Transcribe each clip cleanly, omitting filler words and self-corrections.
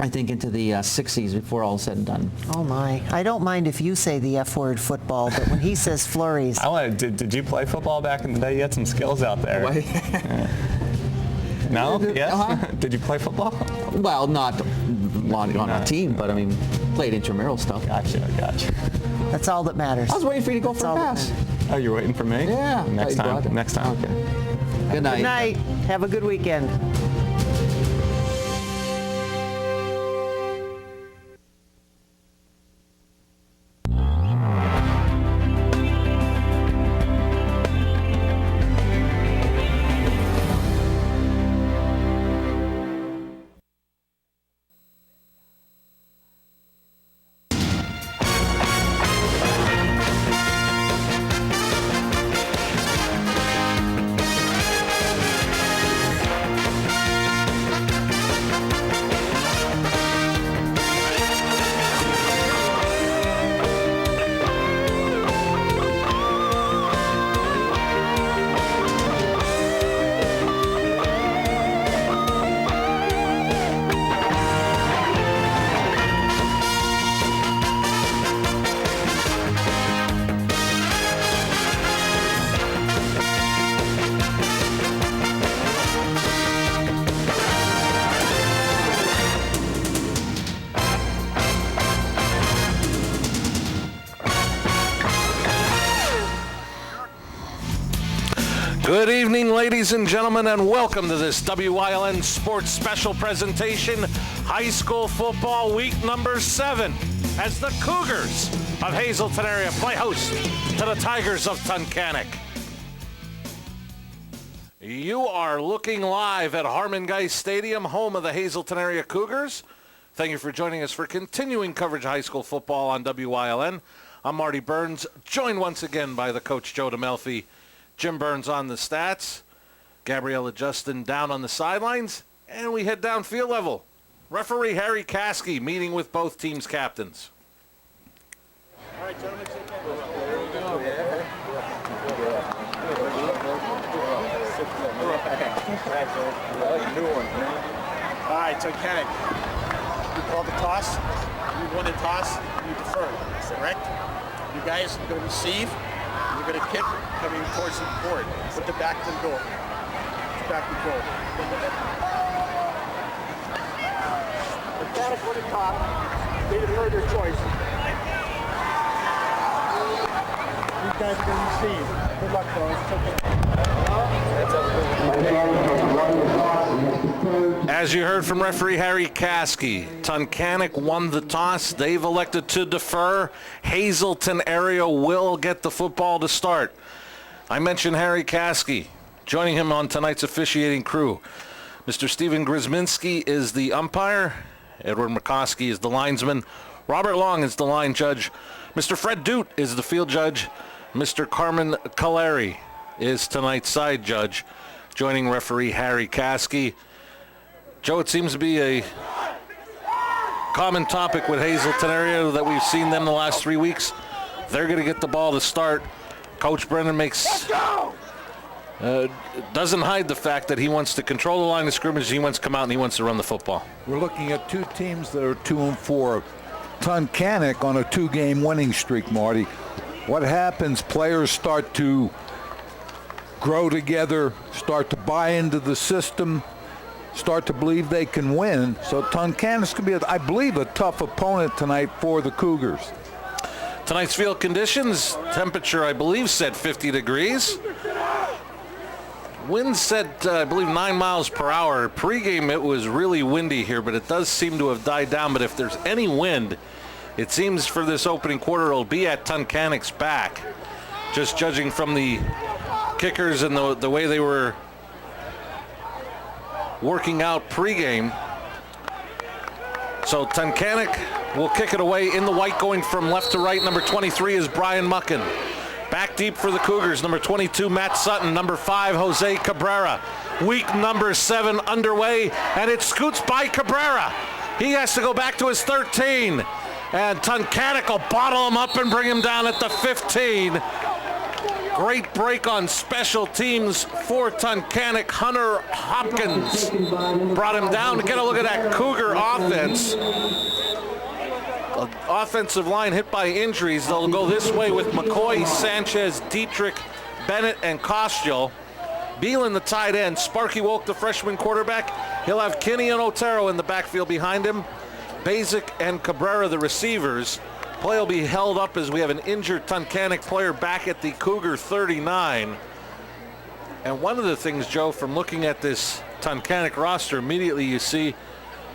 I think, into the 60s before all is said and done. Oh my! I don't mind if you say the F word, football, but when he says flurries. Did you play football back in the day? You had some skills out there. No? Yes? Uh-huh. Did you play football? Well, not on a team, but I mean, played intramural stuff. Gotcha. That's all that matters. I was waiting for you to go for a pass. Oh, you're waiting for me? Yeah. Next time. Okay. Good night. Good night. Have a good weekend. Good evening, ladies and gentlemen, and welcome to this WYLN Sports Special Presentation, High School Football Week number 7, as the Cougars of Hazleton area play host to the Tigers of Tunkannock. You are looking live at Harmon Geist Stadium, home of the Hazleton area Cougars. Thank you for joining us for continuing coverage of high school football on WYLN. I'm Marty Burns, joined once again by the coach Joe DeMelfi. Jim Burns on the stats, Gabriella Justin down on the sidelines, and we head down field level. Referee Harry Caskey meeting with both teams' captains. All right, gentlemen, take care. All right, Tunkannock. You called the toss. You won the toss. You deferred. Correct? You guys are going to receive. You're going to kick coming towards the board. Put the back to the goal. Back to the goal. Tunkannock won the toss. They deferred their choice. You guys are going to receive. Good luck, fellas. As you heard from referee Harry Caskey, Tunkannock won the toss. They've elected to defer. Hazleton area will get the football to start. I mentioned Harry Caskey. Joining him on tonight's officiating crew, Mr. Stephen Grzminski is the umpire. Edward McCoskey is the linesman. Robert Long is the line judge. Mr. Fred Doot is the field judge. Mr. Carmen Caleri is tonight's side judge, joining referee Harry Caskey. Joe, it seems to be a common topic with Hazleton area that we've seen them the last 3 weeks. They're going to get the ball to start. Coach Brennan doesn't hide the fact that he wants to control the line of scrimmage. He wants to come out and he wants to run the football. We're looking at two teams that are 2-4. Tunkannock on a 2-game winning streak, Marty. What happens, players start to grow together, start to buy into the system, start to believe they can win. So Tunkannock's going to be, I believe, a tough opponent tonight for the Cougars. Tonight's field conditions, temperature, I believe, said 50 degrees. Wind said, I believe, 9 miles per hour. Pre-game, it was really windy here, but it does seem to have died down. But if there's any wind, it seems for this opening quarter it'll be at Tunkannock's back, just judging from the kickers and the way they were working out pregame. So Tunkannock will kick it away in the white, going from left to right. Number 23 is Brian Muckin. Back deep for the Cougars, number 22, Matt Sutton. Number 5, Jose Cabrera. Week number 7 underway, and it scoots by Cabrera. He has to go back to his 13. And Tunkannock will bottle him up and bring him down at the 15. Great break on special teams for Tunkannock. Hunter Hopkins brought him down. Get a look at that Cougar offense. Offensive line hit by injuries. They'll go this way with McCoy, Sanchez, Dietrich, Bennett, and Costiel. Beelan, the tight end. Sparky Wolk, the freshman quarterback. He'll have Kinney and Otero in the backfield behind him. Basic and Cabrera, the receivers. Play will be held up as we have an injured Tunkannock player back at the Cougar 39. And one of the things, Joe, from looking at this Tunkannock roster, immediately you see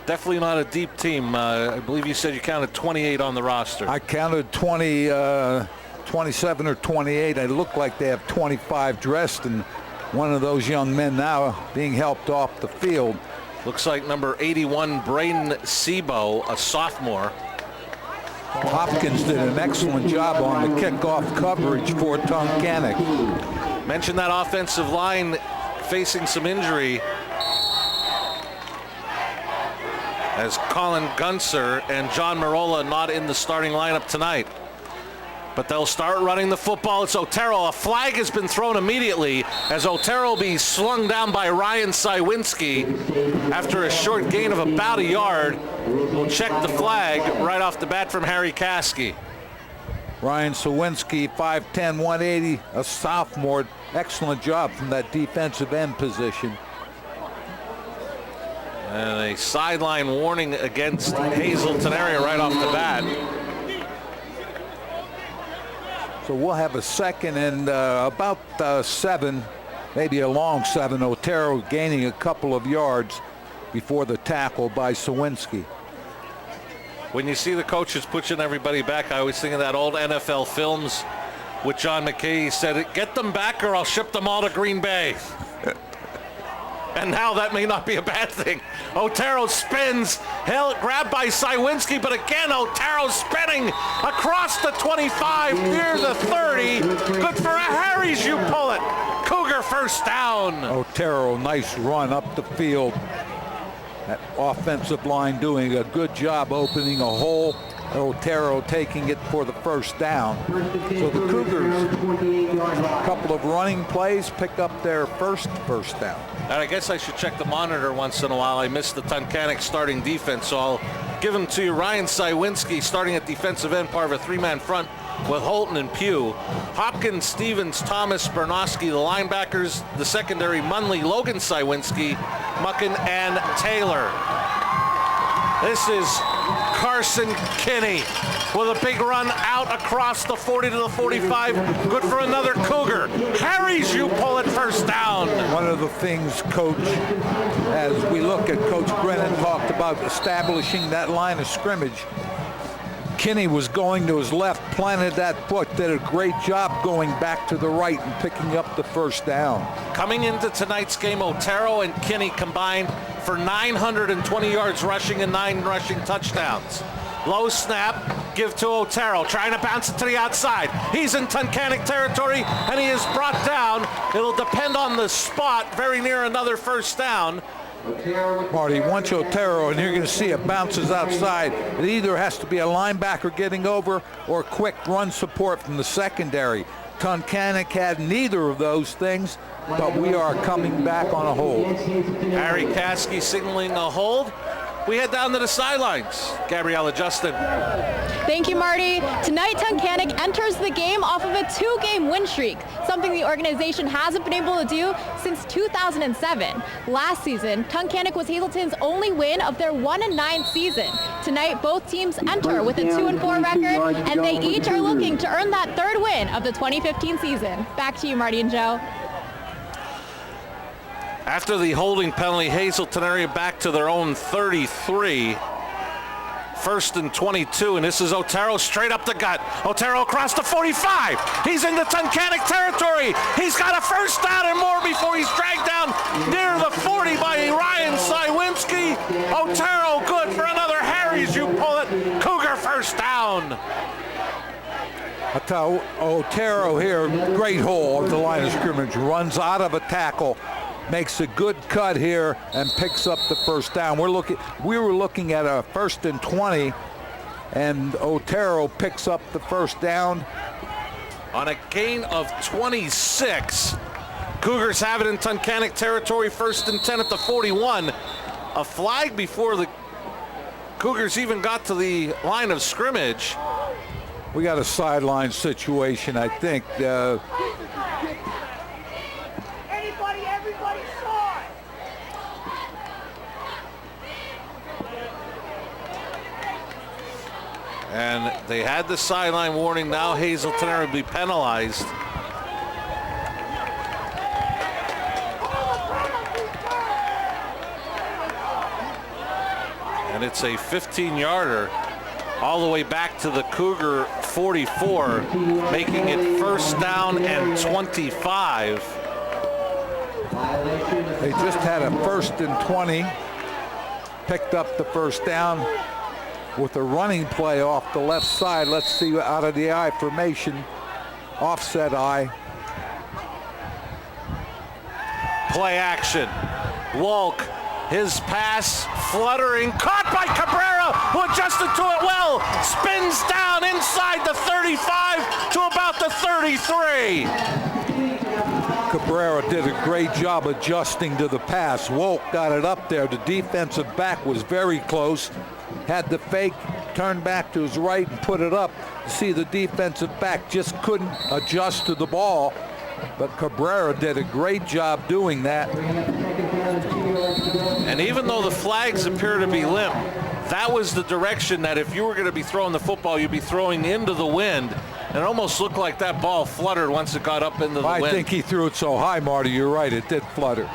definitely not a deep team. I believe you said you counted 28 on the roster. I counted 27 or 28. It looked like they have 25 dressed, and one of those young men now being helped off the field. Looks like number 81, Braden Sebo, a sophomore. Hopkins did an excellent job on the kickoff coverage for Tunkannock. Mentioned that offensive line facing some injury as Colin Gunser and John Marola not in the starting lineup tonight. But they'll start running the football. It's Otero. A flag has been thrown immediately as Otero will be slung down by Ryan Sywinski after a short gain of about a yard. We'll check the flag right off the bat from Harry Caskey. Ryan Sywinski, 5'10", 180, a sophomore. Excellent job from that defensive end position. And a sideline warning against Hazleton area right off the bat. So we'll have a second and about 7, maybe a long 7. Otero gaining a couple of yards before the tackle by Sywinski. When you see the coaches pushing everybody back, I always think of that old NFL films with John McKay. He said, get them back or I'll ship them all to Green Bay. And now that may not be a bad thing. Otero spins, grabbed by Sywinski, but again, Otero spinning across the 25, near the 30. Good for a Harry's, you pull it. Cougar first down. Otero, nice run up the field. That offensive line doing a good job opening a hole. Otero taking it for the first down. So the Cougars, a couple of running plays, pick up their first down. And I guess I should check the monitor once in a while. I missed the Tunkannock starting defense, so I'll give them to you. Ryan Sywinski starting at defensive end, part of a three-man front with Holton and Pugh. Hopkins, Stevens, Thomas, Bernowski, the linebackers. The secondary, Munley, Logan Sywinski, Muckin, and Taylor. This is Carson Kinney with a big run out across the 40 to the 45. Good for another Cougar. Harry's, you pull it first down. One of the things, Coach, as we look at Coach Brennan talked about establishing that line of scrimmage. Kinney was going to his left, planted that foot, did a great job going back to the right and picking up the first down. Coming into tonight's game, Otero and Kinney combined for 920 yards rushing and 9 rushing touchdowns. Low snap, give to Otero, trying to bounce it to the outside. He's in Tunkannock territory, and he is brought down. It'll depend on the spot, very near another first down. Marty, once Otero, and you're going to see it bounces outside, it either has to be a linebacker getting over or quick run support from the secondary. Tunkannock had neither of those things, but we are coming back on a hold. Harry Caskey signaling a hold. We head down to the sidelines. Gabriella Justin. Thank you, Marty. Tonight, Tunkannock enters the game off of a 2-game win streak, something the organization hasn't been able to do since 2007. Last season, Tunkannock was Hazleton's only win of their 1-9 season. Tonight, both teams enter with a 2-4 record, and they each are looking to earn that 3rd win of the 2015 season. Back to you, Marty and Joe. After the holding penalty, Hazleton area back to their own 33. 1st and 22, and this is Otero straight up the gut. Otero across the 45. He's into Tunkannock territory. He's got a first down and more before he's dragged down near the 40 by Ryan Sywinski. Otero good for another Harry's, you pull it. Cougar first down. Otero here, great hole at the line of scrimmage, runs out of a tackle, makes a good cut here and picks up the first down. We were looking at a 1st and 20, and Otero picks up the first down. on a gain of 26. Cougars have it in Tunkannock territory, 1st and 10 at the 41. A flag before the Cougars even got to the line of scrimmage. We got a sideline situation, I think. Everybody saw it. And they had the sideline warning. Now Hazleton will be penalized. And it's a 15-yarder all the way back to the Cougar 44, making it 1st down and 25. They just had a 1st and 20, picked up the 1st down with a running play off the left side. Let's see, out of the I formation, offset I. Play action. Wolk, his pass fluttering, caught by Cabrera, who adjusted to it well, spins down inside the 35 to about the 33. Cabrera did a great job adjusting to the pass. Wolk got it up there. The defensive back was very close. Had the fake, turned back to his right and put it up. See, the defensive back just couldn't adjust to the ball. But Cabrera did a great job doing that. And even though the flags appear to be limp, that was the direction that if you were going to be throwing the football, you'd be throwing into the wind. And it almost looked like that ball fluttered once it got up into the wind. I think he threw it so high, Marty. You're right. It did flutter.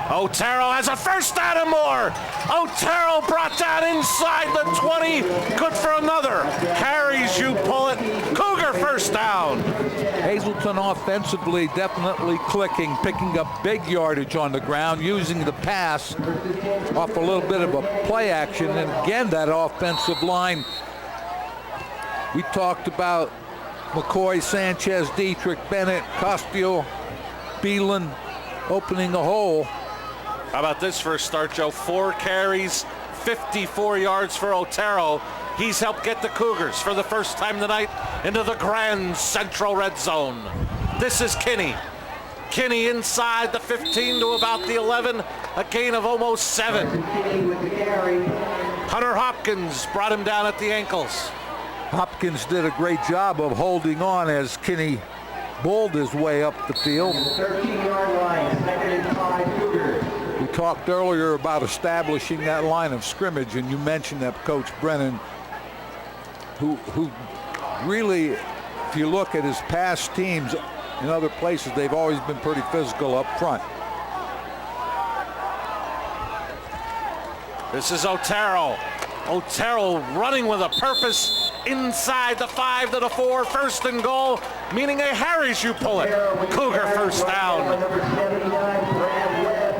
Otero has a 1st down and more. Otero brought that inside the 20. Good for another. Carries, you pull it. Cougar 1st down. Hazleton offensively definitely clicking, picking up big yardage on the ground, using the pass off a little bit of a play action. And again, that offensive line, we talked about McCoy, Sanchez, Dietrich, Bennett, Costio, Beelan opening a hole. How about this for a start, Joe? 4 carries, 54 yards for Otero. He's helped get the Cougars for the first time tonight into the Grand Central Red Zone. This is Kinney. Kinney inside the 15 to about the 11, a gain of almost 7. Hunter Hopkins brought him down at the ankles. Hopkins did a great job of holding on as Kinney bowled his way up the field. 13-yard line, 2nd and 5 Cougars. We talked earlier about establishing that line of scrimmage, and you mentioned that Coach Brennan, who really, if you look at his past teams in other places, they've always been pretty physical up front. This is Otero. Otero running with a purpose inside the 5 to the 4, 1st and goal, meaning a Harry's you pull it. Cougar 1st down. Number 79, Brad Webb.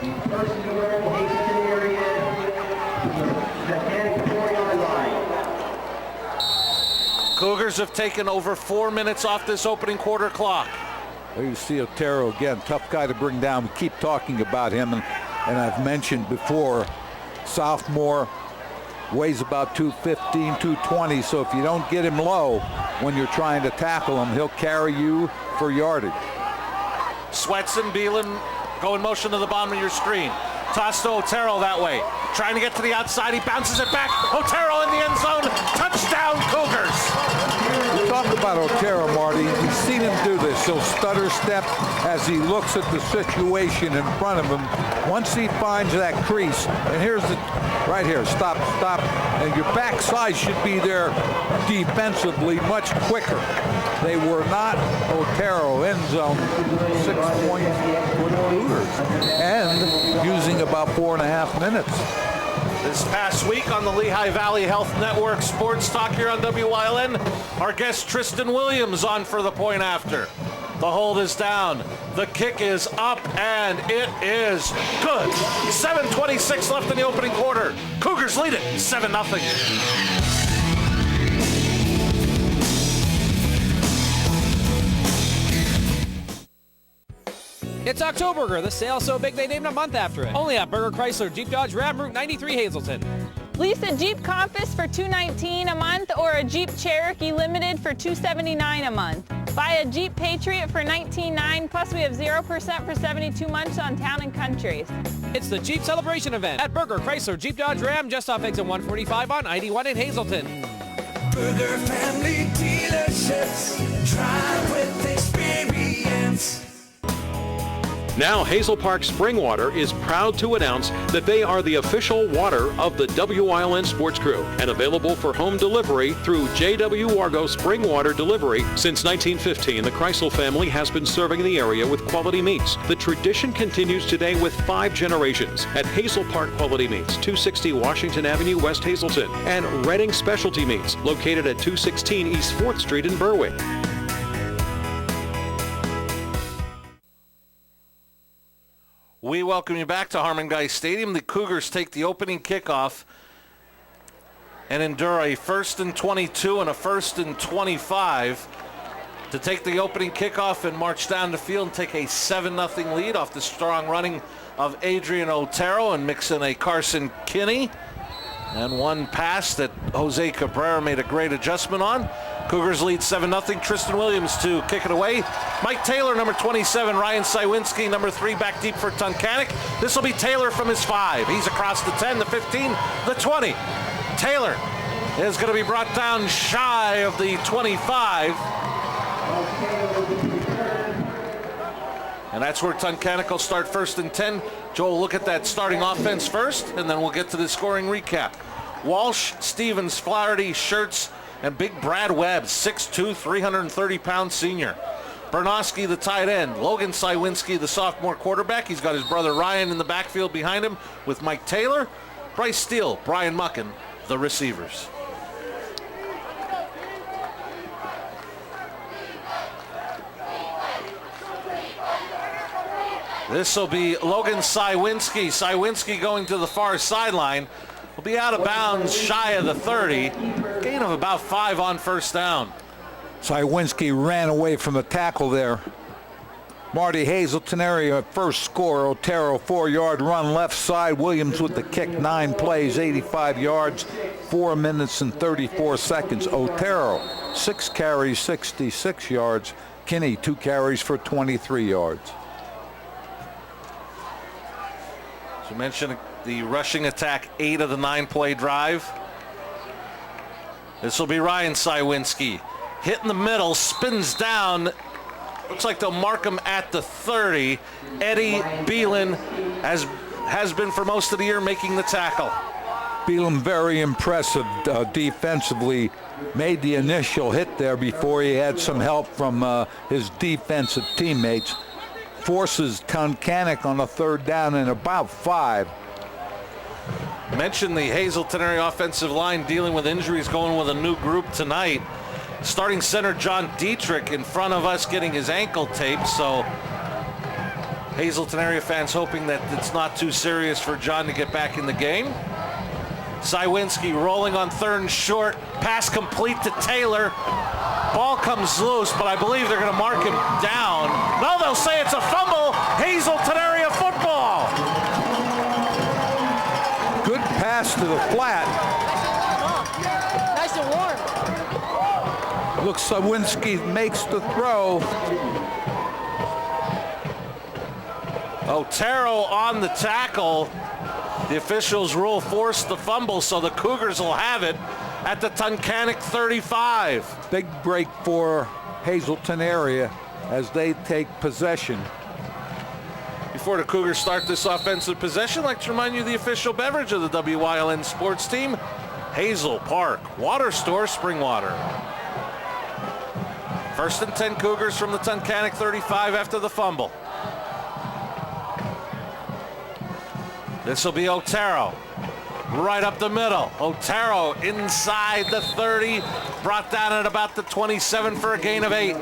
The person who wears the Hazleton area, Tunkannock 4-yard line. Cougars have taken over 4 minutes off this opening quarter clock. There you see Otero again, tough guy to bring down. We keep talking about him, and I've mentioned before, sophomore, weighs about 215, 220, so if you don't get him low when you're trying to tackle him, he'll carry you for yardage. Swetson, Beelan go in motion to the bottom of your screen. Toss to Otero that way. Trying to get to the outside, he bounces it back. Otero in the end zone. Touchdown Cougars. We talk about Otero, Marty. We've seen him do this. He'll stutter step as he looks at the situation in front of him. Once he finds that crease, and here's the, right here, stop, and your backside should be there defensively much quicker. They were not. Otero end zone, 6 points for the Cougars, and using about 4.5 minutes. This past week on the Lehigh Valley Health Network Sports Talk here on WYLN, our guest Tristan Williams on for the point after. The hold is down. The kick is up, and it is good. 7:26 left in the opening quarter. Cougars lead it 7-0. It's Octoberger, the sale so big they named a month after it. Only at Burger Chrysler Jeep Dodge Ram Route 93 Hazleton. Lease a Jeep Compass for $219 a month or a Jeep Cherokee Limited for $279 a month. Buy a Jeep Patriot for $19,900, plus we have 0% for 72 months on Town and Country. It's the Jeep Celebration event at Berger Chrysler Jeep Dodge Ram, just off exit 145 on I-81 in Hazleton. Berger Family Dealerships, drive with experience. Now Hazel Park Spring Water is proud to announce that they are the official water of the WILN Sports Crew and available for home delivery through JW Wargo Spring Water Delivery. Since 1915, the Kreisel family has been serving the area with quality meats. The tradition continues today with 5 generations at Hazel Park Quality Meats, 260 Washington Avenue, West Hazleton, and Redding Specialty Meats, located at 216 East 4th Street in Berwick. We welcome you back to Harmon Guy Stadium. The Cougars take the opening kickoff and endure a 1st and 22 and a 1st and 25 to take the opening kickoff and march down the field and take a 7-0 lead off the strong running of Adrian Otero and mix in a Carson Kinney. And one pass that Jose Cabrera made a great adjustment on. Cougars lead 7-0. Tristan Williams to kick it away. Mike Taylor, number 27. Ryan Sywinski, number 3, back deep for Tunkannock. This will be Taylor from his 5. He's across the 10, the 15, the 20. Taylor is going to be brought down shy of the 25. And that's where Tunkannock will start 1st and 10. Joel, look at that starting offense first, and then we'll get to the scoring recap. Walsh, Stevens, Flaherty, Schertz, and big Brad Webb, 6'2", 330-pound senior. Bernoski, the tight end. Logan Sywinski, the sophomore quarterback. He's got his brother Ryan in the backfield behind him with Mike Taylor. Bryce Steele, Brian Muckin, the receivers. This will be Logan Sywinski. Sywinski going to the far sideline. Will be out of bounds shy of the 30. Gain of about 5 on 1st down. Sywinski ran away from the tackle there. Marty Hazleton area first score. Otero 4-yard run left side. Williams with the kick, 9 plays, 85 yards, 4 minutes and 34 seconds. Otero 6 carries, 66 yards. Kinney 2 carries for 23 yards. As you mentioned, the rushing attack, 8 of the 9-play drive. This will be Ryan Sywinski. Hit in the middle, spins down. Looks like they'll mark him at the 30. Eddie Beelan has been for most of the year making the tackle. Beelan very impressive defensively. Made the initial hit there before he had some help from his defensive teammates. Forces Tunkannock on a 3rd down and about 5. Mentioned the Hazleton area offensive line dealing with injuries, going with a new group tonight. Starting center John Dietrich in front of us getting his ankle taped, so Hazleton area fans hoping that it's not too serious for John to get back in the game. Sywinski rolling on 3rd and short. Pass complete to Taylor. Ball comes loose, but I believe they're going to mark him down. No, they'll say it's a fumble. Hazleton area football. Good pass to the flat. Nice and warm. Looks Sywinski makes the throw. Otero on the tackle. The officials rule forced the fumble, so the Cougars will have it at the Tunkannock 35. Big break for Hazleton area as they take possession. Before the Cougars start this offensive possession, I'd like to remind you the official beverage of the WILN sports team, Hazel Park Water Store Spring Water. 1st and 10 Cougars from the Tunkannock 35 after the fumble. This will be Otero. Right up the middle. Otero inside the 30. Brought down at about the 27 for a gain of 8.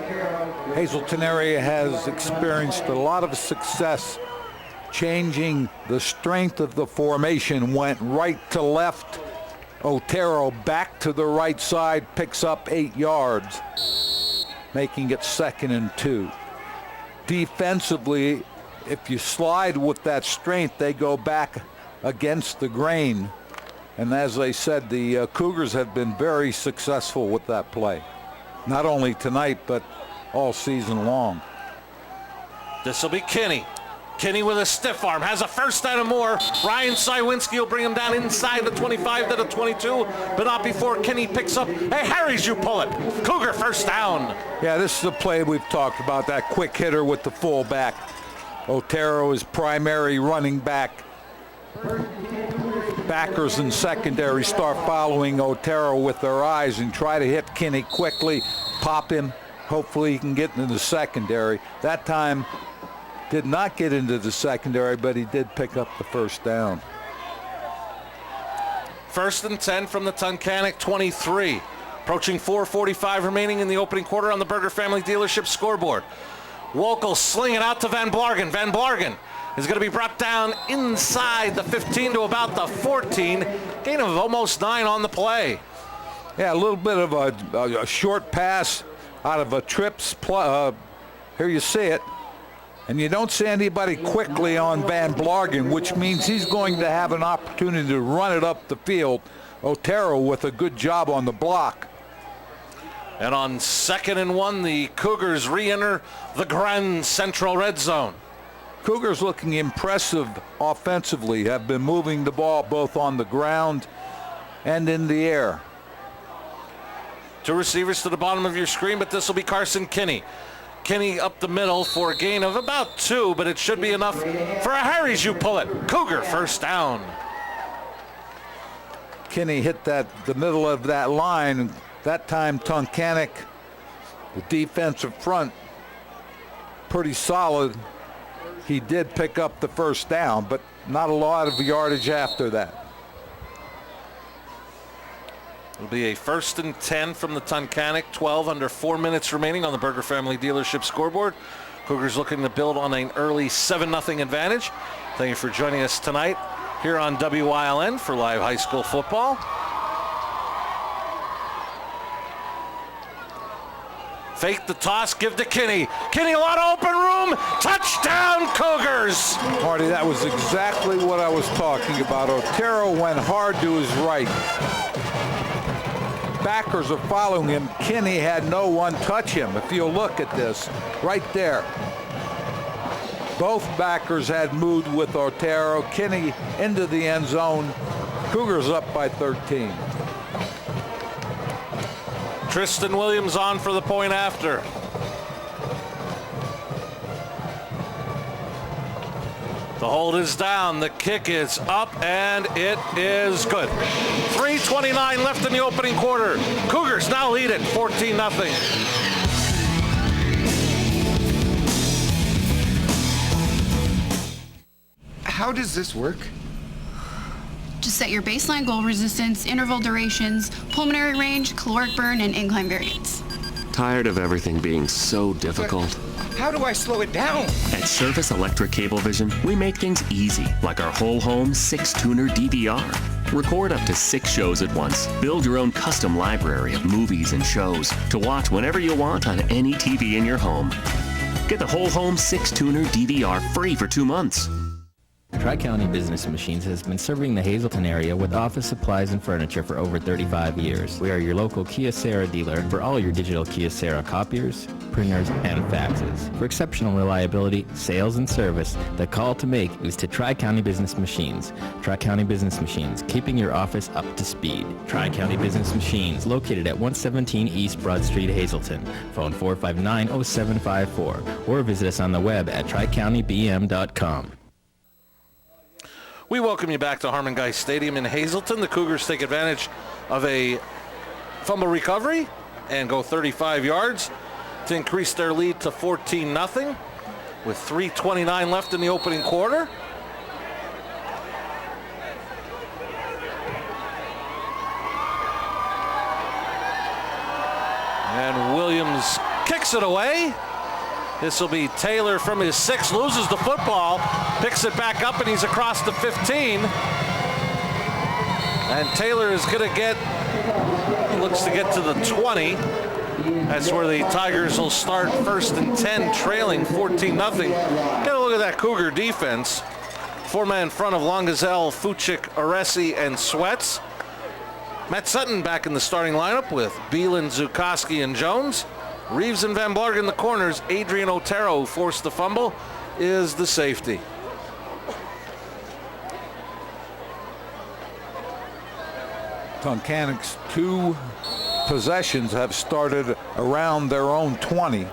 Hazleton area has experienced a lot of success changing the strength of the formation. Went right to left. Otero back to the right side, picks up 8 yards, making it 2nd and 2. Defensively, if you slide with that strength, they go back against the grain. And as they said, the Cougars have been very successful with that play. Not only tonight, but all season long. This will be Kinney. Kinney with a stiff arm, has a first down and more. Ryan Sywinski will bring him down inside the 25 to the 22, but not before Kinney picks up. Hey, Harry's, you pull it. Cougar first down. Yeah, this is the play we've talked about, that quick hitter with the fullback. Otero is primary running back. Backers and secondary start following Otero with their eyes and try to hit Kinney quickly, pop him. Hopefully he can get into the secondary. That time did not get into the secondary, but he did pick up the first down. 1st and 10 from the Tunkannock 23. Approaching 4:45 remaining in the opening quarter on the Berger Family Dealership scoreboard. Wokel sling it out to Van Blargen. Van Blargen is going to be brought down inside the 15 to about the 14. Gain of almost 9 on the play. Yeah, a little bit of a short pass out of a trips. Here you see it. And you don't see anybody quickly on Van Blargen, which means he's going to have an opportunity to run it up the field. Otero with a good job on the block. And on 2nd and 1, the Cougars re-enter the Grand Central red zone. Cougars looking impressive offensively, have been moving the ball both on the ground and in the air. 2 receivers to the bottom of your screen, but this will be Carson Kinney. Kinney up the middle for a gain of about 2, but it should be enough for a Harry's, you pull it. Cougar first down. Kinney hit the middle of that line. That time Tunkannock, the defensive front, pretty solid. He did pick up the first down, but not a lot of yardage after that. It'll be a 1st and 10 from the Tunkannock, 12 under 4 minutes remaining on the Berger Family Dealership scoreboard. Cougars looking to build on an early 7-0 advantage. Thank you for joining us tonight here on WILN for live high school football. Fake the toss, give to Kinney. Kinney, a lot of open room. Touchdown, Cougars! Marty, that was exactly what I was talking about. Otero went hard to his right. Backers are following him. Kinney had no one touch him. If you look at this, right there. Both backers had moved with Otero. Kinney into the end zone. Cougars up by 13. Tristan Williams on for the point after. The hold is down, the kick is up, and it is good. 3:29 left in the opening quarter. Cougars now lead it 14-0. How does this work? Just set your baseline goal resistance, interval durations, pulmonary range, caloric burn, and incline variance. Tired of everything being so difficult? How do I slow it down? At Service Electric Cablevision, we make things easy, like our whole home 6-tuner DVR. Record up to 6 shows at once. Build your own custom library of movies and shows to watch whenever you want on any TV in your home. Get the whole home 6-tuner DVR free for 2 months. Tri-County Business Machines has been serving the Hazleton area with office supplies and furniture for over 35 years. We are your local Kyocera dealer for all your digital Kyocera copiers, printers, and faxes. For exceptional reliability, sales, and service, the call to make is to Tri-County Business Machines. Tri-County Business Machines, keeping your office up to speed. Tri-County Business Machines, located at 117 East Broad Street, Hazleton. Phone 459-0754 or visit us on the web at tricountybm.com. We welcome you back to Harmon Guy Stadium in Hazleton. The Cougars take advantage of a fumble recovery and go 35 yards to increase their lead to 14-0 with 3:29 left in the opening quarter. And Williams kicks it away. This will be Taylor from his 6, loses the football, picks it back up, and he's across the 15. And Taylor is going to looks to get to the 20. That's where the Tigers will start 1st and 10, trailing 14-0. Get a look at that Cougar defense. 4-man front of Longazelle, Fuchik, Aresi, and Sweats. Matt Sutton back in the starting lineup with Beelan, Zukowski, and Jones. Reeves and Van Blarg in the corners. Adrian Otero, who forced the fumble, is the safety. Tunkannock's 2 possessions have started around their own 20.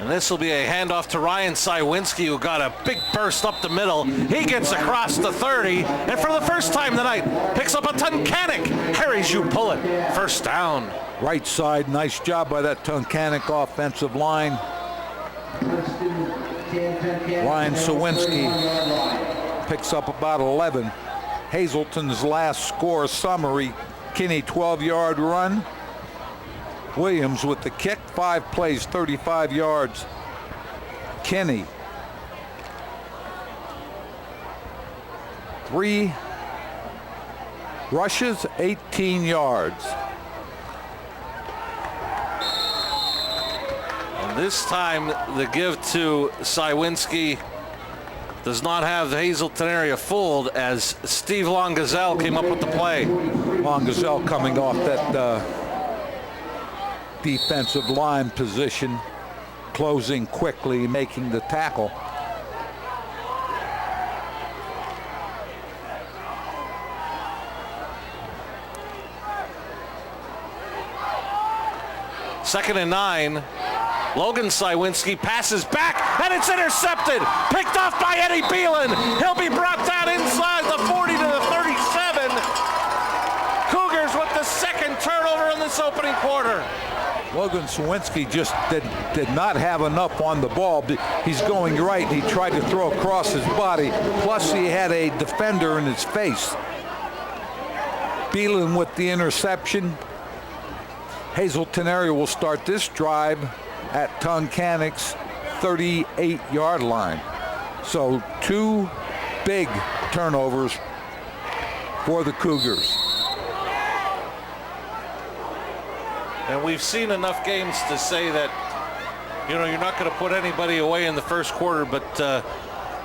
And this will be a handoff to Ryan Sywinski, who got a big burst up the middle. He gets across the 30, and for the first time tonight, picks up a Tunkannock. Harry Zhu pull it. First down. Right side, nice job by that Tunkannock offensive line. Ryan Sywinski picks up about 11. Hazleton's last score summary: Kinney 12-yard run. Williams with the kick, 5 plays, 35 yards. Kinney, 3 rushes, 18 yards. And this time, the give to Sywinski does not have the Hazleton area fooled, as Steve Longazelle came up with the play. Longazelle coming off that defensive line position, closing quickly, making the tackle. Second and 9. Logan Sywinski passes back, and it's intercepted. Picked off by Eddie Beelan. He'll be brought down inside the 40 to the 37. Cougars with the second turnover in this opening quarter. Logan Sywinski just did not have enough on the ball. He's going right. He tried to throw across his body. Plus, he had a defender in his face. Beelan with the interception. Hazleton area will start this drive at Tunkannock's 38-yard line. So 2 big turnovers for the Cougars. And we've seen enough games to say that, you know, you're not going to put anybody away in the first quarter, but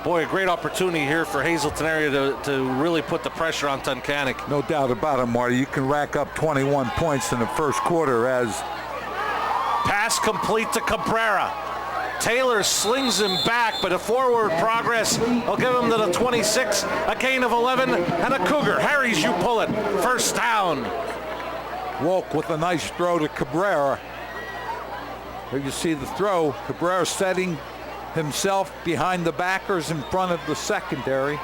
boy, a great opportunity here for Hazleton area to really put the pressure on Tunkannock. No doubt about it, Marty. You can rack up 21 points in the first quarter as... Pass complete to Cabrera. Taylor slings him back, but a forward progress will give him to the 26, a gain of 11, and a Cougar. Harry Zhu pull it. First down. Wolk with a nice throw to Cabrera. There you see the throw. Cabrera setting himself behind the backers in front of the secondary.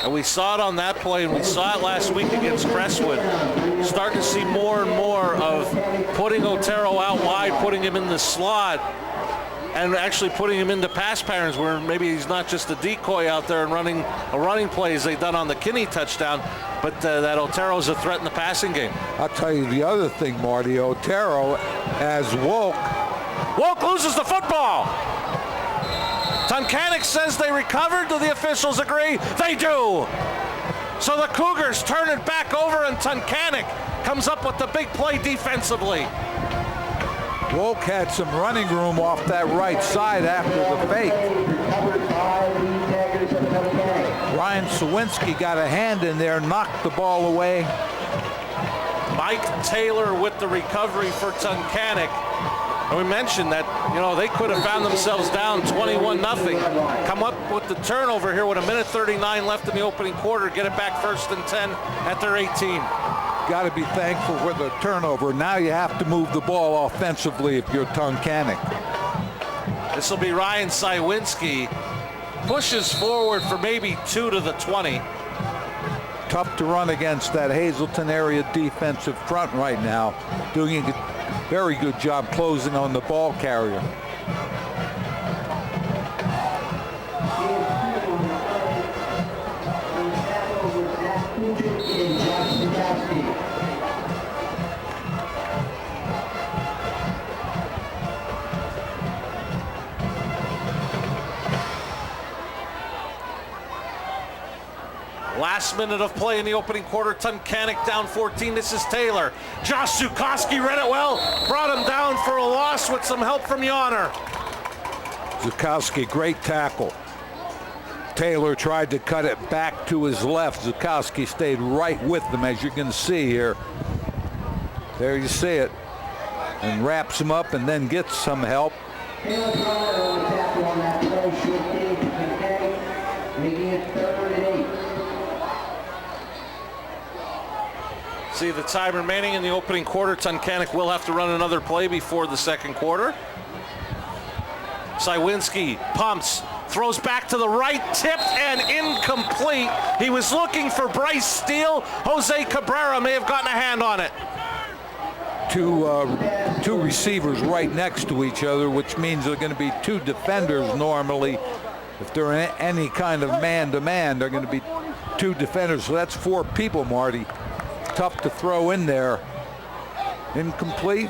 And we saw it on that play, and we saw it last week against Crestwood. Starting to see more and more of putting Otero out wide, putting him in the slot, and actually putting him into pass patterns where maybe he's not just a decoy out there and running a running play as they've done on the Kinney touchdown, but that Otero's a threat in the passing game. I'll tell you the other thing, Marty. Otero as Wolk. Wolk loses the football. Tunkannock says they recovered. Do the officials agree? They do. So the Cougars turn it back over, and Tunkannock comes up with the big play defensively. Wolk had some running room off that right side after the fake. Ryan Sywinski got a hand in there, knocked the ball away. Mike Taylor with the recovery for Tunkannock. And we mentioned that, you know, they could have found themselves down 21-0. Come up with the turnover here with a minute 39 left in the opening quarter. Get it back 1st and 10 at their 18. Got to be thankful for the turnover. Now you have to move the ball offensively if you're Tunkannock. This will be Ryan Sywinski. Pushes forward for maybe 2 to the 20. Tough to run against that Hazleton area defensive front right now. Doing a very good job closing on the ball carrier. Last minute of play in the opening quarter. Tunkannock down 14. This is Taylor. Josh Zukowski read it well. Brought him down for a loss with some help from Yonner. Zukowski, great tackle. Taylor tried to cut it back to his left. Zukowski stayed right with them, as you can see here. There you see it. And wraps him up and then gets some help. See the time remaining in the opening quarter. Tunkannock will have to run another play before the second quarter. Cywinski pumps, throws back to the right, tipped and incomplete. He was looking for Bryce Steele. Jose Cabrera may have gotten a hand on it. Two receivers right next to each other, which means they're going to be two defenders normally. If they're in any kind of man-to-man, they're going to be two defenders. So that's 4 people, Marty. Tough to throw in there. Incomplete.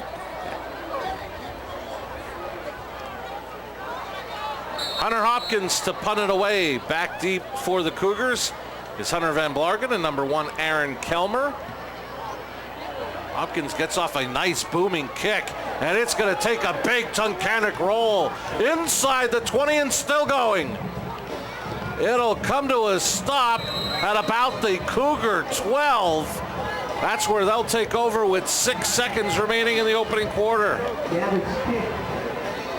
Hunter Hopkins to punt it away. Back deep for the Cougars is Hunter Van Blargen and number 1, Aaron Kelmer. Hopkins gets off a nice booming kick, and it's going to take a big Tunkannock roll inside the 20 and still going. It'll come to a stop at about the Cougar 12. That's where they'll take over with 6 seconds remaining in the opening quarter.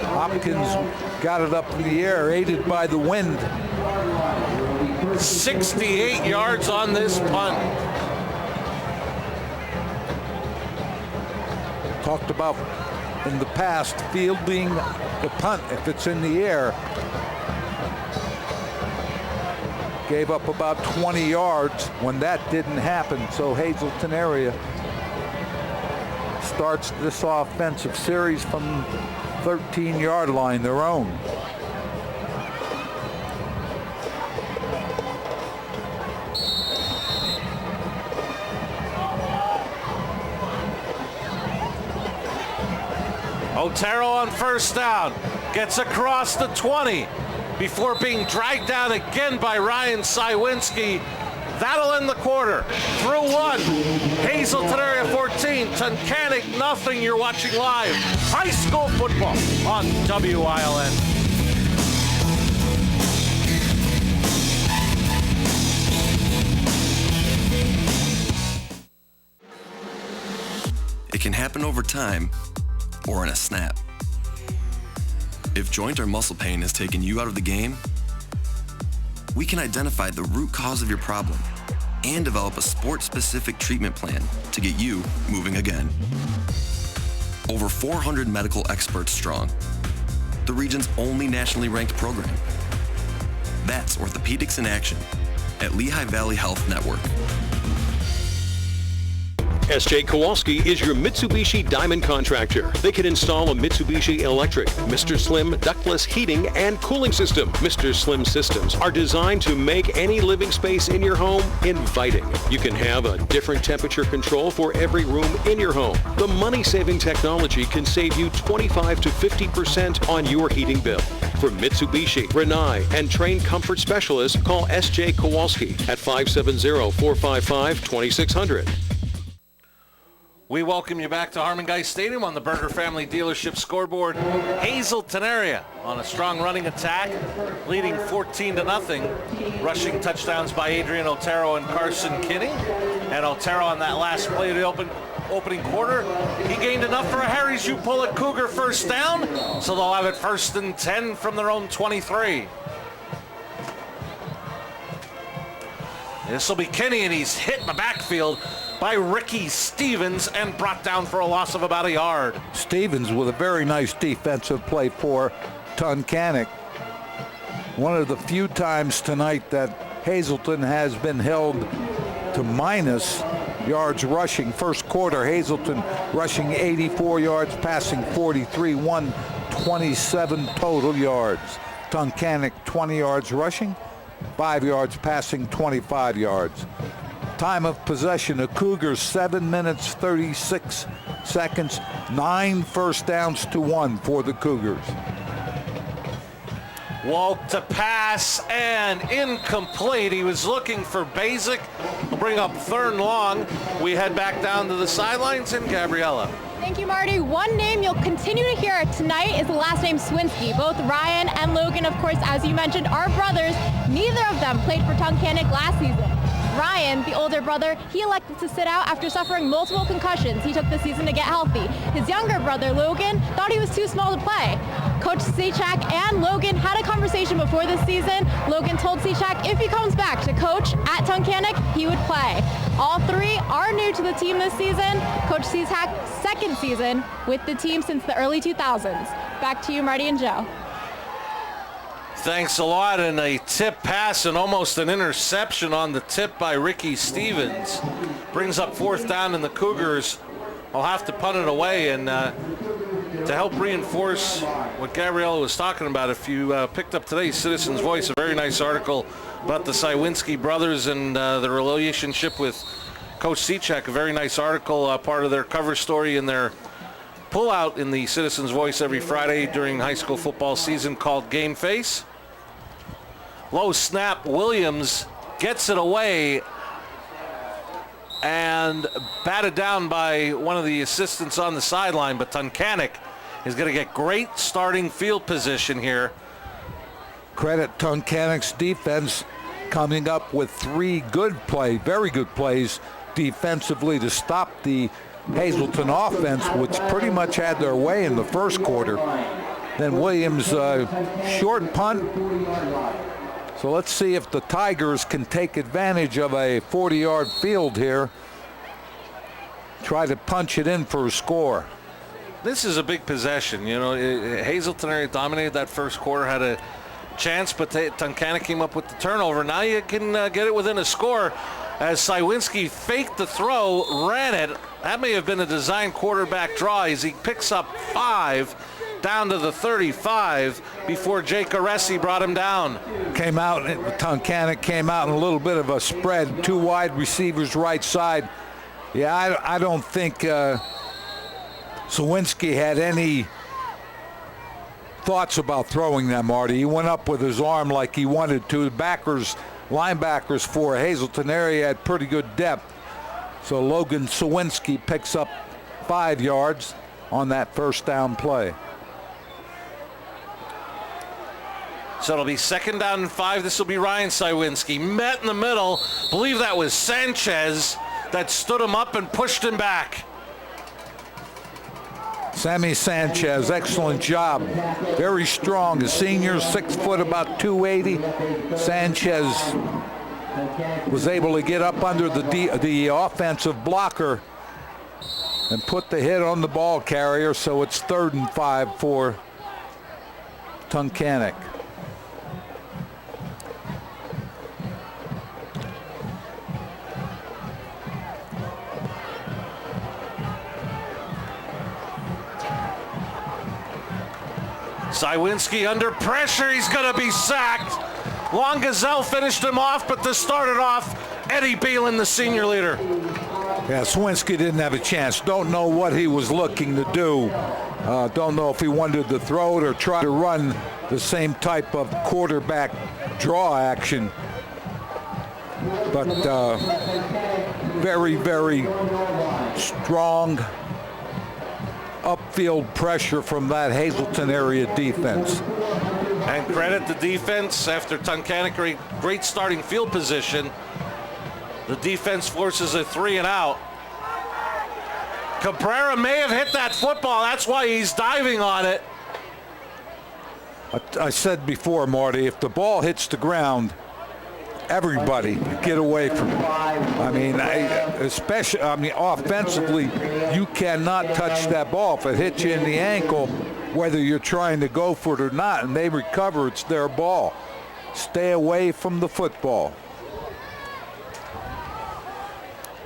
Hopkins got it up in the air, aided by the wind. 68 yards on this punt. Talked about in the past fielding the punt if it's in the air. Gave up about 20 yards when that didn't happen. So Hazleton area starts this offensive series from 13-yard line, their own. Otero on first down, gets across the 20 before being dragged down again by Ryan Cywinski. That'll end the quarter. Through 1, Hazleton area 14, Tunkannock nothing. You're watching live high school football on WILN. It can happen over time or in a snap. If joint or muscle pain has taken you out of the game, we can identify the root cause of your problem and develop a sport-specific treatment plan to get you moving again. Over 400 medical experts strong, the region's only nationally ranked program. That's Orthopedics in Action at Lehigh Valley Health Network. S.J. Kowalski is your Mitsubishi Diamond contractor. They can install a Mitsubishi electric, Mr. Slim ductless heating and cooling system. Mr. Slim systems are designed to make any living space in your home inviting. You can have a different temperature control for every room in your home. The money-saving technology can save you 25 to 50% on your heating bill. For Mitsubishi, Rinnai, and trained comfort specialists, call S.J. Kowalski at 570-455-2600. We welcome you back to Harmon Guy Stadium on the Berger Family Dealership scoreboard. Hazleton area on a strong running attack, leading 14-0. Rushing touchdowns by Adrian Otero and Carson Kinney. And Otero on that last play of the opening quarter, he gained enough for a Harry Jupulik Cougar first down, so they'll have it 1st and 10 from their own 23. This will be Kinney, and he's hit in the backfield by Ricky Stevens and brought down for a loss of about a yard. Stevens with a very nice defensive play for Tunkannock. One of the few times tonight that Hazleton has been held to minus yards rushing. First quarter, Hazleton rushing 84 yards, passing 43, 127 total yards. Tunkannock 20 yards rushing, 5 yards passing, 25 yards. Time of possession, the Cougars 7 minutes 36 seconds, 9 first downs to 1 for the Cougars. Walt to pass and incomplete. He was looking for Basic. We'll bring up 3rd and long. We head back down to the sidelines in Gabriella. Thank you, Marty. One name you'll continue to hear tonight is the last name Swinski. Both Ryan and Logan, of course, as you mentioned, are brothers. Neither of them played for Tunkannock last season. Ryan, the older brother, he elected to sit out after suffering multiple concussions. He took the season to get healthy. His younger brother, Logan, thought he was too small to play. Coach Sechak and Logan had a conversation before this season. Logan told Sechak if he comes back to coach at Tunkannock, he would play. All three are new to the team this season. Coach Sechak's second season with the team since the early 2000s. Back to you, Marty and Joe. Thanks a lot, and a tip pass and almost an interception on the tip by Ricky Stevens. Brings up 4th down, and the Cougars will have to punt it away. And to help reinforce what Gabriella was talking about, if you picked up today's Citizens Voice, a very nice article about the Sywinski brothers and the relationship with Coach Sechak, a very nice article, part of their cover story in their pullout in the Citizens Voice every Friday during high school football season called Game Face. Low snap, Williams gets it away and batted down by one of the assistants on the sideline, but Tunkannock is going to get great starting field position here. Credit Tunkannock's defense coming up with 3 very good plays defensively to stop the Hazleton offense, which pretty much had their way in the first quarter. Then Williams short punt. So let's see if the Tigers can take advantage of a 40-yard field here. Try to punch it in for a score. This is a big possession. You know, Hazleton area dominated that first quarter, had a chance, but Tunkannock came up with the turnover. Now you can get it within a score as Sywinski faked the throw, ran it. That may have been a design quarterback draw as he picks up 5 down to the 35 before Jake Aresi brought him down. Tunkannock came out in a little bit of a spread. 2 wide receivers right side. Yeah, I don't think Sywinski had any thoughts about throwing that, Marty. He went up with his arm like he wanted to. The linebackers for Hazleton area had pretty good depth. So Logan Sywinski picks up 5 yards on that first down play. So it'll be 2nd down and 5. This will be Ryan Sywinski. Met in the middle. Believe that was Sanchez that stood him up and pushed him back. Sammy Sanchez, excellent job. Very strong. A senior, 6 foot, about 280. Sanchez was able to get up under the offensive blocker and put the hit on the ball carrier, so it's 3rd and 5 for Tunkannock. Sywinski under pressure. He's going to be sacked. Longazelle finished him off, but to start it off, Eddie Beelan, the senior leader. Yeah, Sywinski didn't have a chance. Don't know what he was looking to do. Don't know if he wanted to throw it or try to run the same type of quarterback draw action. But very, very strong upfield pressure from that Hazleton area defense. And credit the defense after Tunkannock great starting field position. The defense forces a 3 and out. Cabrera may have hit that football. That's why he's diving on it. I said before, Marty, if the ball hits the ground, everybody get away from it. I mean, offensively, you cannot touch that ball. If it hits you in the ankle, whether you're trying to go for it or not, and they recover, it's their ball. Stay away from the football.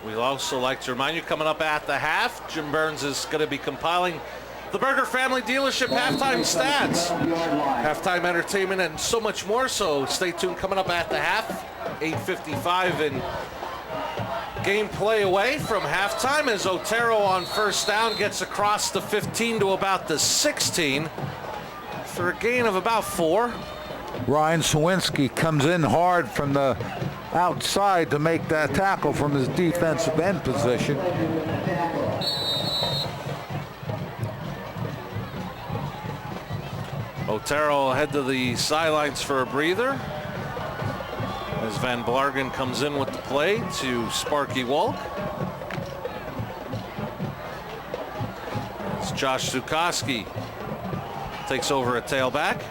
We'd also like to remind you, coming up at the half, Jim Burns is going to be compiling the Berger Family Dealership halftime stats, halftime entertainment, and so much more. So stay tuned. Coming up at the half, 8:55, and game play away from halftime as Otero on first down gets across the 15 to about the 16 for a gain of about 4. Ryan Sywinski comes in hard from the outside to make that tackle from his defensive end position. Otero head to the sidelines for a breather as Van Blargen comes in with the play to Sparky Wolk. It's Josh Zukoski takes over at tailback.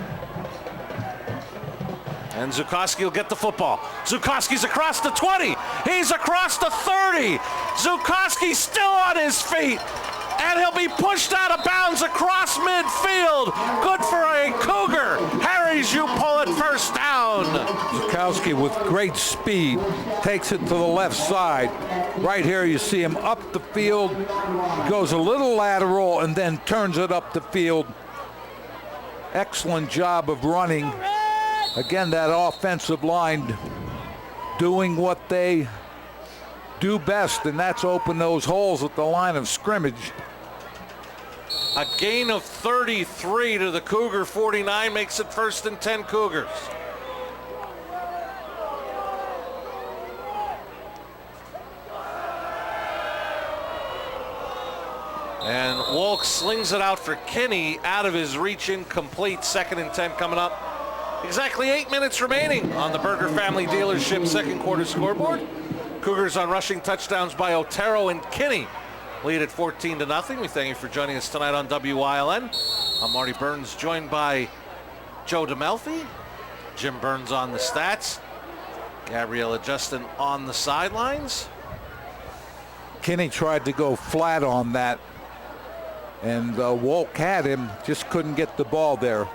And Zukoski will get the football. Zukoski's across the 20. He's across the 30. Zukoski still on his feet. And he'll be pushed out of bounds across midfield. Good for a Cougar. Harry's you pull it first down. Zukoski with great speed takes it to the left side. Right here you see him up the field, goes a little lateral and then turns it up the field. Excellent job of running. Again, that offensive line doing what they do best, and that's open those holes at the line of scrimmage. A gain of 33 to the Cougar 49 makes it 1st and 10 Cougars. And Wolk slings it out for Kinney, out of his reach, incomplete. 2nd and 10 coming up. Exactly 8 minutes remaining on the Berger Family Dealership second quarter scoreboard. Cougars on rushing touchdowns by Otero and Kinney. Lead at 14-0. We thank you for joining us tonight on WILN. I'm Marty Burns, joined by Joe DeMelfi. Jim Burns on the stats. Gabriella Justin on the sidelines. Kinney tried to go flat on that, and Wolk had him, just couldn't get the ball there.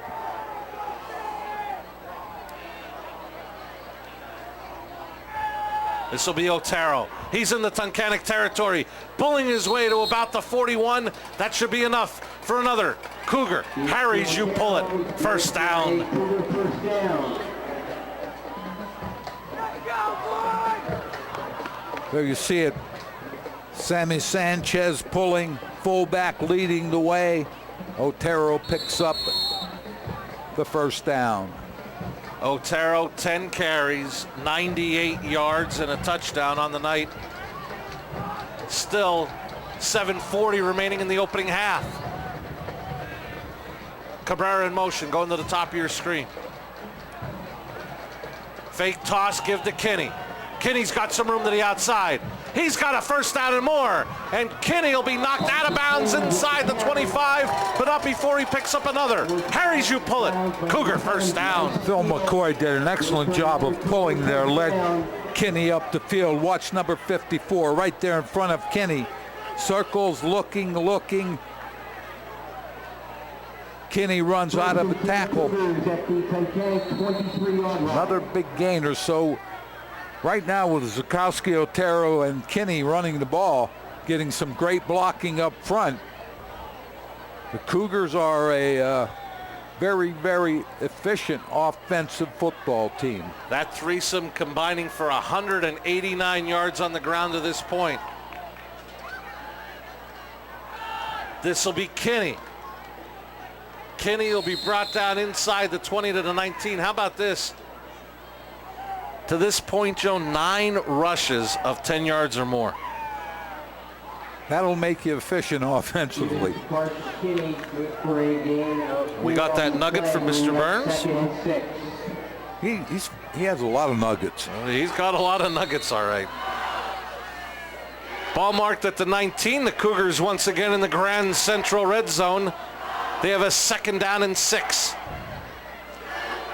This will be Otero. He's in the Tunkannock territory, pulling his way to about the 41. That should be enough for another Cougar. Harry's you pull it. First down. There you see it. Sammy Sanchez pulling, fullback leading the way. Otero picks up the first down. Otero, 10 carries, 98 yards, and a touchdown on the night. Still 7:40 remaining in the opening half. Cabrera in motion, going to the top of your screen. Fake toss, give to Kinney. Kinney's got some room to the outside. He's got a first down and more. And Kinney will be knocked out of bounds inside the 25, but not before he picks up another. Harry's you pull it. Cougar first down. Phil McCoy did an excellent job of pulling there, led Kinney up the field. Watch number 54 right there in front of Kinney. Circles, looking. Kinney runs out of a tackle. Another big gainer. So right now with Zukoski, Otero, and Kinney running the ball, getting some great blocking up front, the Cougars are a very, very efficient offensive football team. That threesome combining for 189 yards on the ground to this point. This will be Kinney. Kinney will be brought down inside the 20 to the 19. How about this? To this point, Joe, 9 rushes of 10 yards or more. That'll make you efficient offensively. We got that nugget from Mr. Burns. He has a lot of nuggets. He's got a lot of nuggets, all right. Ball marked at the 19. The Cougars once again in the Grand Central red zone. They have a 2nd down and 6.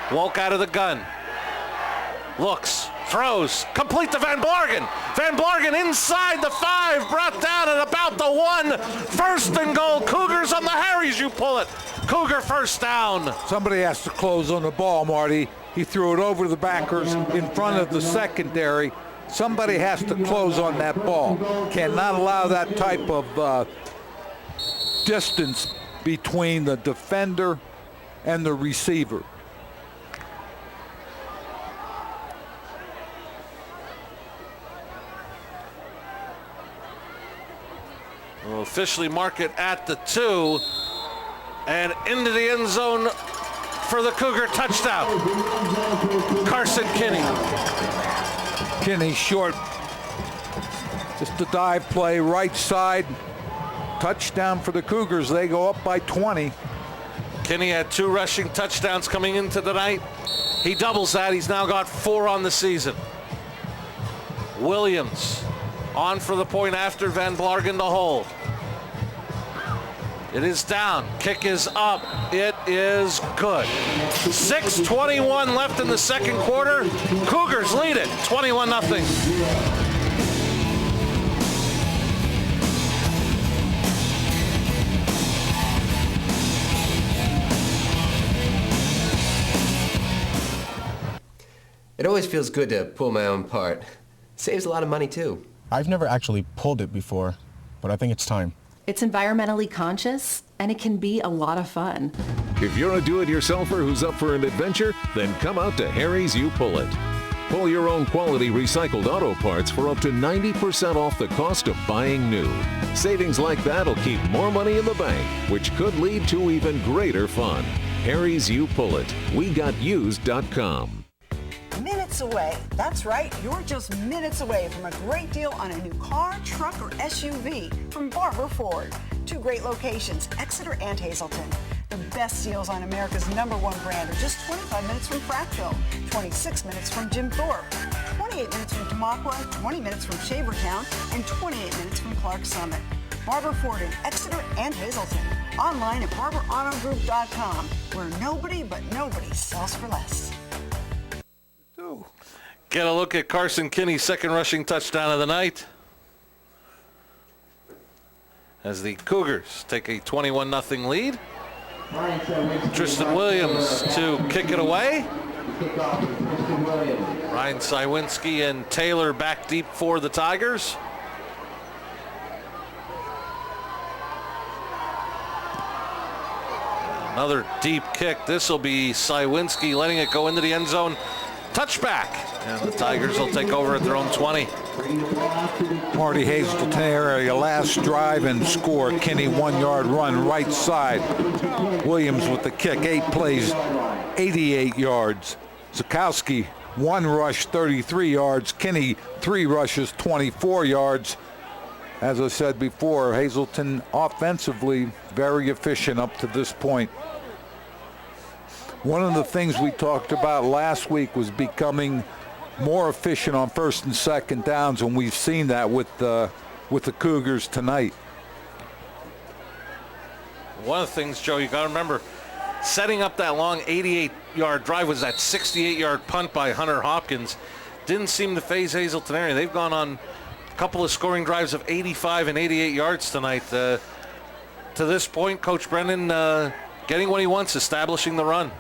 Wolk out of the gun. Looks, throws, complete to Van Blargen. Van Blargen inside the 5, brought down at about the 1. 1st and goal, Cougars on the Harry's you pull it. Cougar first down. Somebody has to close on the ball, Marty. He threw it over the backers in front of the secondary. Somebody has to close on that ball. Cannot allow that type of distance between the defender and the receiver. We'll officially mark it at the 2 and into the end zone for the Cougar touchdown. Carson Kinney. Kinney short. Just a dive play, right side. Touchdown for the Cougars. They go up by 20. Kinney had 2 rushing touchdowns coming into the night. He doubles that. He's now got 4 on the season. Williams on for the point after Van Blargen to hold. It is down. Kick is up. It is good. 6:21 left in the second quarter. Cougars lead it 21-0. It always feels good to pull my own part. Saves a lot of money too. I've never actually pulled it before, but I think it's time. It's environmentally conscious, and it can be a lot of fun. If you're a do-it-yourselfer who's up for an adventure, then come out to Harry's You Pull It. Pull your own quality recycled auto parts for up to 90% off the cost of buying new. Savings like that will keep more money in the bank, which could lead to even greater fun. Harry's You Pull It. WeGotUsed.com. Minutes away. That's right. You're just minutes away from a great deal on a new car, truck, or SUV from Barber Ford. 2 great locations, Exeter and Hazleton. The best deals on America's #1 brand are just 25 minutes from Frackville, 26 minutes from Jim Thorpe, 28 minutes from Tamaqua, 20 minutes from Shavertown, and 28 minutes from Clark Summit. Barber Ford in Exeter and Hazleton. Online at barberautogroup.com, where nobody but nobody sells for less. Get a look at Carson Kinney's second rushing touchdown of the night as the Cougars take a 21-0 lead. Tristan Williams to kick it away. Ryan Sywinski and Taylor back deep for the Tigers. Another deep kick. This will be Sywinski letting it go into the end zone. Touchback. And the Tigers will take over at their own 20. Marty Hazleton area last drive and score. Kinney 1-yard run right side. Williams with the kick. 8 plays, 88 yards. Zukowski 1 rush, 33 yards. Kinney 3 rushes, 24 yards. As I said before, Hazleton offensively very efficient up to this point. One of the things we talked about last week was becoming more efficient on first and second downs, and we've seen that with the Cougars tonight. One of the things, Joe, you got to remember, setting up that long 88-yard drive was that 68-yard punt by Hunter Hopkins. Didn't seem to phase Hazleton area. They've gone on a couple of scoring drives of 85 and 88 yards tonight. To this point, Coach Brennan getting what he wants, establishing the run.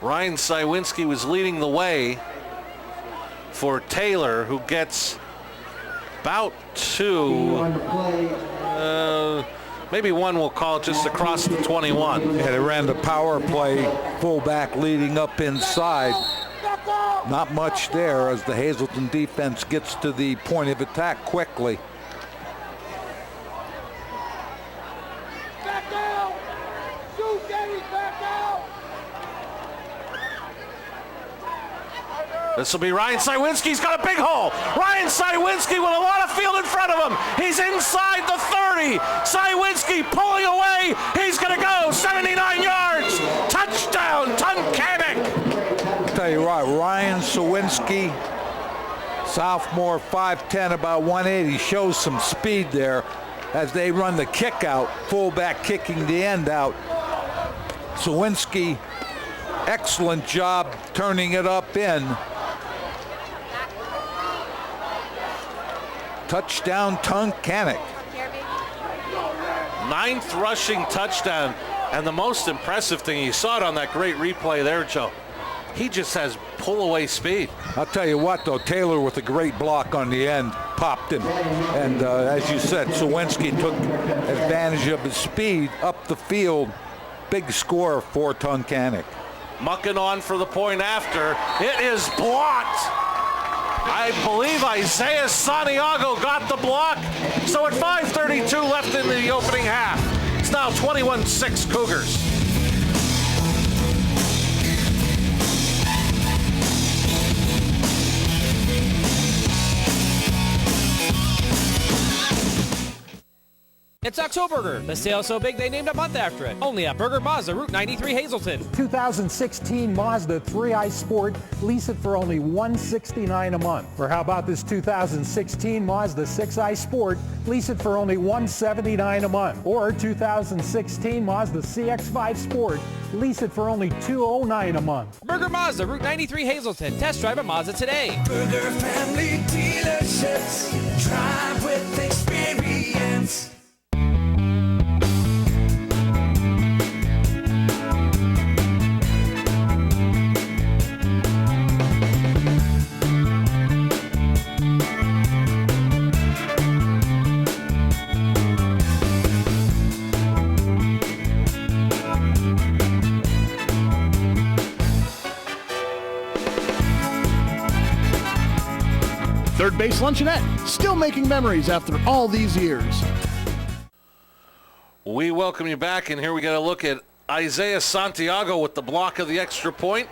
Ryan Sywinski was leading the way for Taylor, who gets about 2, maybe 1 we'll call it, just across the 21. Yeah, they ran the power play, fullback leading up inside. Not much there as the Hazleton defense gets to the point of attack quickly. This will be Ryan Sywinski. He's got a big hole. Ryan Sywinski with a lot of field in front of him. He's inside the 30. Sywinski pulling away. He's going to go 79 yards. Touchdown, Tunkannock. I'll tell you what, Ryan Sywinski, sophomore, 5'10", about 180, shows some speed there as they run the kick out, fullback kicking the end out. Sywinski, excellent job turning it up in. Touchdown, Tunkannock. 9th rushing touchdown. And the most impressive thing, you saw it on that great replay there, Joe. He just has pull-away speed. I'll tell you what, though, Taylor with a great block on the end popped him. And as you said, Sywinski took advantage of his speed up the field. Big score for Tunkannock. Mucking on for the point after. It is blocked. I believe Isaiah Santiago got the block. So at 5:32 left in the opening half, it's now 21-6 Cougars. White Sox Burger. The sale is so big they named a month after it. Only at Burger Mazda, Route 93, Hazleton. 2016 Mazda 3i Sport. Lease it for only $169 a month. Or how about this 2016 Mazda 6i Sport? Lease it for only $179 a month. Or 2016 Mazda CX-5 Sport. Lease it for only $209 a month. Burger Mazda, Route 93, Hazleton. Test drive a Mazda today. Burger Family Dealerships. Drive with experience. Third Base Luncheonette, still making memories after all these years. We welcome you back, and here we get a look at Isaiah Santiago with the block of the extra point.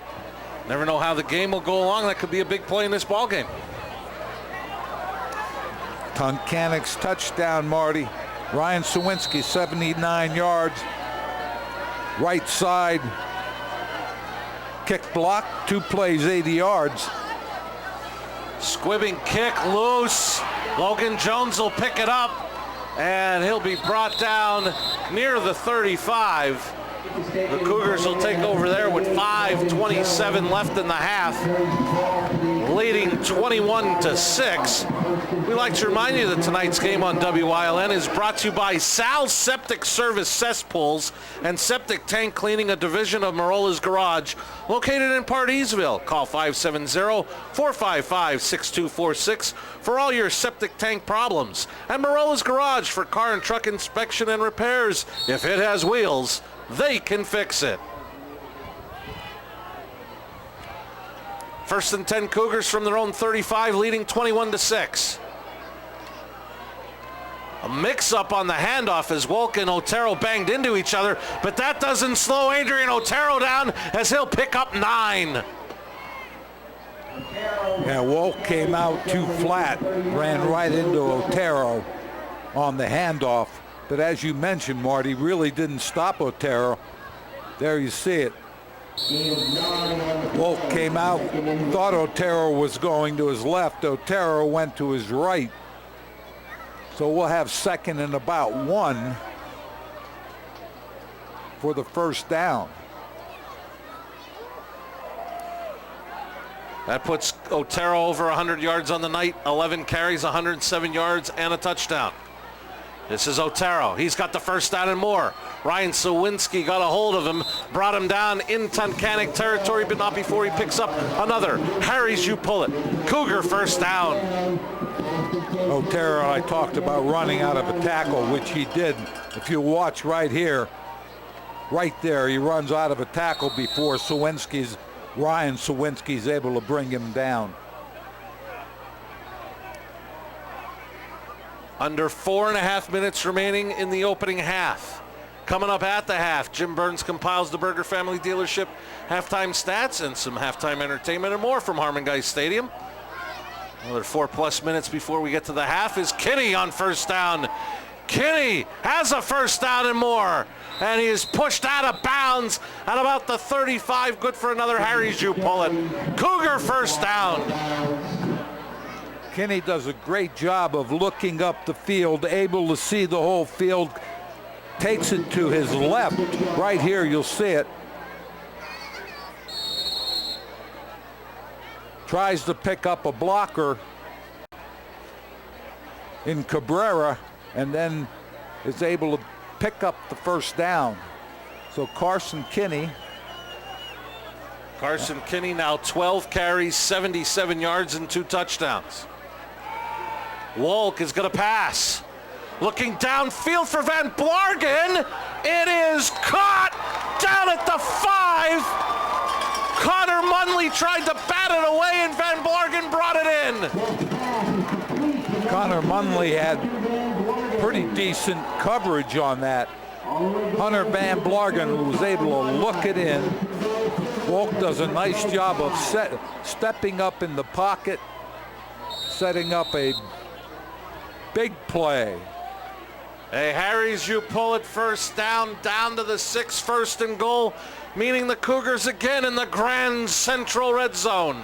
Never know how the game will go along. That could be a big play in this ball game. Tunkannock's touchdown, Marty. Ryan Sawinski, 79 yards. Right side. Kick block, 2 plays, 80 yards. Squibbing kick loose. Logan Jones will pick it up, and he'll be brought down near the 35. The Cougars will take over there with 5:27 left in the half, leading 21-6. We'd like to remind you that tonight's game on WILN is brought to you by Sal's Septic Service Cesspools and Septic Tank Cleaning, a division of Marola's Garage, located in Pardeesville. Call 570-455-6246 for all your septic tank problems. And Marola's Garage for car and truck inspection and repairs. If it has wheels, they can fix it. First and 10 Cougars from their own 35, leading 21-6. A mix-up on the handoff as Wolk and Otero banged into each other, but that doesn't slow Adrian Otero down as he'll pick up 9. Yeah, Wolk came out too flat, ran right into Otero on the handoff. But as you mentioned, Marty, really didn't stop Otero. There you see it. Wolf came out, thought Otero was going to his left. Otero went to his right. So we'll have second and about 1 for the first down. That puts Otero over 100 yards on the night, 11 carries, 107 yards, and a touchdown. This is Otero. He's got the first down and more. Ryan Sawinski got a hold of him, brought him down in Tunkannock territory, but not before he picks up another. Harry's you pull it. Cougar first down. Otero, I talked about running out of a tackle, which he did. If you watch right here, right there, he runs out of a tackle before Ryan Sawinski's able to bring him down. Under 4.5 minutes remaining in the opening half. Coming up at the half, Jim Burns compiles the Burger Family Dealership halftime stats and some halftime entertainment and more from Harmon Guy Stadium. Another 4+ minutes before we get to the half is Kinney on first down. Kinney has a first down and more, and he is pushed out of bounds at about the 35. Good for another Harry's you pull it. Cougar first down. Kinney does a great job of looking up the field, able to see the whole field, takes it to his left. Right here, you'll see it. Tries to pick up a blocker in Cabrera, and then is able to pick up the first down. So Carson Kinney now 12 carries, 77 yards, and 2 touchdowns. Wolk is going to pass. Looking downfield for Van Blargen. It is caught down at the 5. Connor Munley tried to bat it away, and Van Blargen brought it in. Connor Munley had pretty decent coverage on that. Hunter Van Blargen was able to look it in. Wolk does a nice job of stepping up in the pocket, setting up a big play. Hey, Harry's, you pull it first down to the 6, first and goal, meaning the Cougars again in the Grand Central red zone.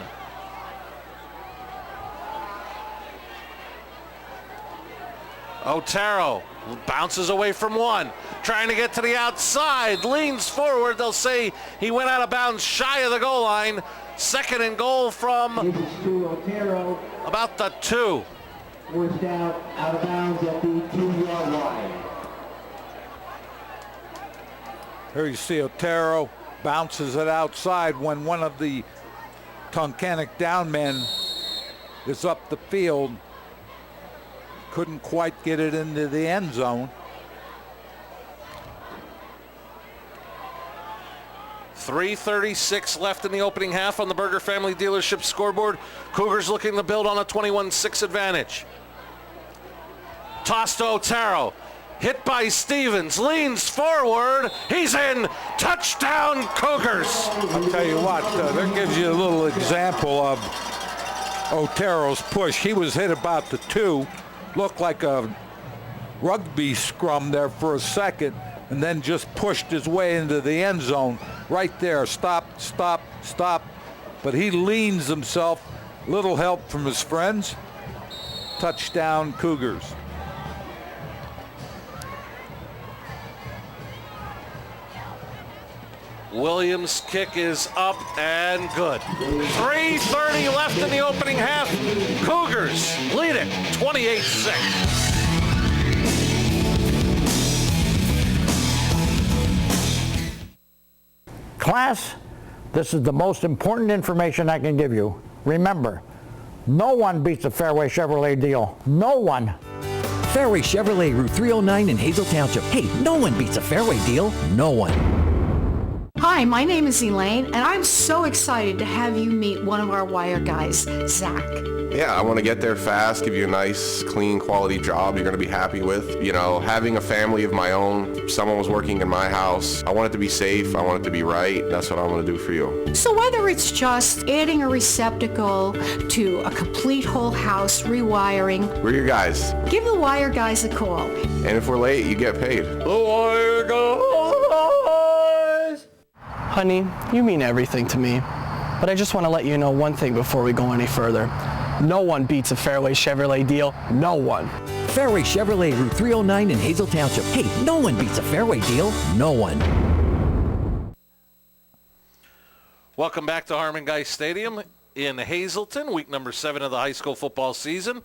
Otero bounces away from one, trying to get to the outside, leans forward. They'll say he went out of bounds shy of the goal line. Second and goal from about the 2. Forced out of bounds at the 2-yard line. Here you see Otero bounces it outside when one of the Tunkannock down men is up the field. Couldn't quite get it into the end zone. 3:36 left in the opening half on the Berger Family Dealership scoreboard. Cougars looking to build on a 21-6 advantage. Toss to Otero. Hit by Stevens. Leans forward. He's in. Touchdown, Cougars. I'll tell you what, that gives you a little example of Otero's push. He was hit about the 2. Looked like a rugby scrum there for a second, and then just pushed his way into the end zone. Right there. Stop, stop, stop. But he leans himself. Little help from his friends. Touchdown, Cougars. Williams' kick is up and good. 3:30 left in the opening half. Cougars lead it 28-6. Class, this is the most important information I can give you. Remember, no one beats a Fairway Chevrolet deal. No one. Fairway Chevrolet, Route 309 in Hazel Township. Hey, no one beats a Fairway deal. No one. Hi, my name is Elaine, and I'm so excited to have you meet one of our wire guys, Zach. Yeah, I want to get there fast, give you a nice, clean, quality job you're going to be happy with. You know, having a family of my own, someone was working in my house. I want it to be safe, I want it to be right, and that's what I want to do for you. So whether it's just adding a receptacle to a complete whole house rewiring, We're your guys. give the wire guys a call. And if we're late, you get paid. The wire guys. Honey, you mean everything to me, but I just want to let you know one thing before we go any further. No one beats a Fairway Chevrolet deal. No one. Fairway Chevrolet, Route 309 in Hazel Township. Hey, no one beats a Fairway deal. No one. Welcome back to Harmon Guy Stadium in Hazleton, week number 7 of the high school football season.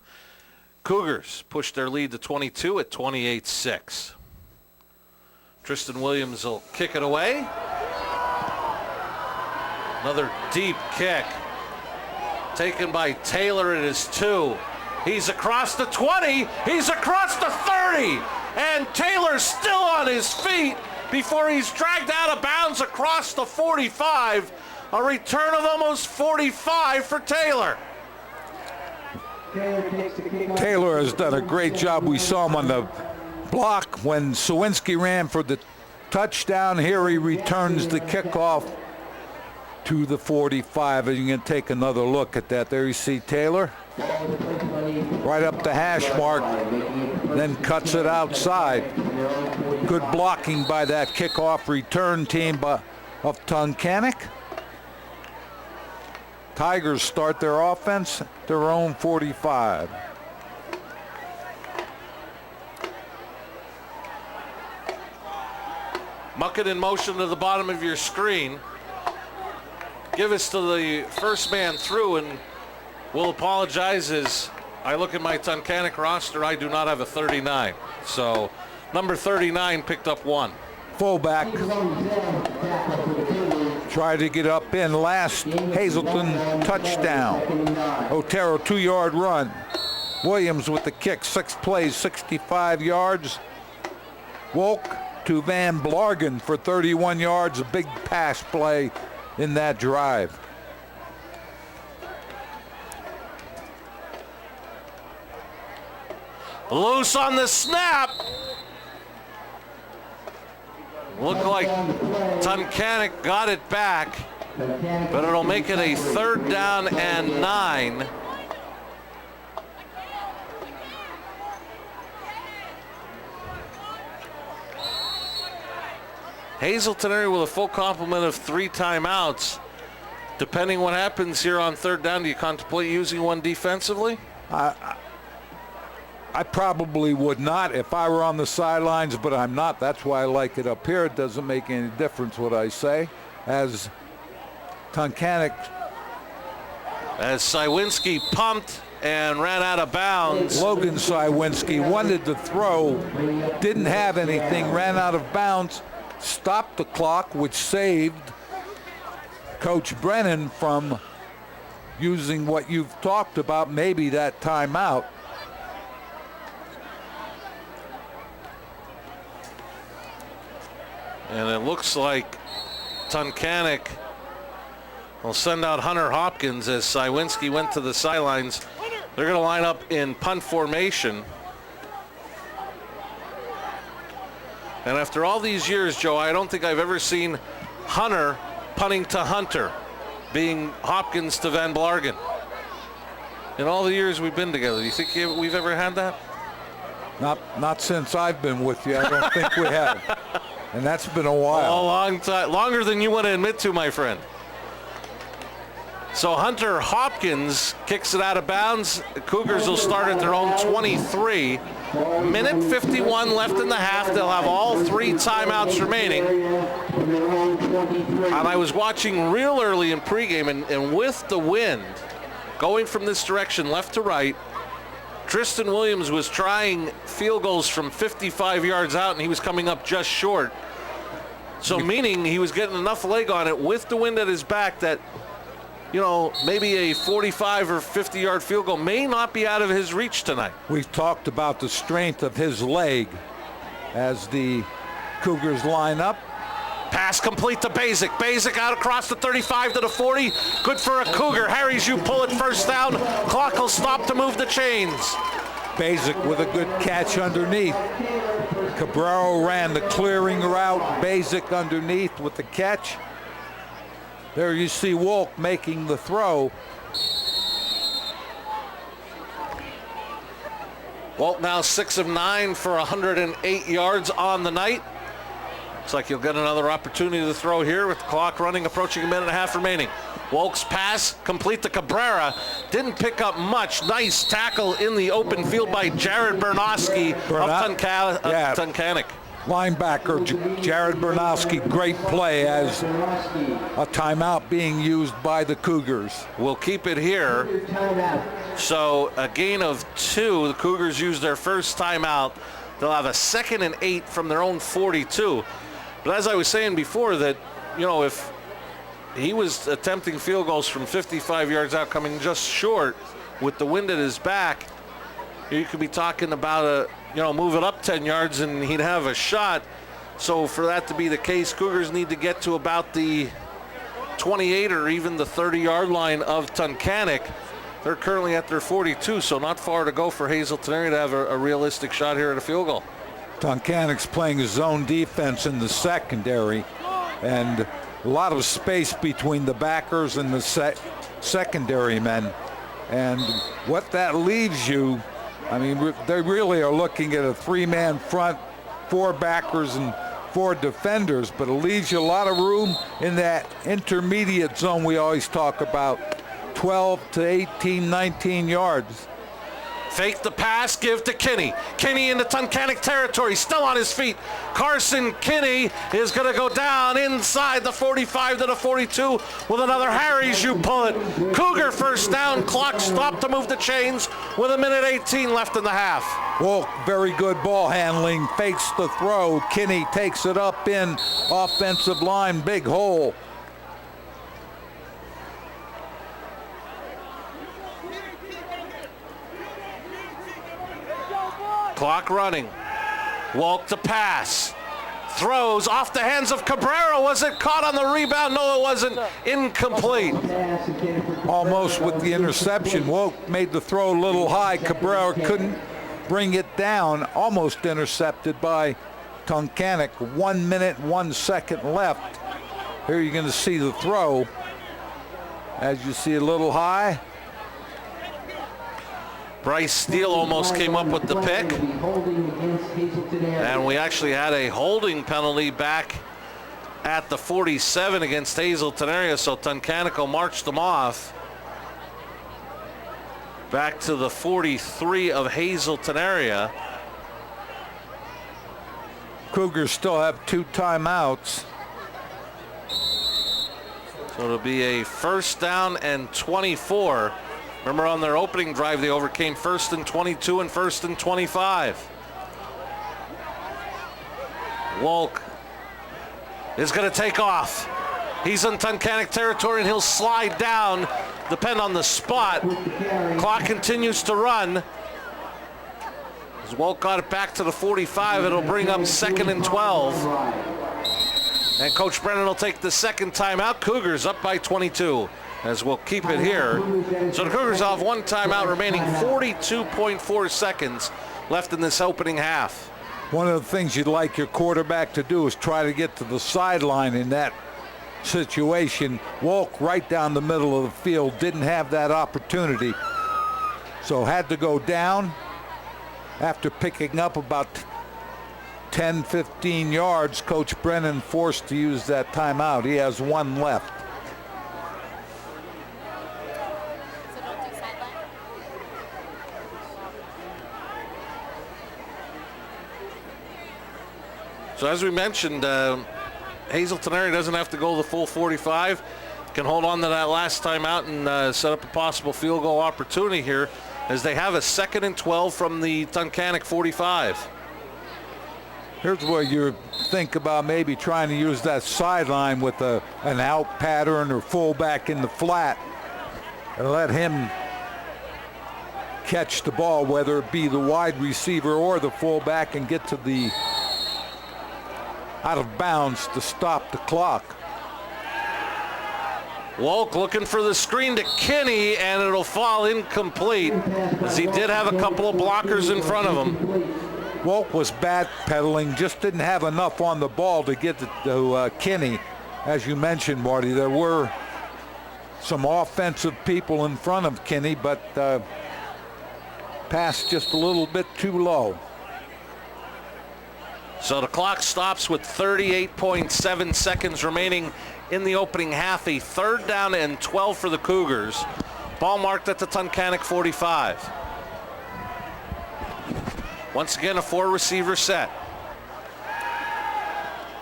Cougars pushed their lead to 22 at 28-6. Tristan Williams will kick it away. Another deep kick taken by Taylor. It is 2. He's across the 20. He's across the 30. And Taylor's still on his feet before he's dragged out of bounds across the 45. A return of almost 45 for Taylor. Taylor has done a great job. We saw him on the block when Sawinski ran for the touchdown. Here he returns the kickoff to the 45, and you can take another look at that. There you see Taylor right up the hash mark, then cuts it outside. Good blocking by that kickoff return team of Tunkannock. Tigers start their offense at their own 45. Muck it in motion to the bottom of your screen. Give us to the first man through, and we'll apologize as I look at my Tunkannock roster. I do not have a 39. So number 39 picked up 1. Fullback tried to get up in last Hazleton touchdown. Otero 2-yard run. Williams with the kick, 6 plays, 65 yards. Wolk to Van Blargen for 31 yards, a big pass play in that drive. Loose on the snap. Looked like Tunkannock got it back, but it'll make it a 3rd down and 9. Hazleton area with a full complement of 3 timeouts. Depending what happens here on third down, do you contemplate using one defensively? I probably would not if I were on the sidelines, but I'm not. That's why I like it up here. It doesn't make any difference what I say. As Tunkannock. As Sywinski pumped and ran out of bounds. Logan Sywinski wanted to throw, didn't have anything, ran out of bounds, stopped the clock, which saved Coach Brennan from using what you've talked about, maybe that timeout. And it looks like Tunkannock will send out Hunter Hopkins as Sywinski went to the sidelines. They're going to line up in punt formation. And after all these years, Joe, I don't think I've ever seen Hunter punting to Hunter, being Hopkins to Van Blargen. In all the years we've been together, do you think we've ever had that? Not since I've been with you. I don't think we have. And that's been a while. A long time. Longer than you want to admit to, my friend. So Hunter Hopkins kicks it out of bounds. The Cougars will start at their own 23. Minute 51 left in the half. They'll have all 3 timeouts remaining. And I was watching real early in pregame, and with the wind going from this direction left to right, Tristan Williams was trying field goals from 55 yards out, and he was coming up just short. So meaning he was getting enough leg on it with the wind at his back that, you know, maybe a 45 or 50-yard field goal may not be out of his reach tonight. We've talked about the strength of his leg as the Cougars line up. Pass complete to Basic. Basic out across the 35 to the 40. Good for a Cougar. Harry's you pull it first down. Clock will stop to move the chains. Basic with a good catch underneath. Cabrero ran the clearing route. Basic underneath with the catch. There you see Wolk making the throw. Wolk now 6 of 9 for 108 yards on the night. Looks like you'll get another opportunity to throw here with the clock running, approaching a minute and a half remaining. Wolk's pass complete to Cabrera. Didn't pick up much. Nice tackle in the open field by Jared Bernowski of Tunkannock. Linebacker Jared Bernowski, great play as a timeout being used by the Cougars. We'll keep it here. So a gain of 2. The Cougars use their first timeout. They'll have a 2nd and 8 from their own 42. But as I was saying before, that, you know, if he was attempting field goals from 55 yards out, coming just short with the wind at his back, you could be talking about move it up 10 yards and he'd have a shot. So for that to be the case, Cougars need to get to about the 28 or even the 30-yard line of Tunkannock. They're currently at their 42, so not far to go for Hazleton area to have a realistic shot here at a field goal. Tunkannock's playing zone defense in the secondary, and a lot of space between the backers and the secondary men. And what that leaves you, I mean, they really are looking at a 3-man front, 4 backers and 4 defenders, but it leaves you a lot of room in that intermediate zone we always talk about, 12 to 18, 19 yards. Fake the pass, give to Kinney. Kinney into Tunkannock territory, still on his feet. Carson Kinney is going to go down inside the 45 to the 42 with another Harry's you pull it. Cougar first down, clock stopped to move the chains with a minute 18 left in the half. Well, very good ball handling, fakes the throw. Kinney takes it up in offensive line, big hole. Clock running. Walk to pass. Throws off the hands of Cabrera. Was it caught on the rebound? No, it wasn't. Incomplete. Almost with the interception. Woke made the throw a little high. Cabrera couldn't bring it down. Almost intercepted by Tunkannock. 1 minute, 1 second left. Here you're going to see the throw. As you see, a little high. Bryce Steele almost came up with the pick. And we actually had a holding penalty back at the 47 against Hazleton area, so Tunkannock will march them off back to the 43 of Hazleton area. Cougars still have 2 timeouts. So it'll be a first down and 24. Remember, on their opening drive, they overcame 1st and 22 and 1st and 25. Wolk is going to take off. He's in Tunkannock territory, and he'll slide down, depend on the spot. Clock continues to run. As Wolk got it back to the 45, it'll bring up 2nd and 12. And Coach Brennan will take the second timeout. Cougars up by 22, as we'll keep it here. So the Cougars will have 1 timeout remaining, 42.4 seconds left in this opening half. One of the things you'd like your quarterback to do is try to get to the sideline in that situation. Walk right down the middle of the field, didn't have that opportunity, so had to go down after picking up about 10-15 yards. Coach Brennan forced to use that timeout. He has 1 left. So as we mentioned, Hazleton area doesn't have to go the full 45. Can hold on to that last timeout and set up a possible field goal opportunity here, as they have a 2nd and 12 from the Tunkannock 45. Here's where you think about maybe trying to use that sideline with an out pattern or fullback in the flat and let him catch the ball, whether it be the wide receiver or the fullback, and get to the out of bounds to stop the clock. Wolk looking for the screen to Kinney, and it'll fall incomplete, as he did have a couple of blockers in front of him. Wolk was backpedaling, just didn't have enough on the ball to get to Kinney. As you mentioned, Marty, there were some offensive people in front of Kinney, but passed just a little bit too low. So the clock stops with 38.7 seconds remaining in the opening half. A 3rd down and 12 for the Cougars. Ball marked at the Tunkannock 45. Once again, a 4-receiver set.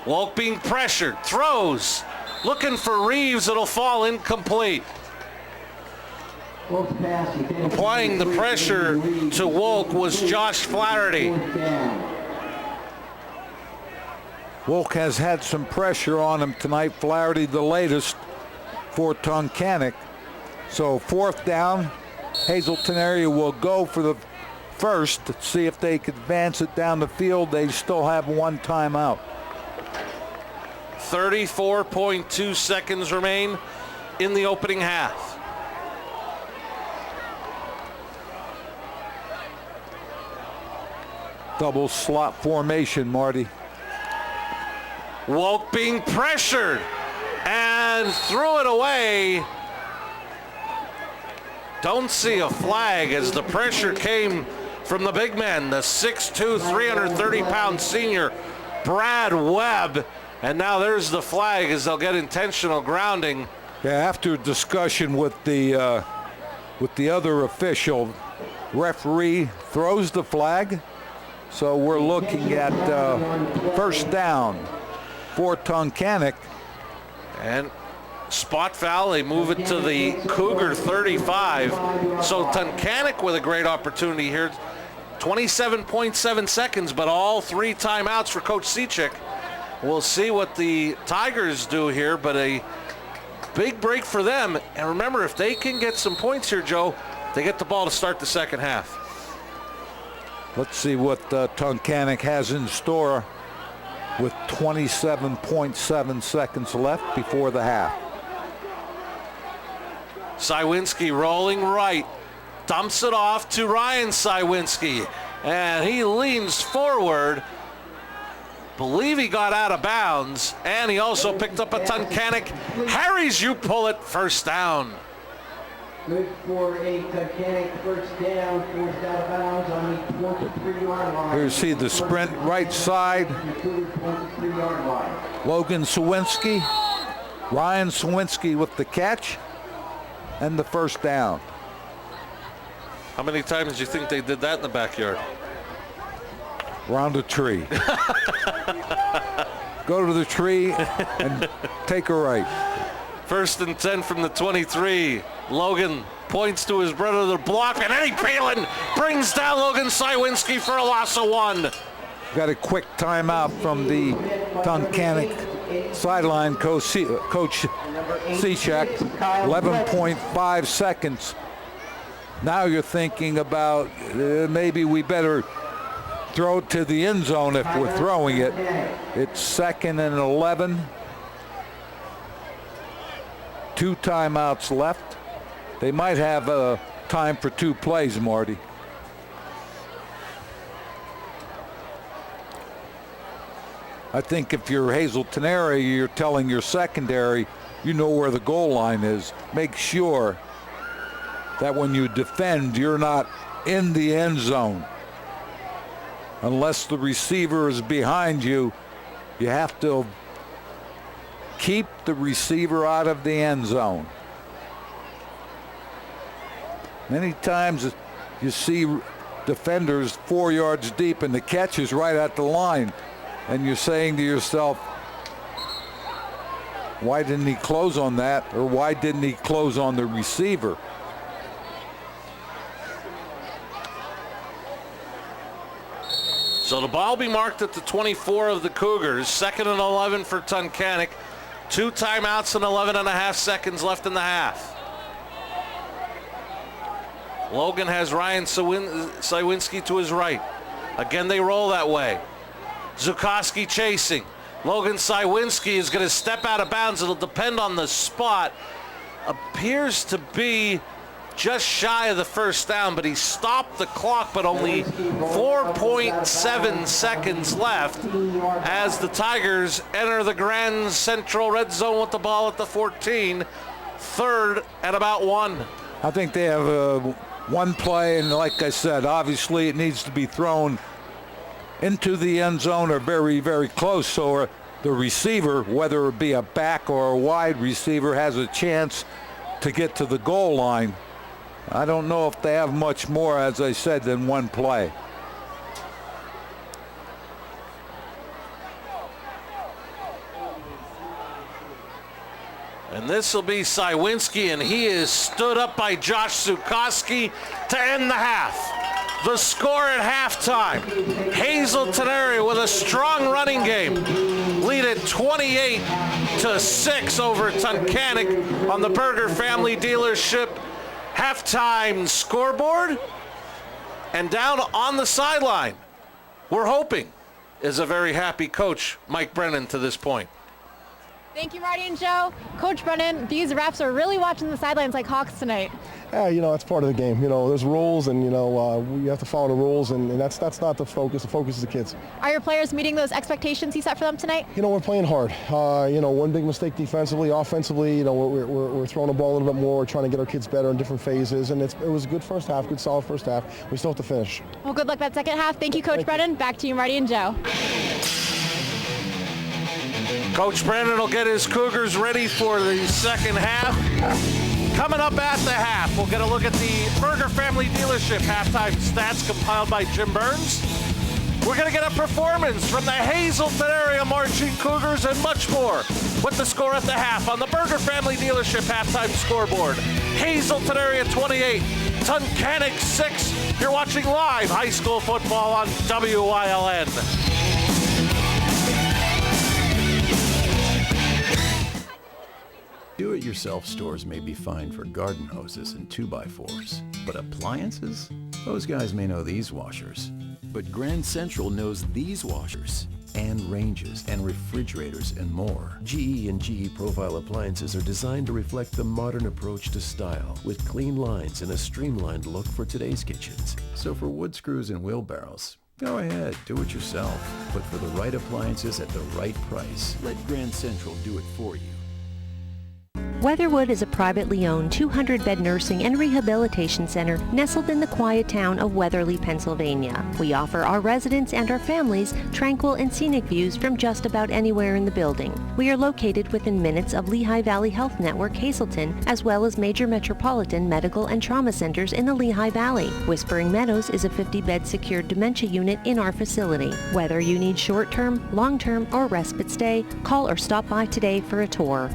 Wolk being pressured, throws, looking for Reeves. It'll fall incomplete. Applying the pressure to Wolk was Josh Flaherty. Wolk has had some pressure on him tonight. Flaherty the latest for Tunkannock. So 4th down. Hazleton area will go for the first to see if they could advance it down the field. They still have 1 timeout. 34.2 seconds remain in the opening half. Double slot formation, Marty. Wolk being pressured and threw it away. Don't see a flag as the pressure came from the big man, the 6'2", 330-pound senior, Brad Webb. And now there's the flag as they'll get intentional grounding. Yeah, after discussion with the other official, referee throws the flag. So we're looking at 1st down for Tunkannock. And spot foul, they move it to the Cougar 35. So Tunkannock with a great opportunity here. 27.7 seconds, but all 3 timeouts for Coach Sechik. We'll see what the Tigers do here, but a big break for them. And remember, if they can get some points here, Joe, they get the ball to start the second half. Let's see what Tunkannock has in store with 27.7 seconds left before the half. Sywinski rolling right, dumps it off to Ryan Sywinski, and he leans forward. Believe he got out of bounds, and he also picked up a Tunkannock. Harry's you pull it, 1st down. Good for a Tunkannock first down, forced out of bounds on the 23-yard line. Here you see the sprint right side. 23-yard line. Logan Sawinski, Ryan Sawinski with the catch and the first down. How many times do you think they did that in the backyard? Round a tree. Go to the tree and take a right. 1st and 10 from the 23. Logan points to his brother, the block, and Eddie Palin brings down Logan Sawinski for a loss of 1. Got a quick timeout from the Tunkannock sideline coach Cechek. 11.5 seconds. Now you're thinking about maybe we better throw it to the end zone if we're throwing it. It's 2nd and 11. 2 timeouts left. They might have time for 2 plays, Marty. I think if you're Hazleton area, you're telling your secondary, you know where the goal line is. Make sure that when you defend, you're not in the end zone. Unless the receiver is behind you, you have to keep the receiver out of the end zone. Many times you see defenders 4 yards deep and the catch is right at the line. And you're saying to yourself, why didn't he close on that? Or why didn't he close on the receiver? So the ball will be marked at the 24 of the Cougars. 2nd and 11 for Tunkannock. 2 timeouts and 11.5 seconds left in the half. Logan has Ryan Sawinski to his right. Again, they roll that way. Zukoski chasing. Logan Sawinski is going to step out of bounds. It'll depend on the spot. Appears to be just shy of the first down, but he stopped the clock, but only 4.7 seconds left as the Tigers enter the Grand Central red zone with the ball at the 14. 3rd and about 1. I think they have one play, and like I said, obviously it needs to be thrown into the end zone or very, very close, so the receiver, whether it be a back or a wide receiver, has a chance to get to the goal line. I don't know if they have much more, as I said, than one play. And this will be Sawinski, and he is stood up by Josh Zukoski to end the half. The score at halftime, Hazleton area with a strong running game. Lead at 28-6 over Tunkannock on the Berger Family Dealership halftime scoreboard. And down on the sideline, we're hoping, is a very happy coach, Mike Brennan, to this point. Thank you, Marty and Joe. Coach Brennan, these refs are really watching the sidelines like hawks tonight. Yeah, that's part of the game. There's rules, and you have to follow the rules, and that's not the focus. The focus is the kids. Are your players meeting those expectations you set for them tonight? We're playing hard. One big mistake defensively, offensively. We're throwing the ball a little bit more. We're trying to get our kids better in different phases, and it was a good first half, good solid first half. We still have to finish. Well, good luck that second half. Thank you, Coach Brennan. Back to you, Marty and Joe. Coach Brennan will get his Cougars ready for the second half. Coming up at the half, we'll get a look at the Berger Family Dealership halftime stats compiled by Jim Burns. We're going to get a performance from the Hazleton area Marching Cougars and much more with the score at the half on the Berger Family Dealership halftime scoreboard. Hazleton area 28, Tunkannock 6. You're watching live high school football on WILN. Do-it-yourself stores may be fine for garden hoses and 2x4s, but appliances? Those guys may know these washers, but Grand Central knows these washers, and ranges, and refrigerators, and more. GE and GE Profile appliances are designed to reflect the modern approach to style, with clean lines and a streamlined look for today's kitchens. So for wood screws and wheelbarrows, go ahead, do it yourself. But for the right appliances at the right price, let Grand Central do it for you. Weatherwood is a privately owned 200-bed nursing and rehabilitation center nestled in the quiet town of Weatherly, Pennsylvania. We offer our residents and our families tranquil and scenic views from just about anywhere in the building. We are located within minutes of Lehigh Valley Health Network Hazleton, as well as major metropolitan medical and trauma centers in the Lehigh Valley. Whispering Meadows is a 50-bed secured dementia unit in our facility. Whether you need short-term, long-term, or respite stay, call or stop by today for a tour.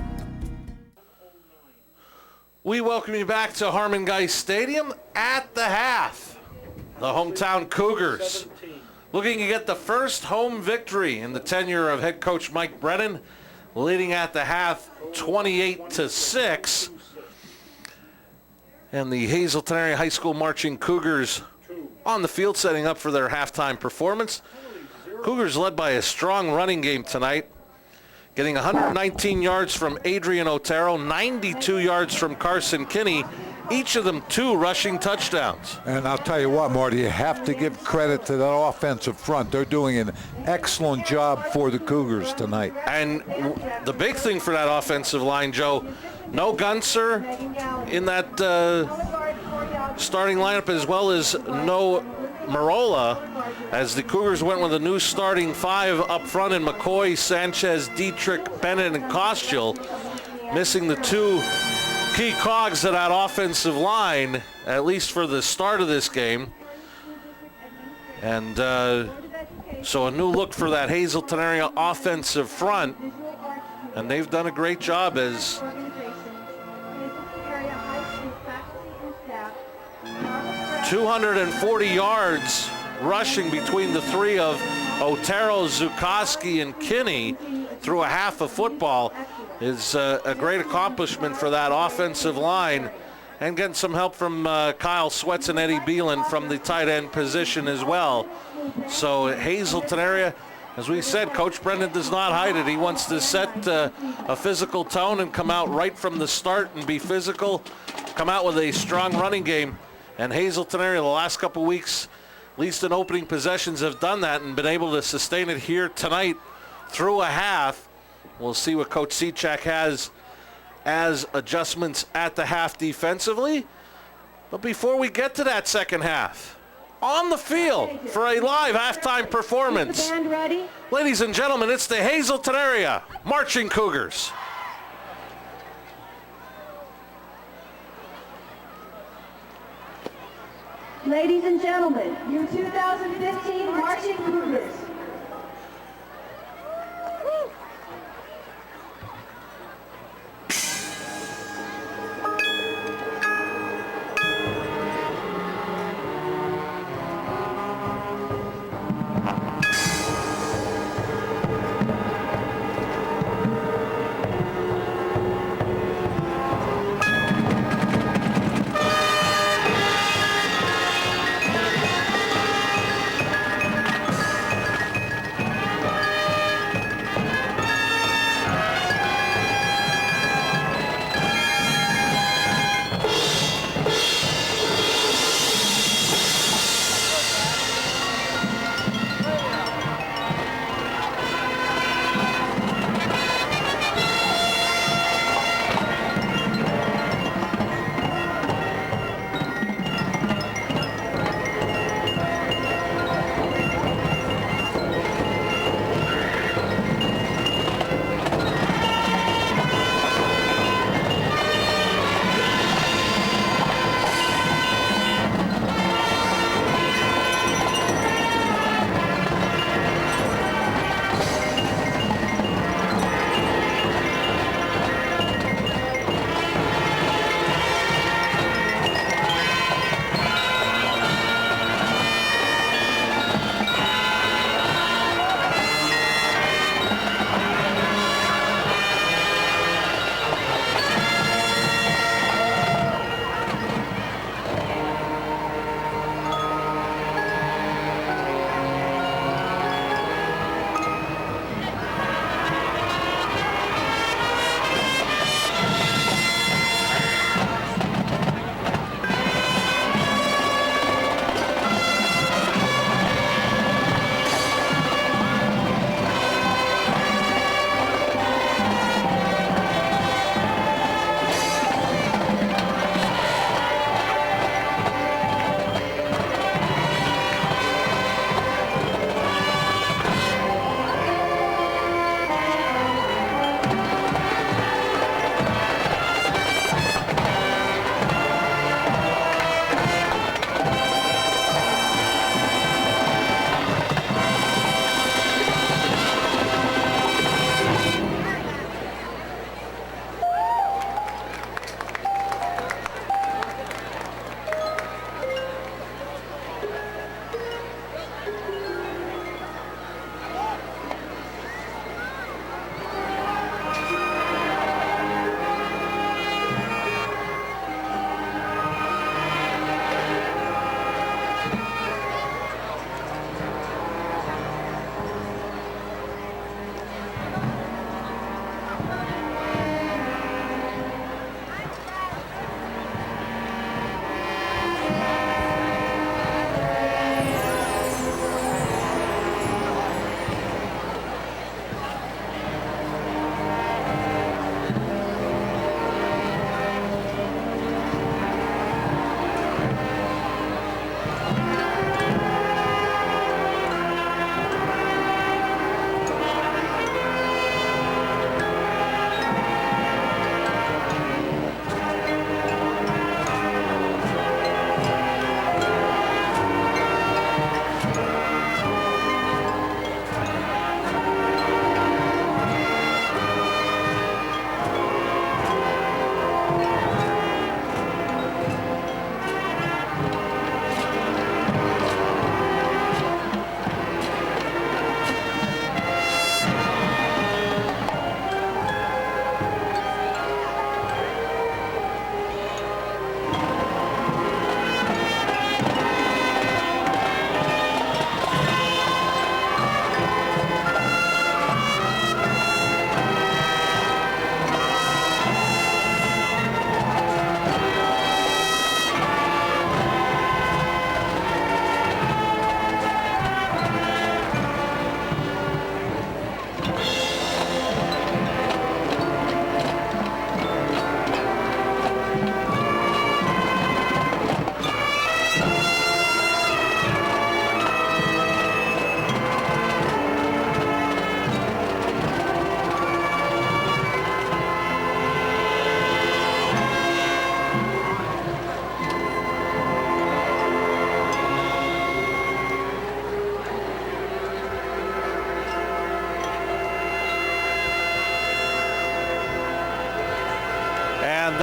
We welcome you back to Harmon Guy Stadium at the half. The hometown Cougars looking to get the first home victory in the tenure of head coach Mike Brennan, leading at the half 28-6. And the Hazleton Area High School Marching Cougars on the field setting up for their halftime performance. Cougars led by a strong running game tonight, getting 119 yards from Adrian Otero, 92 yards from Carson Kinney, each of them 2 rushing touchdowns. And I'll tell you what, Marty, you have to give credit to that offensive front. They're doing an excellent job for the Cougars tonight. And the big thing for that offensive line, Joe, no Gunser in that starting lineup, as well as no Marola, as the Cougars went with a new starting 5 up front in McCoy, Sanchez, Dietrich, Bennett, and Kostiel, missing the 2 key cogs of that offensive line, at least for the start of this game. And so a new look for that Hazleton area offensive front, and they've done a great job as 240 yards rushing between the 3 of Otero, Zukoski, and Kinney through a half of football is a great accomplishment for that offensive line, and getting some help from Kyle Sweats and Eddie Beelan from the tight end position as well. So Hazleton area, as we said, Coach Brendan does not hide it. He wants to set a physical tone and come out right from the start and be physical, come out with a strong running game. And Hazleton area the last couple weeks, at least in opening possessions, have done that and been able to sustain it here tonight through a half. We'll see what Coach Seachak has as adjustments at the half defensively. But before we get to that second half, on the field for a live halftime performance, ladies and gentlemen, it's the Hazleton area Marching Cougars. Ladies and gentlemen, your 2015 Marching Cougars.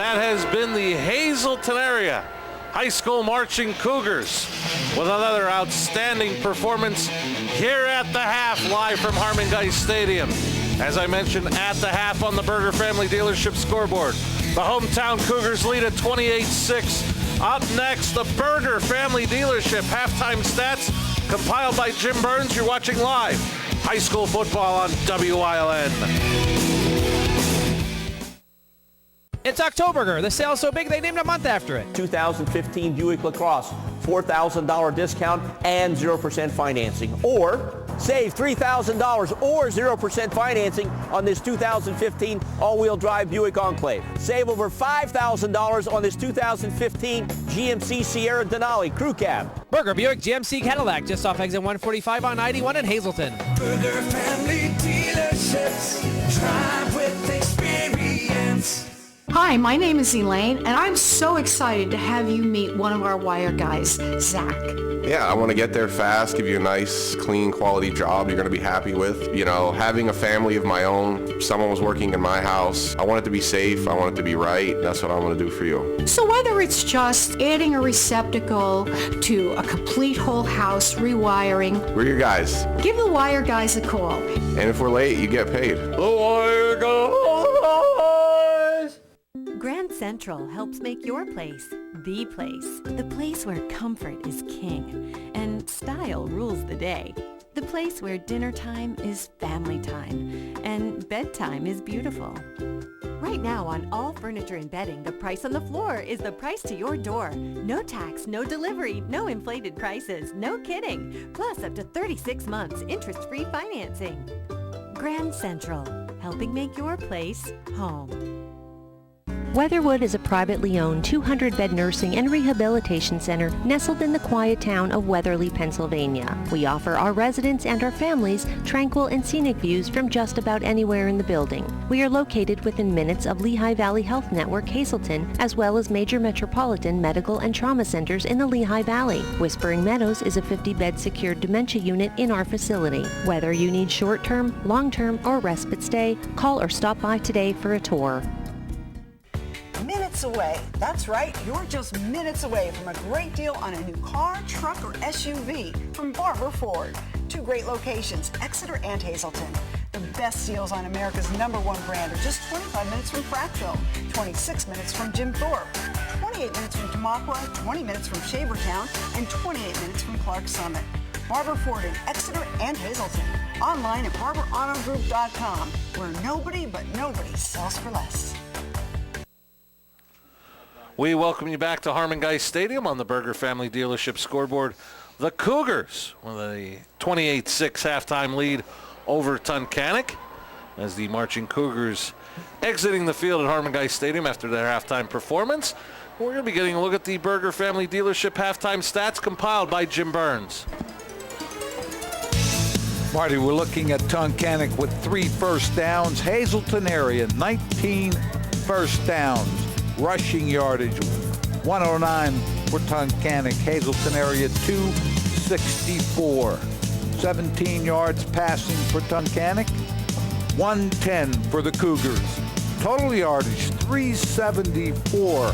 that has been the Hazleton area High School Marching Cougars with another outstanding performance here at the half, live from Harmon Geist Stadium. As I mentioned, at the half on the Berger Family Dealership scoreboard, the hometown Cougars lead at 28-6. Up next, the Berger Family Dealership halftime stats compiled by Jim Burns. You're watching live high school football on WILN. It's Octoberger. The sale's so big they named a month after it. 2015 Buick LaCrosse, $4,000 discount and 0% financing. Or save $3,000 or 0% financing on this 2015 all-wheel drive Buick Enclave. Save over $5,000 on this 2015 GMC Sierra Denali Crew Cab. Berger Buick GMC Cadillac, just off exit 145 on 91 in Hazleton. Berger Family Dealerships, drive with experience. Hi, my name is Elaine, and I'm so excited to have you meet one of our wire guys, Zach. Yeah, I want to get there fast, give you a nice, clean, quality job you're going to be happy with. You know, having a family of my own, someone was working in my house. I want it to be safe. I want it to be right. That's what I want to do for you. So whether it's just adding a receptacle to a complete whole house rewiring, We're your guys. give the wire guys a call. And if we're late, you get paid. The Wire Guys! Grand Central helps make your place the place where comfort is king and style rules the day. The place where dinner time is family time and bedtime is beautiful. Right now on all furniture and bedding, the price on the floor is the price to your door. No tax, no delivery, no inflated prices, no kidding. Plus up to 36 months interest-free financing. Grand Central, helping make your place home. Weatherwood is a privately owned 200-bed nursing and rehabilitation center nestled in the quiet town of Weatherly, Pennsylvania. We offer our residents and our families tranquil and scenic views from just about anywhere in the building. We are located within minutes of Lehigh Valley Health Network, Hazleton, as well as major metropolitan medical and trauma centers in the Lehigh Valley. Whispering Meadows is a 50-bed secured dementia unit in our facility. Whether you need short-term, long-term, or respite stay, call or stop by today for a tour. Minutes away. That's right, you're just minutes away from a great deal on a new car, truck, or SUV from Barber Ford. Two great locations, Exeter and Hazleton. The best deals on America's #1 brand are just 25 minutes from Prattville, 26 minutes from Jim Thorpe, 28 minutes from Tamaqua, 20 minutes from Shavertown, and 28 minutes from Clark Summit. Barber Ford in Exeter and Hazleton. Online at barberautogroup.com, where nobody but nobody sells for less. We welcome you back to Harmon Geist Stadium on the Berger Family Dealership scoreboard. The Cougars with a 28-6 halftime lead over Tunkannock as the Marching Cougars exiting the field at Harmon Geist Stadium after their halftime performance. We're going to be getting a look at the Berger Family Dealership halftime stats compiled by Jim Burns. Marty, we're looking at Tunkannock with 3 first downs. Hazleton area, 19 first downs. Rushing yardage, 109 for Tunkannock. Hazleton area, 264. 17 yards passing for Tunkannock, 110 for the Cougars. Total yardage, 374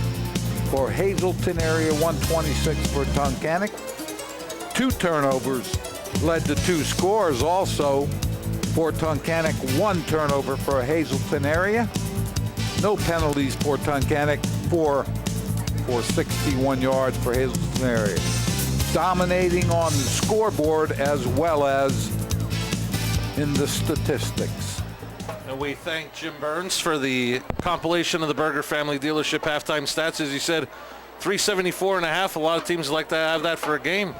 for Hazleton area, 126 for Tunkannock. 2 turnovers led to 2 scores also for Tunkannock. 1 turnover for Hazleton area. No penalties for Tunkannock, 4 for 61 yards for Hazleton area. Dominating on the scoreboard as well as in the statistics. And we thank Jim Burns for the compilation of the Berger Family Dealership halftime stats. As you said, 374.5. A lot of teams like to have that for a game.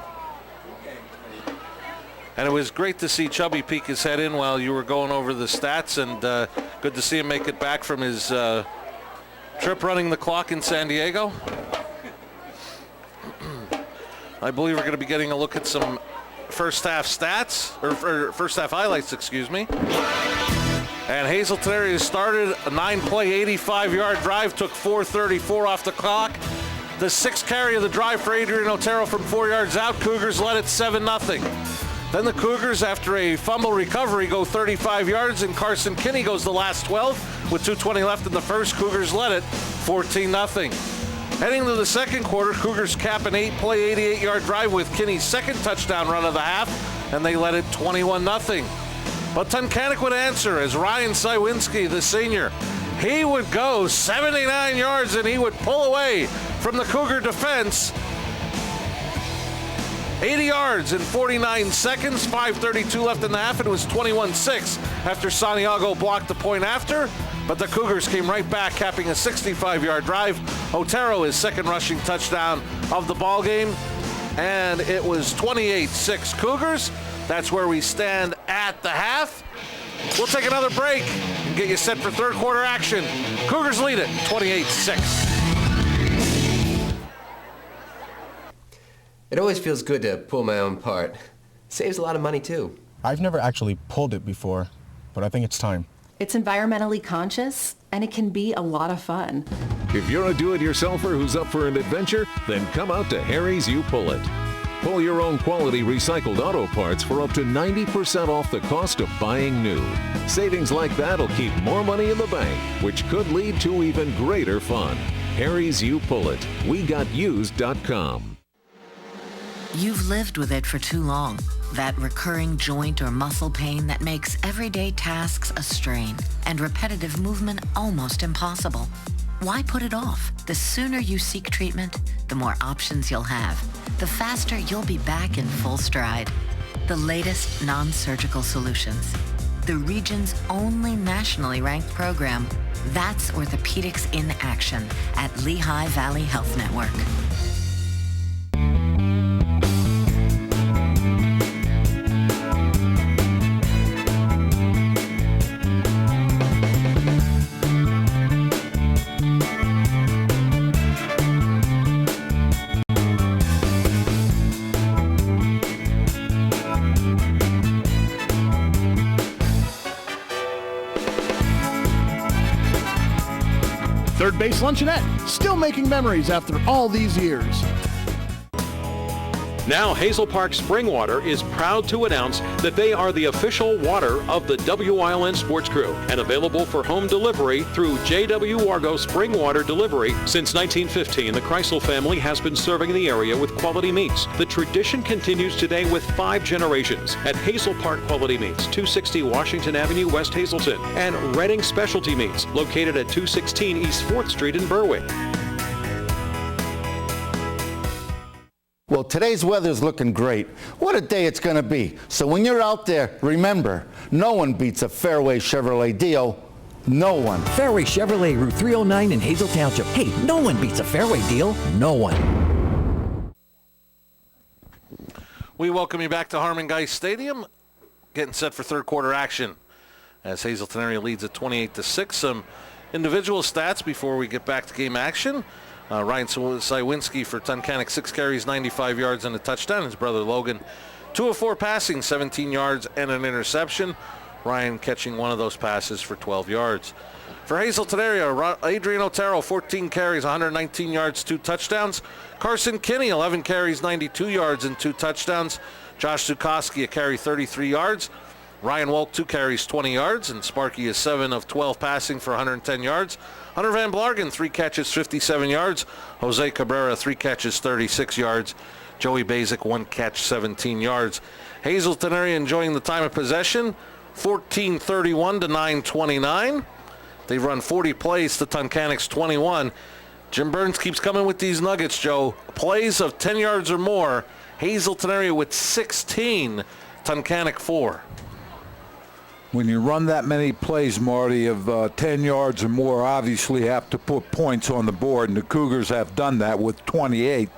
And it was great to see Chubby peek his head in while you were going over the stats, and good to see him make it back from his trip running the clock in San Diego. I believe we're going to be getting a look at some first half stats, or first half highlights, excuse me. And Hazleton area started a 9-play, 85-yard drive, took 4:34 off the clock. The 6th carry of the drive for Adrian Otero from 4 yards out. Cougars led it 7-0. Then the Cougars, after a fumble recovery, go 35 yards, and Carson Kinney goes the last 12 With 2:20 left in the first, Cougars led it 14-0. Heading to the second quarter, Cougars cap an 8-play, 88-yard drive with Kinney's second touchdown run of the half, and they led it 21-0. But Tunkannock would answer as Ryan Sywinski, the senior, he would go 79 yards and he would pull away from the Cougar defense. 80 yards in 49 seconds, 5:32 left in the half. It was 21-6 after Santiago blocked the point after, but the Cougars came right back, capping a 65-yard drive. Otero his second rushing touchdown of the ballgame, and it was 28-6 Cougars. That's where we stand at the half. We'll take another break and get you set for third quarter action. Cougars lead it 28-6. It always feels good to pull my own part. Saves a lot of money too. I've never actually pulled it before, but I think it's time. It's environmentally conscious, and it can be a lot of fun. If you're a do-it-yourselfer who's up for an adventure, then come out to Harry's You Pull It. Pull your own quality recycled auto parts for up to 90% off the cost of buying new. Savings like that will keep more money in the bank, which could lead to even greater fun. Harry's You Pull It. WeGotUsed.com. You've lived with it for too long. That recurring joint or muscle pain that makes everyday tasks a strain and repetitive movement almost impossible. Why put it off? The sooner you seek treatment, the more options you'll have. The faster you'll be back in full stride. The latest non-surgical solutions. The region's only nationally ranked program. That's Orthopedics in Action at Lehigh Valley Health Network. Third Base Luncheonette, still making memories after all these years. Now Hazel Park Spring Water is proud to announce that they are the official water of the WILN Sports Crew and available for home delivery through JW Wargo Spring Water Delivery. Since 1915, the Kreisel family has been serving the area with quality meats. The tradition continues today with 5 generations at Hazel Park Quality Meats, 260 Washington Avenue, West Hazleton, and Redding Specialty Meats, located at 216 East 4th Street in Berwick. Well, today's weather's looking great. What a day it's going to be. So when you're out there, remember, no one beats a Fairway Chevrolet deal. No one. Fairway Chevrolet, Route 309 in Hazel Township. Hey, no one beats a Fairway deal. No one. We welcome you back to Harmon Geist Stadium. Getting set for third quarter action as Hazleton area leads at 28-6. Some individual stats before we get back to game action. Ryan Sywinski for Tunkannock, 6 carries, 95 yards and a touchdown. His brother Logan, 2 of 4 passing, 17 yards and an interception. Ryan catching one of those passes for 12 yards. For Hazleton area, Adrian Otero, 14 carries, 119 yards, 2 touchdowns. Carson Kinney, 11 carries, 92 yards and 2 touchdowns. Josh Zukowski, a carry, 33 yards. Ryan Wolk, 2 carries, 20 yards. And Sparky is 7 of 12 passing for 110 yards. Hunter Van Blargen, 3 catches, 57 yards. Jose Cabrera, 3 catches, 36 yards. Joey Basic, 1 catch, 17 yards. Hazleton area enjoying the time of possession, 14:31 to 9:29. They've run 40 plays to Tunkannock's 21. Jim Burns keeps coming with these nuggets, Joe. Plays of 10 yards or more. Hazleton area with 16. Tunkannock 4. When you run that many plays, Marty, of 10 yards or more, obviously you have to put points on the board, and the Cougars have done that with 28.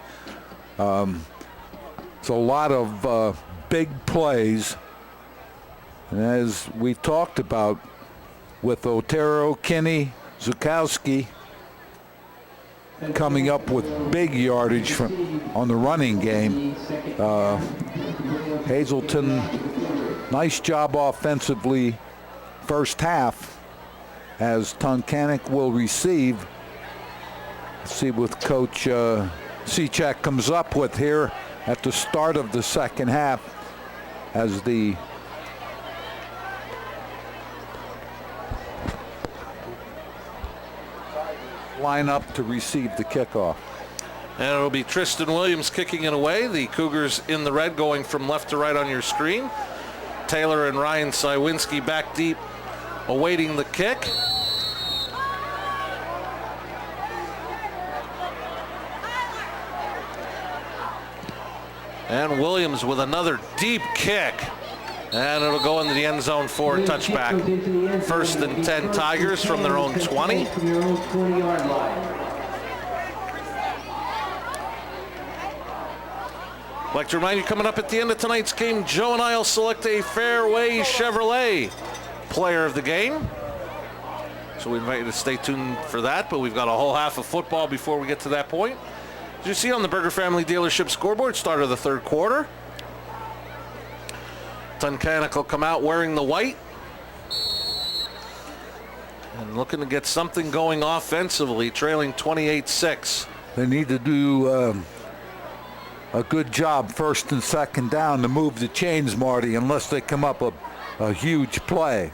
It's a lot of big plays. And as we've talked about with Otero, Kinney, Zukowski coming up with big yardage on the running game. Hazleton, nice job offensively first half as Tunkannock will receive. Let's see what Coach Cechak comes up with here at the start of the second half as the line up to receive the kickoff. And it'll be Tristan Williams kicking it away. The Cougars in the red going from left to right on your screen. Taylor and Ryan Sywinski back deep awaiting the kick. And Williams with another deep kick. And it'll go into the end zone for a touchback. 1st and 10 Tigers from their own 20. I'd like to remind you, coming up at the end of tonight's game, Joe and I will select a Fairway Chevrolet player of the game. So we invite you to stay tuned for that, but we've got a whole half of football before we get to that point. As you see on the Burger Family Dealership scoreboard, start of the 3rd quarter. Tunkannock will come out wearing the white and looking to get something going offensively, trailing 28-6. They need to do a good job 1st and 2nd down to move the chains, Marty, unless they come up a huge play.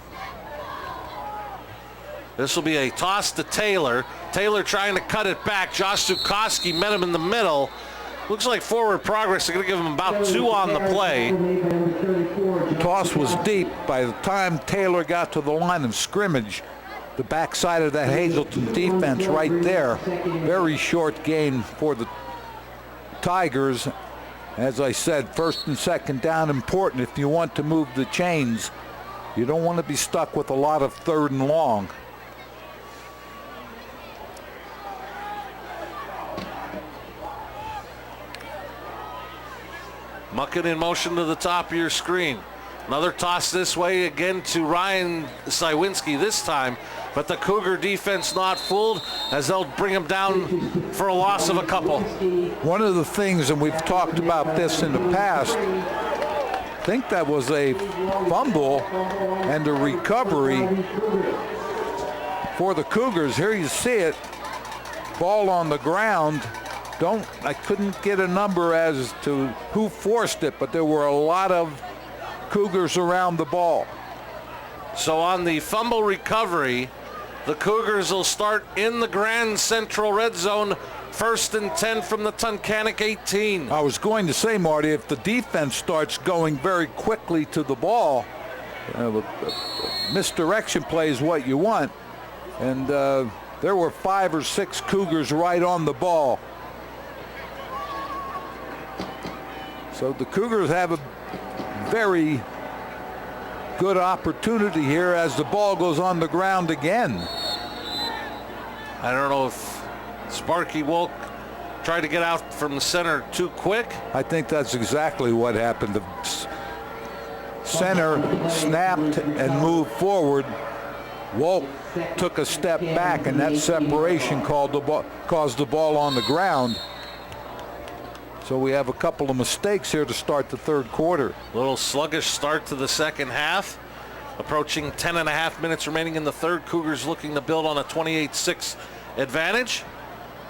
This will be a toss to Taylor. Taylor trying to cut it back. Josh Zukoski met him in the middle. Looks like forward progress. They're going to give him about 2 on the play. Toss was deep. By the time Taylor got to the line of scrimmage, the backside of that Hazleton defense right there, very short gain for the Tigers. As I said, 1st and 2nd down important if you want to move the chains. You don't want to be stuck with a lot of 3rd and long. Mucking in motion to the top of your screen. Another toss this way again to Ryan Sywinski this time, but the Cougar defense not fooled as they'll bring him down for a loss of a couple. One of the things, and we've talked about this in the past, I think that was a fumble and a recovery for the Cougars. Here you see it, ball on the ground. I couldn't get a number as to who forced it, but there were a lot of Cougars around the ball. So on the fumble recovery, the Cougars will start in the Grand Central red zone, 1st and 10 from the Tunkannock 18. I was going to say, Marty, if the defense starts going very quickly to the ball, misdirection play is what you want. And there were 5 or 6 Cougars right on the ball. So the Cougars have a very good opportunity here as the ball goes on the ground again. I don't know if Sparky Wolk tried to get out from the center too quick. I think that's exactly what happened. The center snapped and moved forward. Wolk took a step back, and that separation caused the ball on the ground. So we have a couple of mistakes here to start the 3rd quarter. Little sluggish start to the 2nd half. Approaching 10.5 minutes remaining in the 3rd. Cougars looking to build on a 28-6 advantage.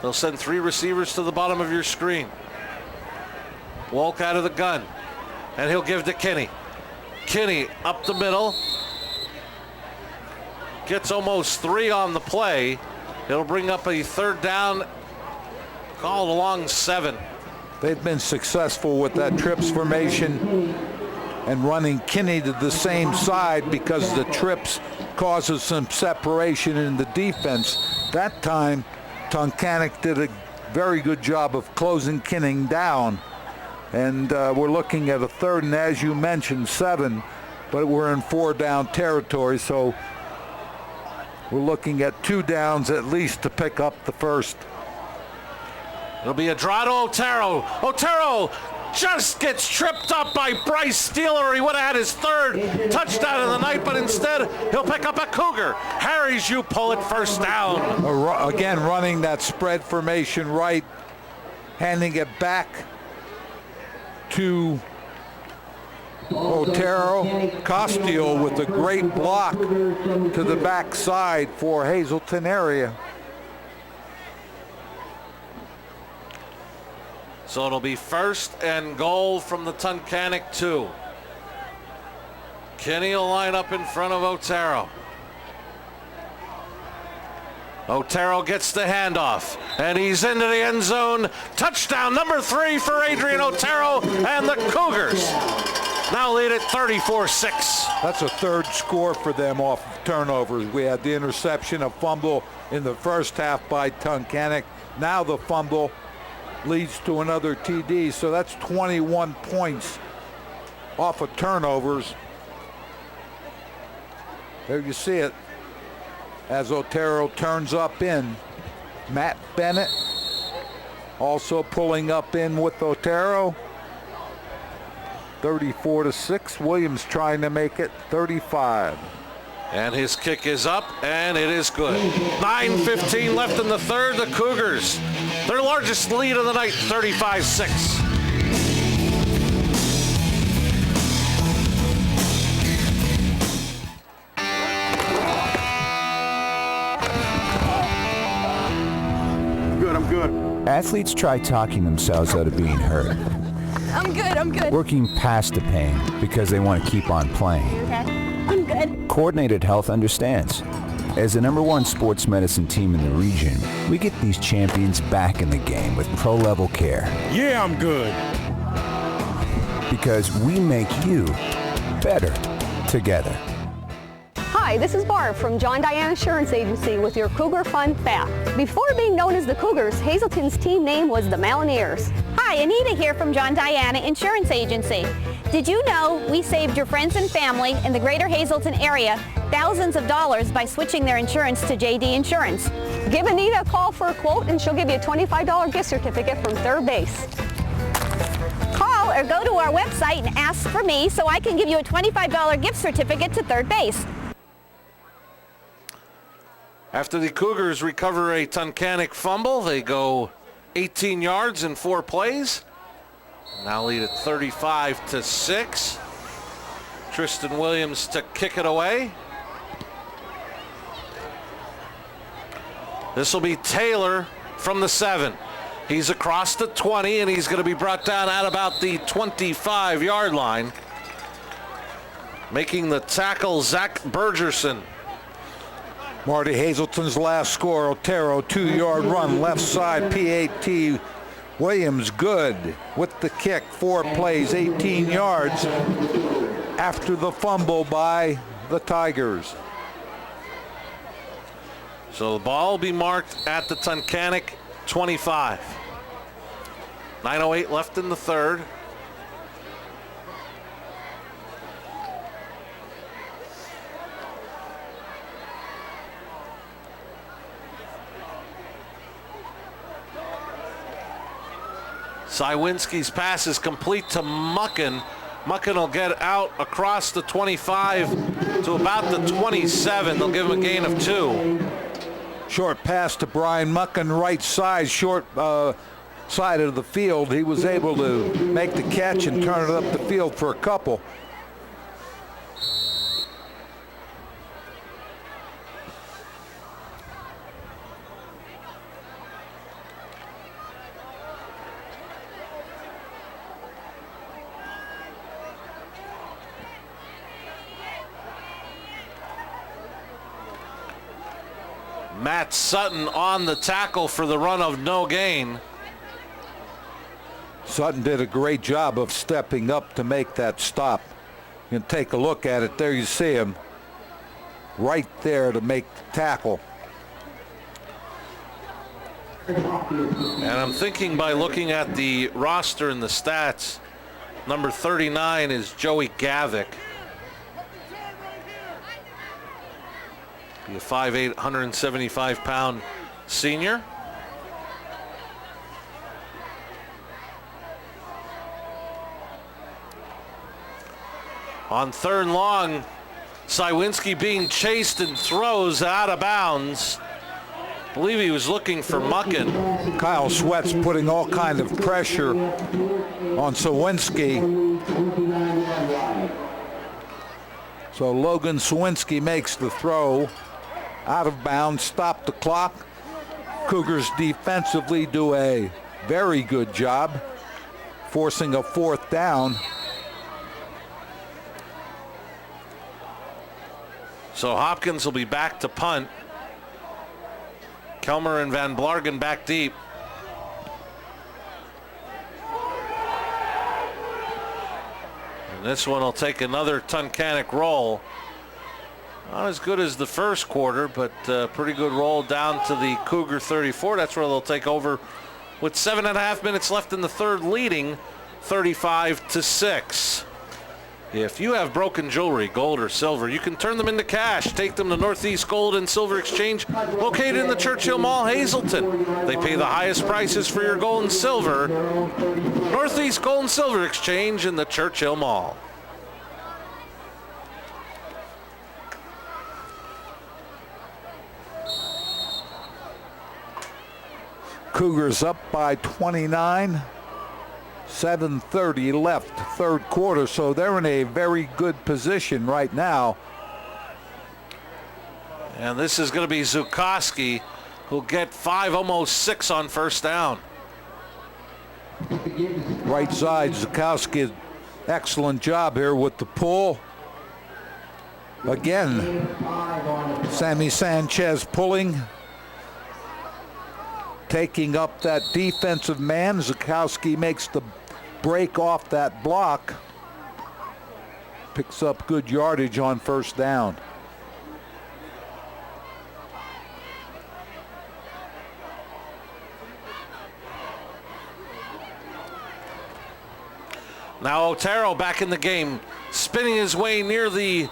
They'll send 3 receivers to the bottom of your screen. Wolk out of the gun. And he'll give to Kinney. Kinney up the middle. Gets almost 3 on the play. It'll bring up a 3rd down. Called along 7. They've been successful with that trips formation and running Kinney to the same side because the trips causes some separation in the defense. That time, Tunkannock did a very good job of closing Kinney down. And we're looking at a 3rd and, as you mentioned, 7, but we're in 4-down territory, so we're looking at 2 downs at least to pick up the 1st. It'll be a draw to Otero. Otero just gets tripped up by Bryce Steeler. He would have had his 3rd touchdown of the night, but instead he'll pick up a Cougar. Harry's you pull it 1st down. Again, running that spread formation right, handing it back to Otero. Costiel with a great block to the backside for Hazleton area. So it'll be 1st and goal from the Tunkannock 2. Kinney will line up in front of Otero. Otero gets the handoff, and he's into the end zone. Touchdown number 3 for Adrian Otero, and the Cougars now lead at 34-6. That's a third score for them off of turnovers. We had the interception, a fumble in the first half by Tunkannock. Now the fumble leads to another TD, so that's 21 points off of turnovers. There you see it as Otero turns up in. Matt Bennett also pulling up in with Otero. 34-6. Williams trying to make it 35. And his kick is up, and it is good. 9:15 left in the third. The Cougars, their largest lead of the night, 35-6. I'm good. Athletes try talking themselves out of being hurt. I'm good. Working past the pain because they want to keep on playing. You okay? I'm good. Coordinated Health understands. As the #1 sports medicine team in the region, we get these champions back in the game with pro-level care. Yeah, I'm good. Because we make you better together. Hi, this is Barb from John Diane Insurance Agency with your Cougar Fun Fact. Before being known as the Cougars, Hazleton's team name was the Mountaineers. Hi, Anita here from John Diana Insurance Agency. Did you know we saved your friends and family in the greater Hazleton area thousands of dollars by switching their insurance to JD Insurance? Give Anita a call for a quote and she'll give you a $25 gift certificate from Third Base. Call or go to our website and ask for me so I can give you a $25 gift certificate to Third Base. After the Cougars recover a Tunkannock fumble, they go 18 yards in 4 plays. Now lead at 35-6. Tristan Williams to kick it away. This will be Taylor from the 7. He's across the 20, and he's going to be brought down at about the 25-yard line. Making the tackle, Zach Bergerson. Marty Hazleton's last score, Otero, 2-yard run, left side, PAT. Williams good with the kick, 4 plays, 18 yards after the fumble by the Tigers. So the ball will be marked at the Tunkannock 25. 9:08 left in the third. Sywinski's pass is complete to Muckin. Muckin will get out across the 25 to about the 27. They'll give him a gain of 2. Short pass to Brian Muckin, right side, short side of the field. He was able to make the catch and turn it up the field for a couple. Matt Sutton on the tackle for the run of no gain. Sutton did a great job of stepping up to make that stop. You can take a look at it. There you see him right there to make the tackle. And I'm thinking by looking at the roster and the stats, number 39 is Joey Gavick. Be a 5'8", 175-pound senior. On third and long, Sywinski being chased and throws out of bounds. I believe he was looking for Muckin. Kyle Sweat's putting all kind of pressure on Sywinski. So Logan Sywinski makes the throw. Out of bounds, stop the clock. Cougars defensively do a very good job forcing a 4th down. So Hopkins will be back to punt. Kelmer and Van Blargen back deep. And this one will take another Tunkannock roll. Not as good as the first quarter, but pretty good roll down to the Cougar 34. That's where they'll take over with 7.5 minutes left in the third, leading 35-6. If you have broken jewelry, gold or silver, you can turn them into cash. Take them to Northeast Gold and Silver Exchange, located in the Churchill Mall, Hazleton. They pay the highest prices for your gold and silver. Northeast Gold and Silver Exchange in the Churchill Mall. Cougars up by 29. 7:30 left, third quarter, so they're in a very good position right now. And this is going to be Zukowski, who'll get 5, almost 6 on first down. Right side, Zukowski, excellent job here with the pull. Again, Sammy Sanchez pulling, taking up that defensive man. Zukowski makes the break off that block. Picks up good yardage on first down. Now Otero back in the game, spinning his way near the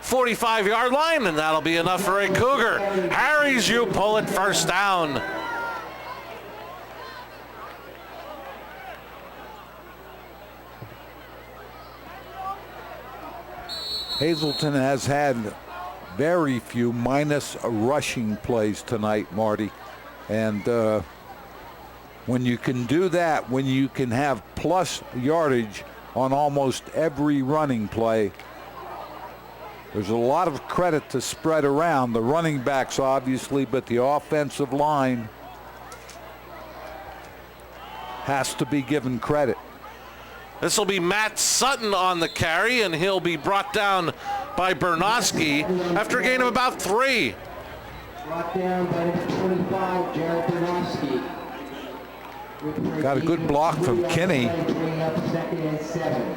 45-yard line, and that'll be enough for a Cougar. Harry's you pull it, first down. Hazleton has had very few minus rushing plays tonight, Marty. And when you can do that, when you can have plus yardage on almost every running play, there's a lot of credit to spread around. The running backs, obviously, but the offensive line has to be given credit. This will be Matt Sutton on the carry, and he'll be brought down by Bernoski after a gain of about 3. Brought down by number 25, Jared Bernoski. Got a good block from Kinney. Second and 7.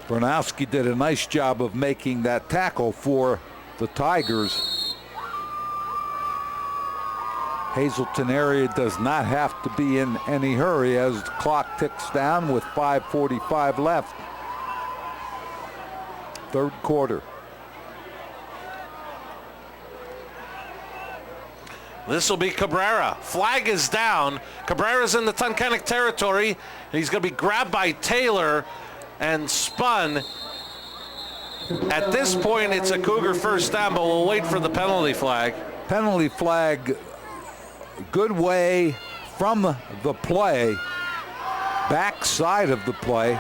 Bernoski did a nice job of making that tackle for the Tigers. Hazleton area does not have to be in any hurry as the clock ticks down with 5:45 left. Third quarter. This will be Cabrera. Flag is down. Cabrera's in the Tunkannock territory, and he's going to be grabbed by Taylor and spun. At this point, it's a Cougar first down, but we'll wait for the penalty flag. Penalty flag, good way from the play, back side of the play.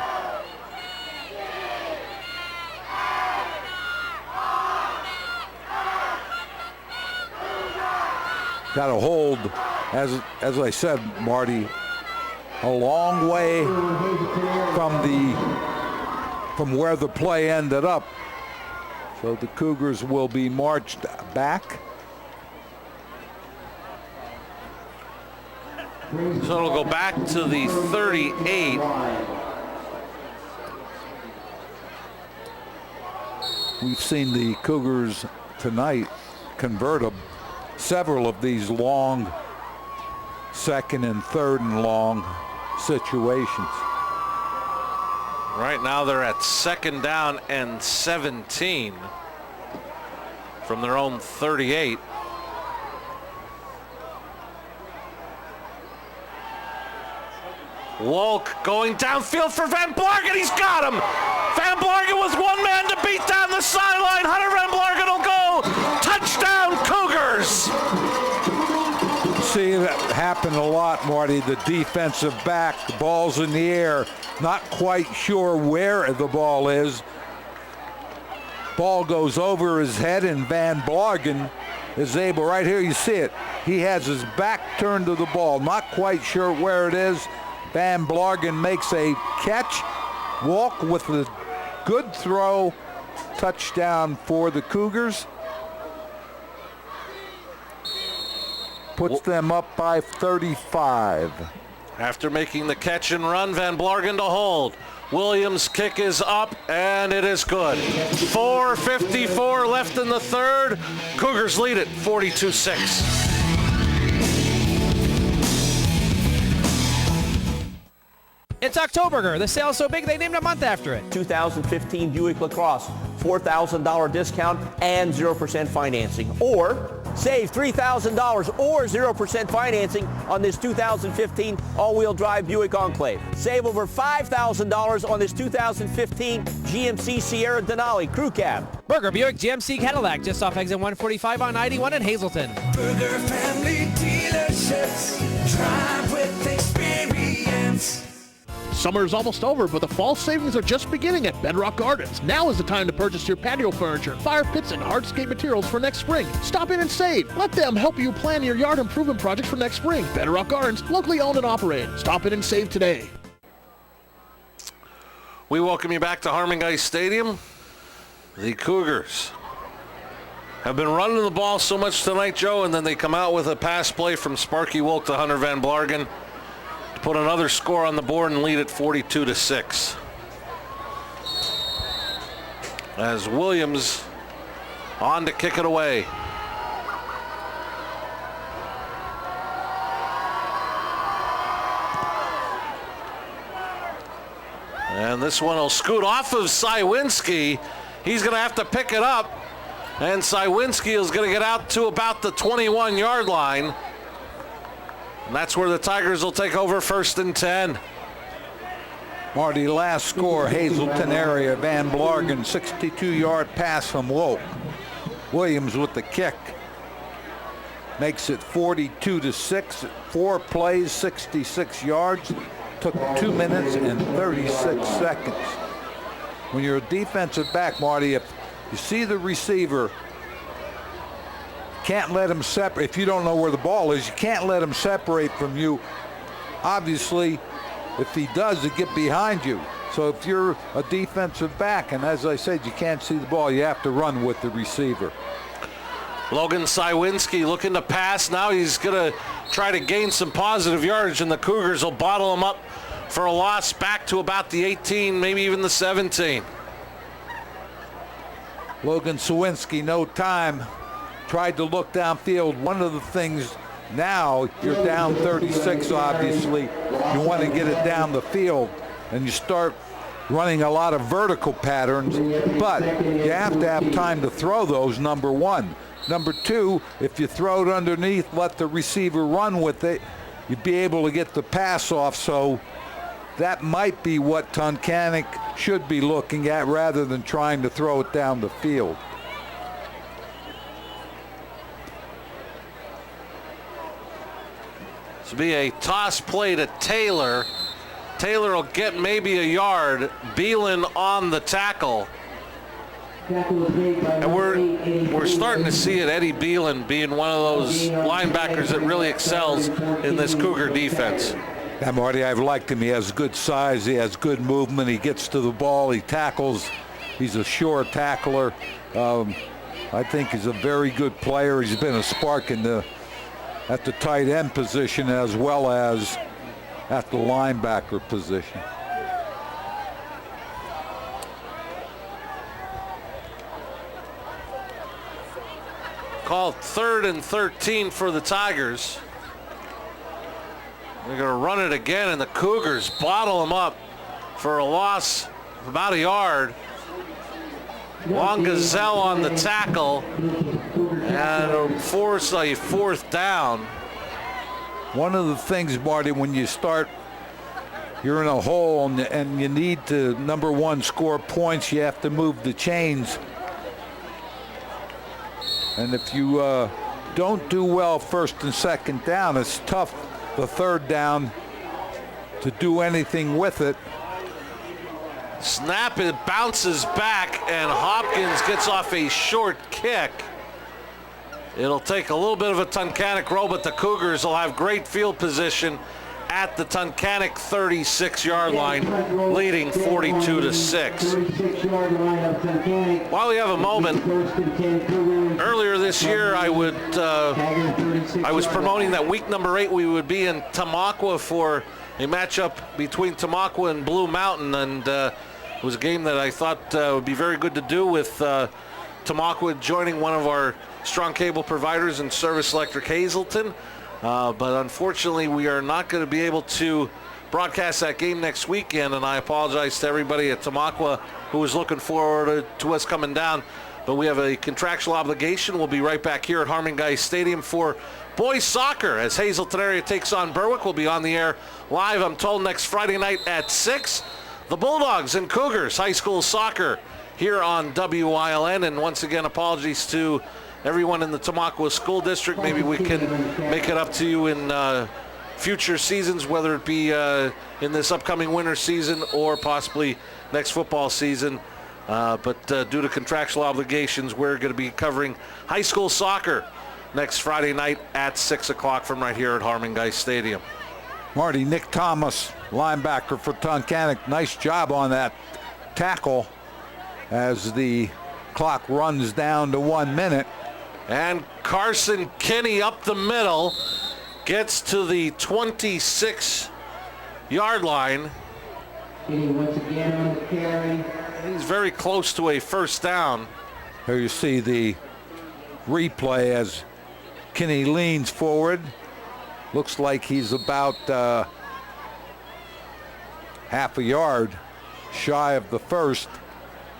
Got a hold, as I said, Marty, a long way from where the play ended up. So the Cougars will be marched back. So it'll go back to the 38. We've seen the Cougars tonight convert several of these long second and third and long situations. Right now they're at second down and 17 from their own 38. Wolk going downfield for Van Blargen. He's got him. Van Blargen with one man to beat down the sideline. Hunter Van Blargen will go. Touchdown, Cougars. See that happen a lot, Marty. The defensive back, the ball's in the air, not quite sure where the ball is. Ball goes over his head, and Van Blargen is able, right here you see it, he has his back turned to the ball, not quite sure where it is. Van Blargen makes a catch, walk with a good throw, touchdown for the Cougars. puts them up by 35. After making the catch and run, Van Blargen to hold. Williams' kick is up, and it is good. 4:54 left in the third. Cougars lead it 42-6. It's Oktoberger. The sale's so big they named a month after it. 2015 Buick LaCrosse, $4,000 discount and 0% financing. Or save $3,000 or 0% financing on this 2015 all-wheel drive Buick Enclave. Save over $5,000 on this 2015 GMC Sierra Denali Crew Cab. Burger Buick GMC Cadillac, just off exit 145 on 91 in Hazleton. Burger family dealerships, drive with experience. Summer is almost over, but the fall savings are just beginning at Bedrock Gardens. Now is the time to purchase your patio furniture, fire pits, and hardscape materials for next spring. Stop in and save. Let them help you plan your yard improvement projects for next spring. Bedrock Gardens, locally owned and operated. Stop in and save today. We welcome you back to Harming Ice Stadium. The Cougars have been running the ball so much tonight, Joe, and then they come out with a pass play from Sparky Wilk to Hunter Van Blargen. Put another score on the board and lead at 42-6. As Williams on to kick it away. And this one will scoot off of Cywinski. He's going to have to pick it up. And Cywinski is going to get out to about the 21-yard line. And that's where the Tigers will take over 1st and 10. Marty, last score, Hazleton area, Van Blargen, 62-yard pass from Wilk. Williams with the kick. Makes it 42-6. 4 plays, 66 yards. Took 2 minutes and 36 seconds. When you're a defensive back, Marty, if you see the receiver, can't let him separate. If you don't know where the ball is, you can't let him separate from you. Obviously, if he does, it get behind you. So if you're a defensive back, and as I said, you can't see the ball, you have to run with the receiver. Logan Cywinski looking to pass. Now he's going to try to gain some positive yardage, and the Cougars will bottle him up for a loss back to about the 18, maybe even the 17. Logan Cywinski, no time. Tried to look downfield. One of the things now, you're down 36, obviously. You want to get it down the field, and you start running a lot of vertical patterns, but you have to have time to throw those, number one. Number two, if you throw it underneath, let the receiver run with it, you'd be able to get the pass off. So that might be what Tunkannock should be looking at rather than trying to throw it down the field. This will be a toss play to Taylor. Taylor will get maybe a yard. Beelan on the tackle. And we're starting to see it. Eddie Beelan being one of those linebackers that really excels in this Cougar defense. Yeah, Marty, I've liked him. He has good size. He has good movement. He gets to the ball. He tackles. He's a sure tackler. I think he's a very good player. He's been a spark in at the tight end position as well as at the linebacker position. Called 3rd and 13 for the Tigers. They're going to run it again, and the Cougars bottle them up for a loss of about a yard. Long Gazelle on the tackle, and it'll force a 4th down. One of the things, Marty, when you start, you're in a hole and you need to, number one, score points, you have to move the chains. And if you don't do well 1st and 2nd down, it's tough the 3rd down to do anything with it. Snap, it bounces back, and Hopkins gets off a short kick. It'll take a little bit of a Tunkannock roll, but the Cougars will have great field position at the Tunkannock 36-yard line, leading 42-6. While we have a moment, earlier this year I was promoting that week number 8 we would be in Tamaqua for a matchup between Tamaqua and Blue Mountain, and it was a game that I thought would be very good to do with Tamaqua joining one of our strong cable providers in Service Electric Hazleton. But unfortunately, we are not going to be able to broadcast that game next weekend, and I apologize to everybody at Tamaqua who was looking forward to us coming down. But we have a contractual obligation. We'll be right back here at Harmon Guy Stadium for boys soccer as Hazleton area takes on Berwick. We'll be on the air live, I'm told, next Friday night at 6. The Bulldogs and Cougars high school soccer here on WILN. And once again, apologies to everyone in the Tamaqua School District. Maybe we can make it up to you in future seasons, whether it be in this upcoming winter season or possibly next football season. But due to contractual obligations, we're going to be covering high school soccer next Friday night at 6 o'clock from right here at Harmon Guy Stadium. Marty, Nick Thomas, linebacker for Tunkannock. Nice job on that tackle as the clock runs down to 1 minute. And Carson Kinney up the middle gets to the 26-yard line. Kinney once again on the carry. He's very close to a first down. Here you see the replay as Kinney leans forward. Looks like he's about half a yard shy of the first.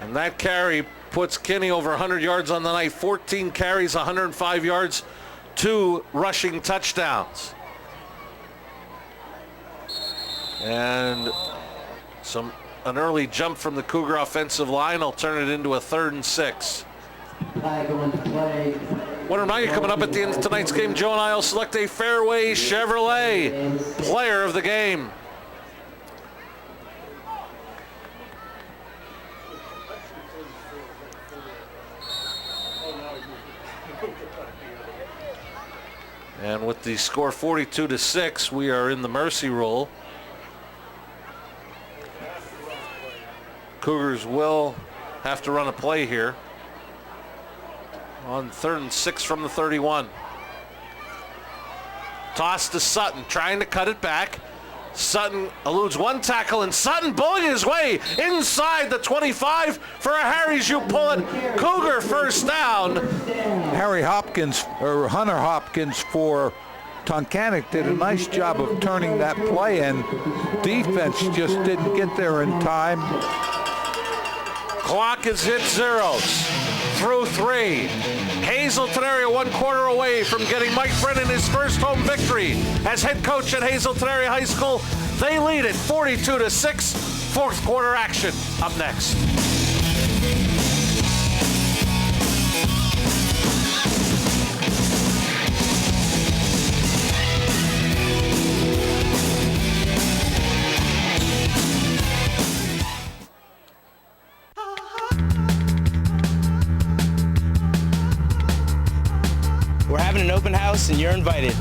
And that carry puts Kinney over 100 yards on the night. 14 carries, 105 yards, 2 rushing touchdowns. And an early jump from the Cougar offensive line. I'll turn it into a 3rd and 6. Flag on the play. Want to remind you, coming up at the end of tonight's game, Joe and I will select a Fairway Chevrolet player of the game. And with the score 42-6, we are in the mercy roll. Cougars will have to run a play here on 3rd and 6 from the 31. Toss to Sutton, trying to cut it back. Sutton eludes one tackle, and Sutton bullying his way inside the 25 for a Harry's You Pull It Cougar first down. Hunter Hopkins for Tunkannock did a nice job of turning that play in. Defense just didn't get there in time. Clock is hit zeros through 3. Hazleton area 1 quarter away from getting Mike Brennan his first home victory as head coach at Hazleton Area High School. They lead it 42-6. 4th quarter action up next. We're having an open house and you're invited.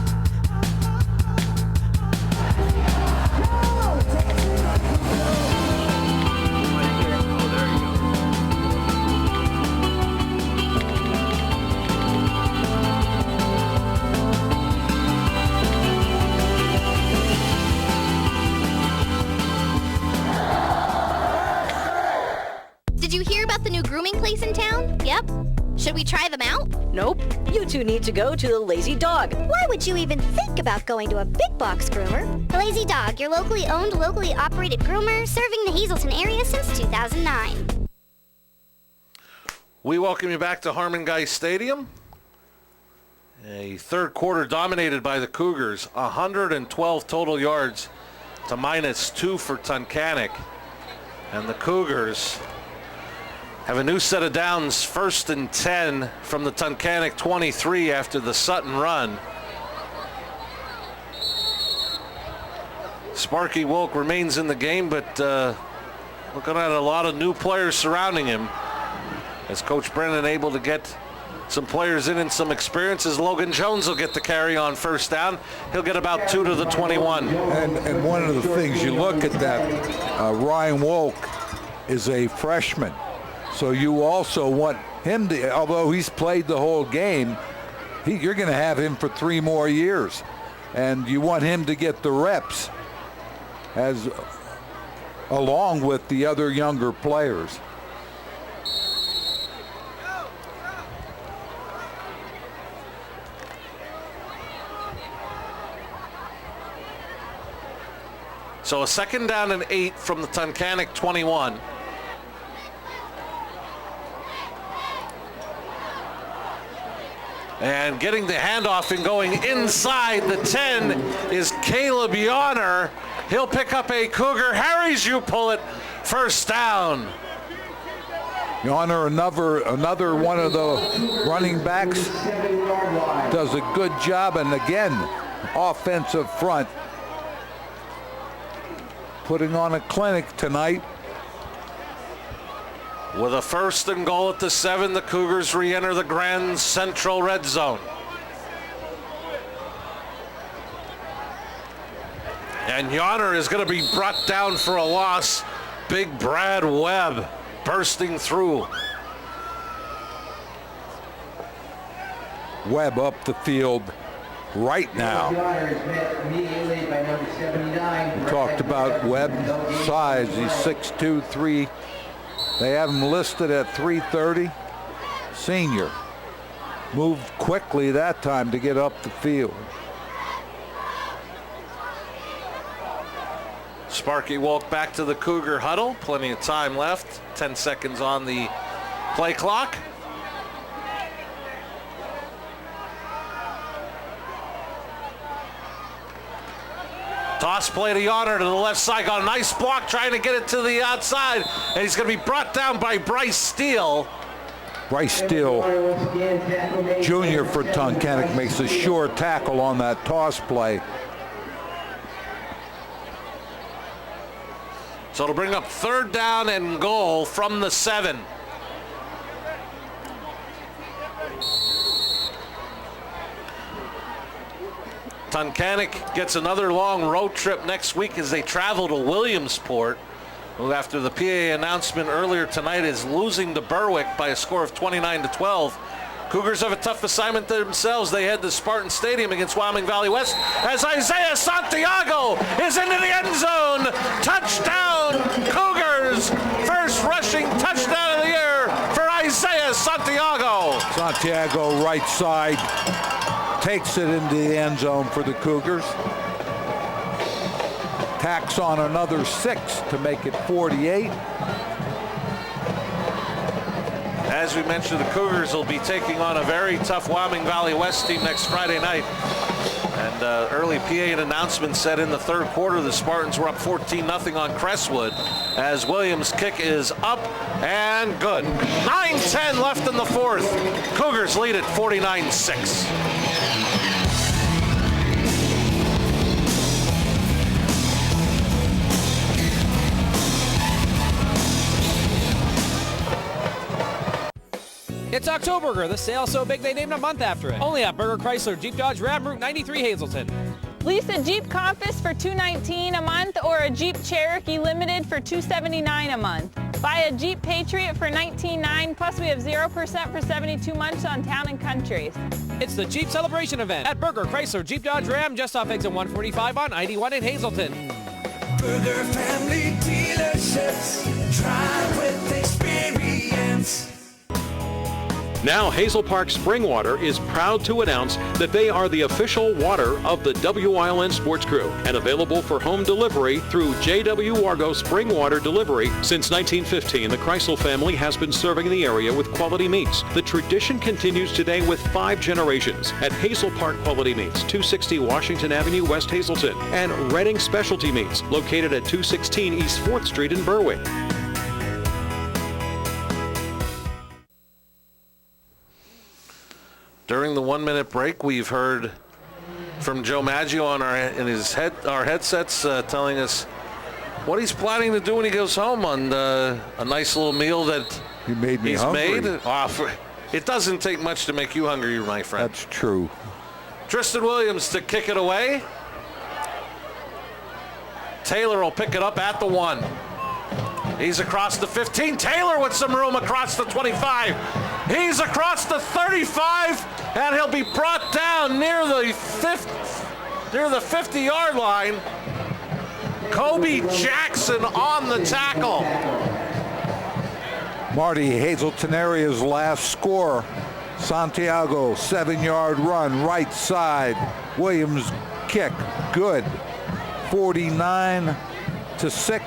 Did you hear about the new grooming place in town? Yep. Should we try them out? Nope. You two need to go to the Lazy Dog. Why would you even think about going to a big box groomer? The Lazy Dog, your locally owned, locally operated groomer, serving the Hazleton area since 2009. We welcome you back to Harmon Guy Stadium. A 3rd quarter dominated by the Cougars. 112 total yards to -2 for Tunkannock. And the Cougars have a new set of downs, 1st and 10 from the Tunkannock 23 after the Sutton run. Sparky Wilk remains in the game, but looking at a lot of new players surrounding him as Coach Brennan able to get some players in and some experiences. Logan Jones will get the carry on first down. He'll get about 2 to the 21. And one of the things you look at that, Ryan Wolk is a freshman. So you also want him to, although he's played the whole game, you're going to have him for 3 more years. And you want him to get the reps along with the other younger players. So a 2nd down and 8 from the Tunkannock 21. And getting the handoff and going inside the 10 is Caleb Yonner. He'll pick up a Cougar. Harry's you pull it. First down. Yonner, another one of the running backs, does a good job. And again, offensive front, putting on a clinic tonight. With a 1st and goal at the 7, the Cougars re-enter the Grand Central red zone. And Yonner is going to be brought down for a loss. Big Brad Webb bursting through. Webb up the field right now. We talked about Webb's size. He's 6'2", 3. They have him listed at 330. Senior. Moved quickly that time to get up the field. Sparky Wolk back to the Cougar huddle. Plenty of time left. 10 seconds on the play clock. Toss play to Yonner to the left side. Got a nice block trying to get it to the outside. And he's going to be brought down by Bryce Steele. Bryce Steele, junior for Tunkannock, makes a sure tackle on that toss play. So it'll bring up 3rd down and goal from the 7. Tunkannock gets another long road trip next week as they travel to Williamsport, who after the PA announcement earlier tonight is losing to Berwick by a score of 29-12. Cougars have a tough assignment themselves. They head to Spartan Stadium against Wyoming Valley West as Isaiah Santiago is into the end zone. Touchdown, Cougars! First rushing touchdown of the year for Isaiah Santiago. Santiago right side. Takes it into the end zone for the Cougars. Tacks on another 6 to make it 48. As we mentioned, the Cougars will be taking on a very tough Wyoming Valley West team next Friday night. And early PA announcement said in the 3rd quarter the Spartans were up 14-0 on Crestwood as Williams' kick is up and good. 9:10 left in the 4th. Cougars lead at 49-6. It's Octoberger, the sale so big they named a month after it. Only at Burger Chrysler Jeep Dodge Ram Route 93 Hazleton. Lease a Jeep Compass for $219 a month or a Jeep Cherokee Limited for $279 a month. Buy a Jeep Patriot for $19,900, plus we have 0% for 72 months on Town and Country. It's the Jeep Celebration event at Burger Chrysler Jeep Dodge Ram just off exit 145 on I-81 in Hazleton. Burger Family Dealerships, drive with experience. Now Hazel Park Spring Water is proud to announce that they are the official water of the WILN Sports Crew and available for home delivery through J.W. Wargo Spring Water Delivery. Since 1915, the Kreisel family has been serving the area with quality meats. The tradition continues today with 5 generations at Hazel Park Quality Meats, 260 Washington Avenue, West Hazleton, and Redding Specialty Meats, located at 216 East 4th Street in Berwick. During the 1-minute break, we've heard from Joe Maggio on our headsets telling us what he's planning to do when he goes home on a nice little meal that he's hungry. Made. It doesn't take much to make you hungry, my friend. That's true. Tristan Williams to kick it away. Taylor will pick it up at the 1. He's across the 15. Taylor with some room across the 25. He's across the 35, and he'll be brought down near the 50-yard line. Kobe Jackson on the tackle. Marty, Hazleton area's last score. Santiago, 7-yard run, right side. Williams kick, good. 49-6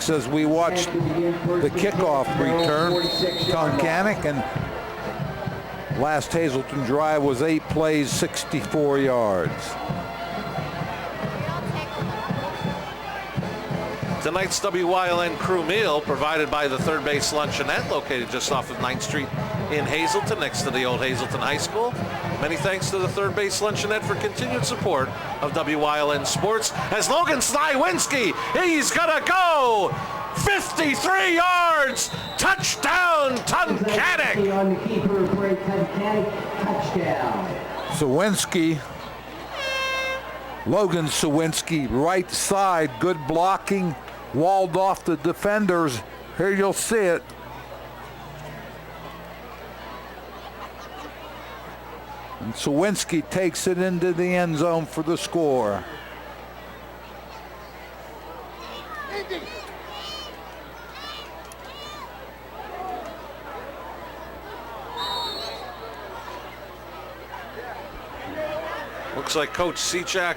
as we watched the kickoff return. Tunkannock, and last Hazleton drive was 8 plays, 64 yards. Tonight's WYLN crew meal provided by the Third Base Luncheonette, located just off of 9th Street in Hazleton, next to the old Hazleton High School. Many thanks to the Third Base Luncheonette for continued support of WYLN Sports. As Logan Slywinski, he's gonna go 53 yards, touchdown Tunkannock. On the keeper for a Tunkannock touchdown. Sawinski, Logan Sawinski, right side, good blocking, walled off the defenders. Here you'll see it. And Sawinski takes it into the end zone for the score. Looks like Coach Sechak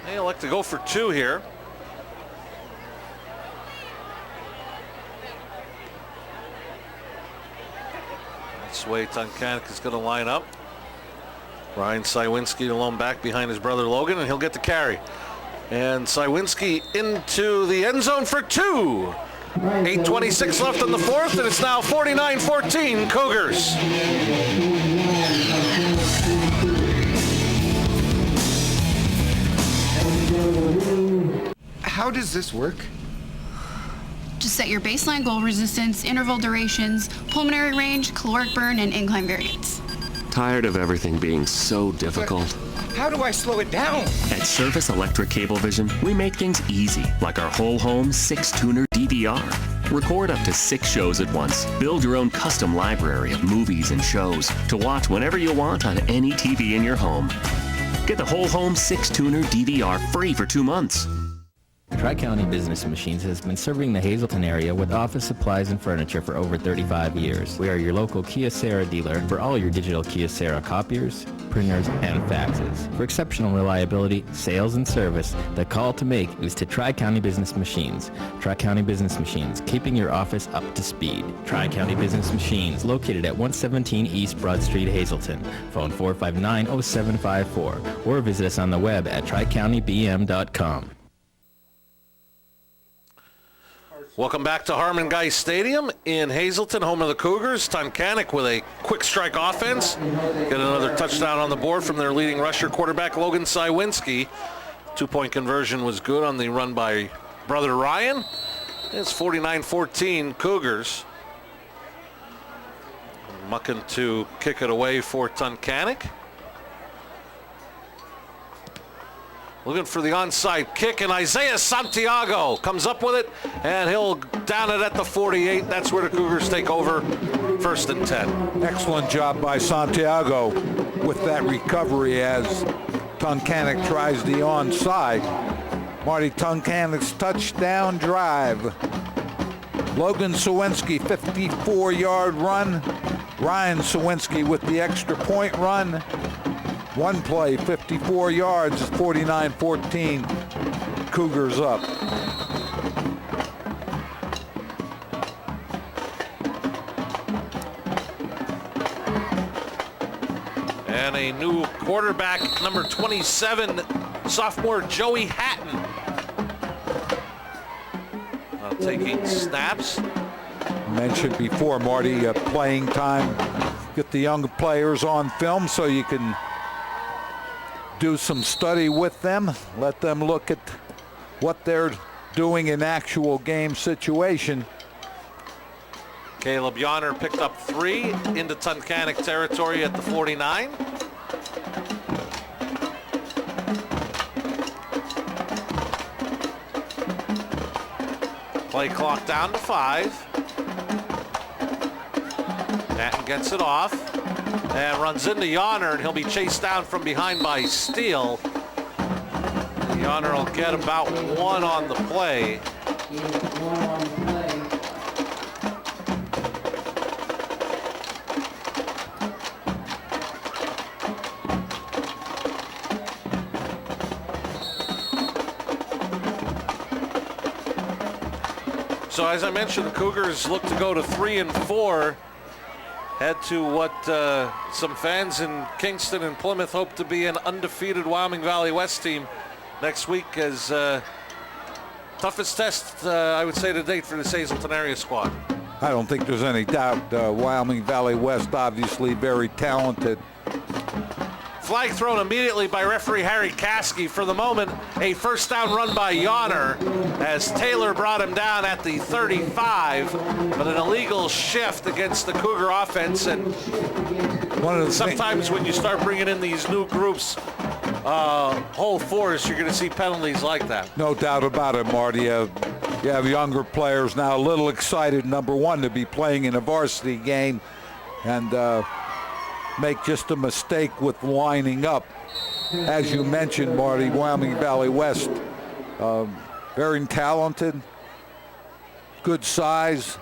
may elect to go for 2 here. That's the way Tunkannock is going to line up. Ryan Sywinski alone back behind his brother Logan, and he'll get the carry. And Sywinski into the end zone for 2. 8:26 left in the fourth, and it's now 49-14 Cougars. How does this work? Just set your baseline goal resistance, interval durations, pulmonary range, caloric burn, and incline variance. Tired of everything being so difficult? How do I slow it down? At Service Electric Cablevision, we make things easy, like our whole home 6-tuner DVR. Record up to 6 shows at once. Build your own custom library of movies and shows to watch whenever you want on any TV in your home. Get the whole home 6-tuner DVR free for 2 months. Tri-County Business Machines has been serving the Hazleton area with office supplies and furniture for over 35 years. We are your local Kyocera dealer for all your digital Kyocera copiers, printers, and faxes. For exceptional reliability, sales, and service, the call to make is to Tri-County Business Machines. Tri-County Business Machines, keeping your office up to speed. Tri-County Business Machines, located at 117 East Broad Street, Hazleton. Phone 459-0754, or visit us on the web at tricountybm.com. Welcome back to Harmon Geist Stadium in Hazleton, home of the Cougars. Tunkannock with a quick strike offense. Get another touchdown on the board from their leading rusher, quarterback Logan Sywinski. 2-point conversion was good on the run by brother Ryan. It's 49-14 Cougars. Mucking to kick it away for Tunkannock. Looking for the onside kick, and Isaiah Santiago comes up with it, and he'll down it at the 48. That's where the Cougars take over, 1st and 10. Excellent job by Santiago with that recovery as Tunkannock tries the onside. Marty, Tunkannock's touchdown drive. Logan Sawinski, 54-yard run. Ryan Sawinski with the extra point run. One play, 54 yards, 49-14. Cougars up. And a new quarterback, number 27, sophomore Joey Hatton. Taking snaps. Mentioned before, Marty, playing time. Get the young players on film so you can do some study with them, let them look at what they're doing in actual game situation. Caleb Yonner picked up 3 into Tunkannock territory at the 49. Play clock down to 5. Natton gets it off and runs into Yonner, and he'll be chased down from behind by Steele. Yonner will get about 1 on the play. So as I mentioned, the Cougars look to go to 3-4. Head to what some fans in Kingston and Plymouth hope to be an undefeated Wyoming Valley West team next week, as toughest test, I would say, to date for this Hazleton area squad. I don't think there's any doubt. Wyoming Valley West, obviously very talented. Flag thrown immediately by referee Harry Caskey. For the moment, a first down run by Yonner as Taylor brought him down at the 35, but an illegal shift against the Cougar offense. And sometimes when you start bringing in these new groups, whole force, you're going to see penalties like that. No doubt about it, Marty. You have younger players now a little excited, number one, to be playing in a varsity game, and make just a mistake with lining up. As you mentioned, Marty, Wyoming Valley West, very talented, good size,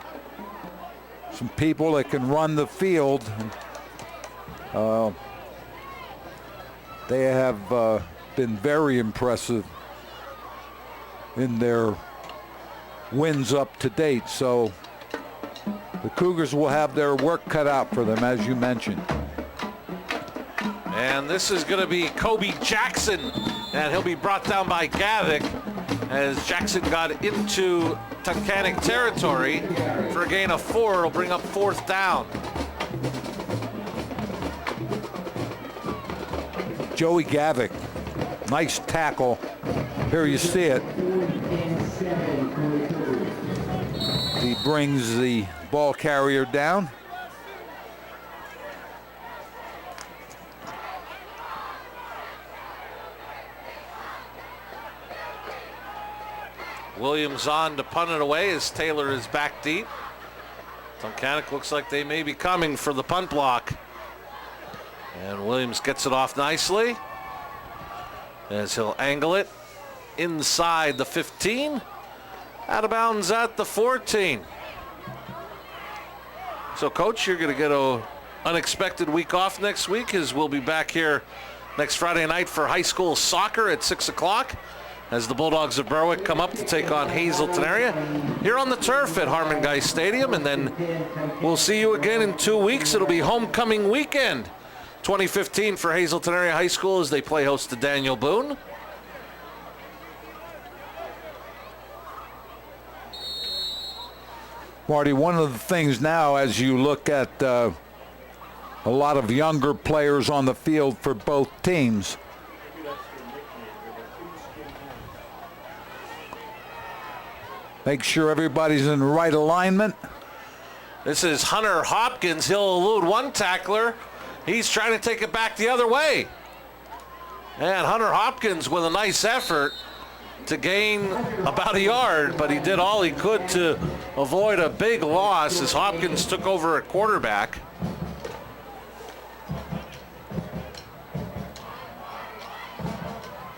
some people that can run the field. They have been very impressive in their wins up to date. So the Cougars will have their work cut out for them, as you mentioned. And this is going to be Kobe Jackson, and he'll be brought down by Gavick as Jackson got into Tunkannock territory for a gain of 4. It'll bring up 4th down. Joey Gavick, nice tackle. Here you see it. He brings the ball carrier down. Williams on to punt it away as Taylor is back deep. Tunkannock looks like they may be coming for the punt block. And Williams gets it off nicely as he'll angle it inside the 15. Out of bounds at the 14. So, Coach, you're going to get an unexpected week off next week, as we'll be back here next Friday night for high school soccer at 6 o'clock. As the Bulldogs of Berwick come up to take on Hazleton area here on the turf at Harmon Guy Stadium. And then we'll see you again in 2 weeks. It'll be homecoming weekend 2015 for Hazleton area high school as they play host to Daniel Boone. Marty, one of the things now, as you look at a lot of younger players on the field for both teams, make sure everybody's in the right alignment. This is Hunter Hopkins. He'll elude one tackler. He's trying to take it back the other way. And Hunter Hopkins with a nice effort to gain about a yard, but he did all he could to avoid a big loss as Hopkins took over at quarterback.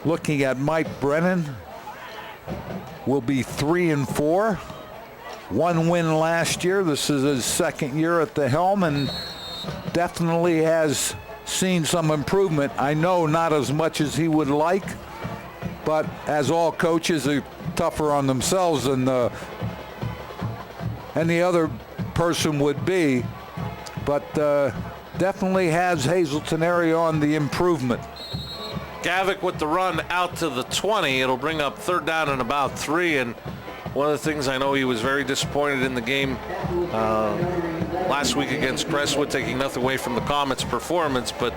Looking at Mike Brennan, will be 3-4. 1 win last year. This is his 2nd year at the helm, and definitely has seen some improvement. I know not as much as he would like, but as all coaches are tougher on themselves than any other person would be, but definitely has Hazleton area on the improvement. Gavick with the run out to the 20. It'll bring up 3rd down and about 3. And one of the things, I know he was very disappointed in the game last week against Crestwood, taking nothing away from the Comets' performance, but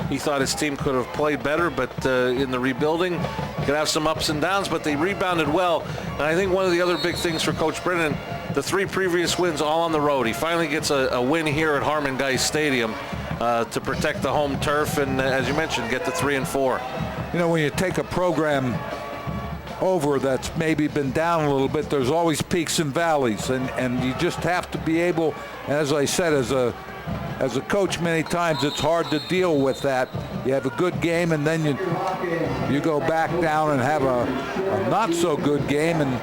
he thought his team could have played better, but in the rebuilding, could have some ups and downs, but they rebounded well. And I think one of the other big things for Coach Brennan, the 3 previous wins all on the road. He finally gets a win here at Harmon Guy Stadium to protect the home turf and, as you mentioned, get to 3 and 4. You know, when you take a program over that's maybe been down a little bit, there's always peaks and valleys, and you just have to be able, as I said, as a coach many times, it's hard to deal with that. You have a good game and then you go back down and have a not so good game, and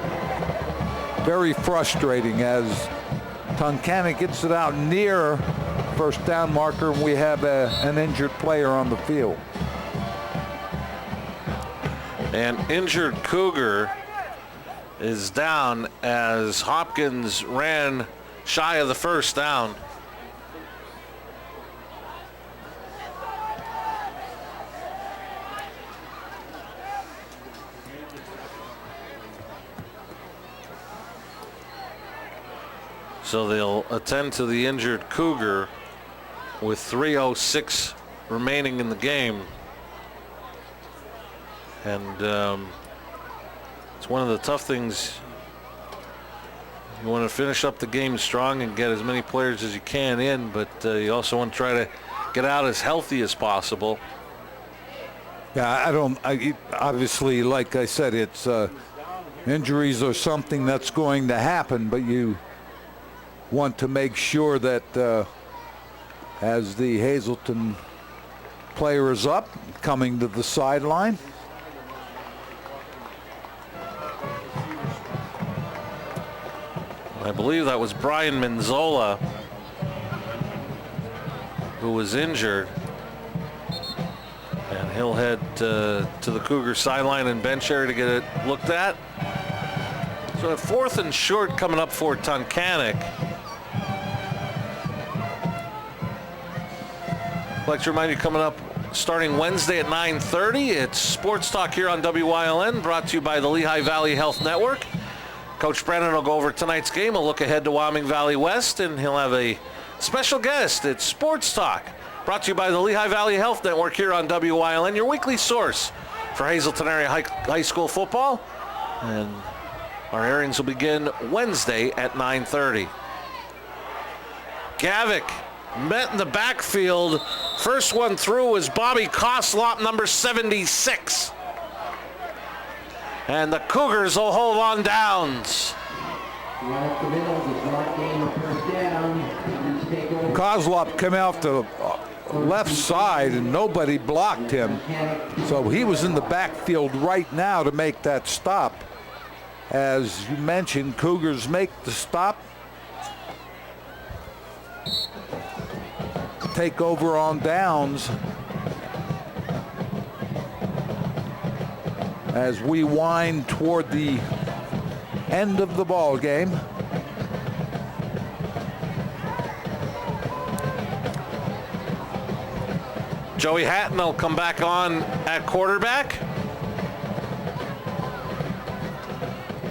very frustrating as Tunkannock gets it out near first down marker, and we have an injured player on the field. An injured Cougar is down as Hopkins ran shy of the first down. So they'll attend to the injured Cougar with 3:06 remaining in the game. And it's one of the tough things. You want to finish up the game strong and get as many players as you can in, but you also want to try to get out as healthy as possible. Yeah, obviously, like I said, it's injuries are something that's going to happen, but you want to make sure that as the Hazleton player is up, coming to the sideline. I believe that was Brian Manzola who was injured. And he'll head to the Cougar sideline and bench area to get it looked at. So a 4th and short coming up for Tunkannock. I'd like to remind you, coming up starting Wednesday at 9:30, it's Sports Talk here on WYLN, brought to you by the Lehigh Valley Health Network. Coach Brennan will go over tonight's game, a look ahead to Wyoming Valley West, and he'll have a special guest. It's Sports Talk, brought to you by the Lehigh Valley Health Network here on WYLN, your weekly source for Hazleton area high school football. And our airings will begin Wednesday at 9:30. Gavick met in the backfield. First one through was Bobby Koslop, number 76. And the Cougars will hold on downs. Koslop came out the left side and nobody blocked him. So he was in the backfield right now to make that stop. As you mentioned, Cougars make the stop. Take over on downs as we wind toward the end of the ball game. Joey Hatton will come back on at quarterback.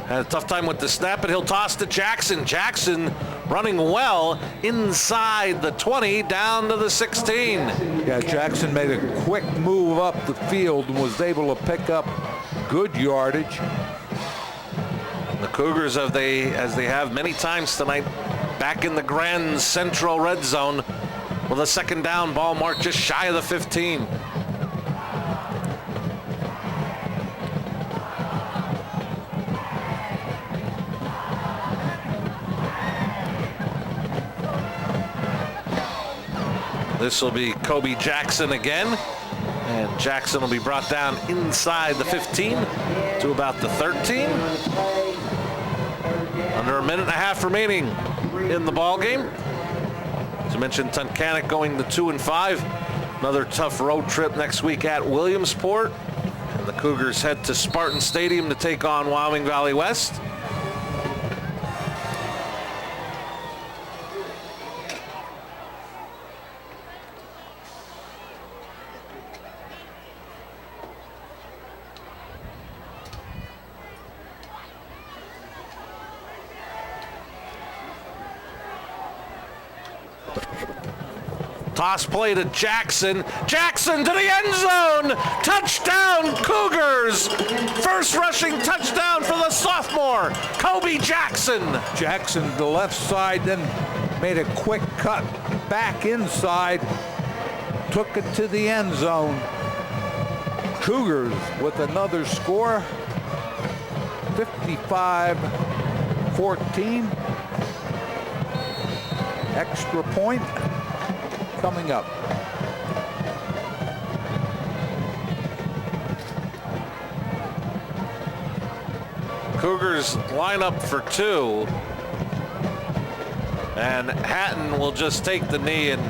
Had a tough time with the snap, but he'll toss to Jackson. Jackson running well inside the 20 down to the 16. Yeah, Jackson made a quick move up the field and was able to pick up good yardage. The Cougars, as they have many times tonight, back in the Grand Central red zone with a 2nd down, ball marked just shy of the 15. This will be Kobe Jackson again, and Jackson will be brought down inside the 15 to about the 13. Under a minute and a half remaining in the ball game. As I mentioned, Tunkannock going to 2-5. Another tough road trip next week at Williamsport. And the Cougars head to Spartan Stadium to take on Wyoming Valley West. Toss play to Jackson. Jackson to the end zone. Touchdown, Cougars. First rushing touchdown for the sophomore. 4, Kobe Jackson. Jackson to the left side, then made a quick cut back inside, took it to the end zone. Cougars with another score, 55-14. Extra point coming up. Cougars line up for 2. And Hatton will just take the knee, and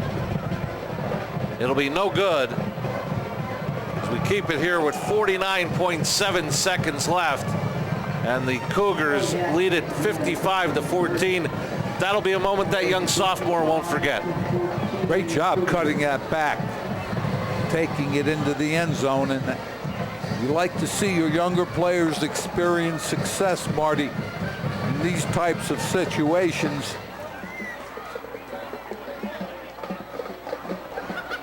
it'll be no good. As we keep it here with 49.7 seconds left. And the Cougars lead it 55-14. That'll be a moment that young sophomore won't forget. Great job cutting that back, taking it into the end zone. And you like to see your younger players experience success, Marty, in these types of situations.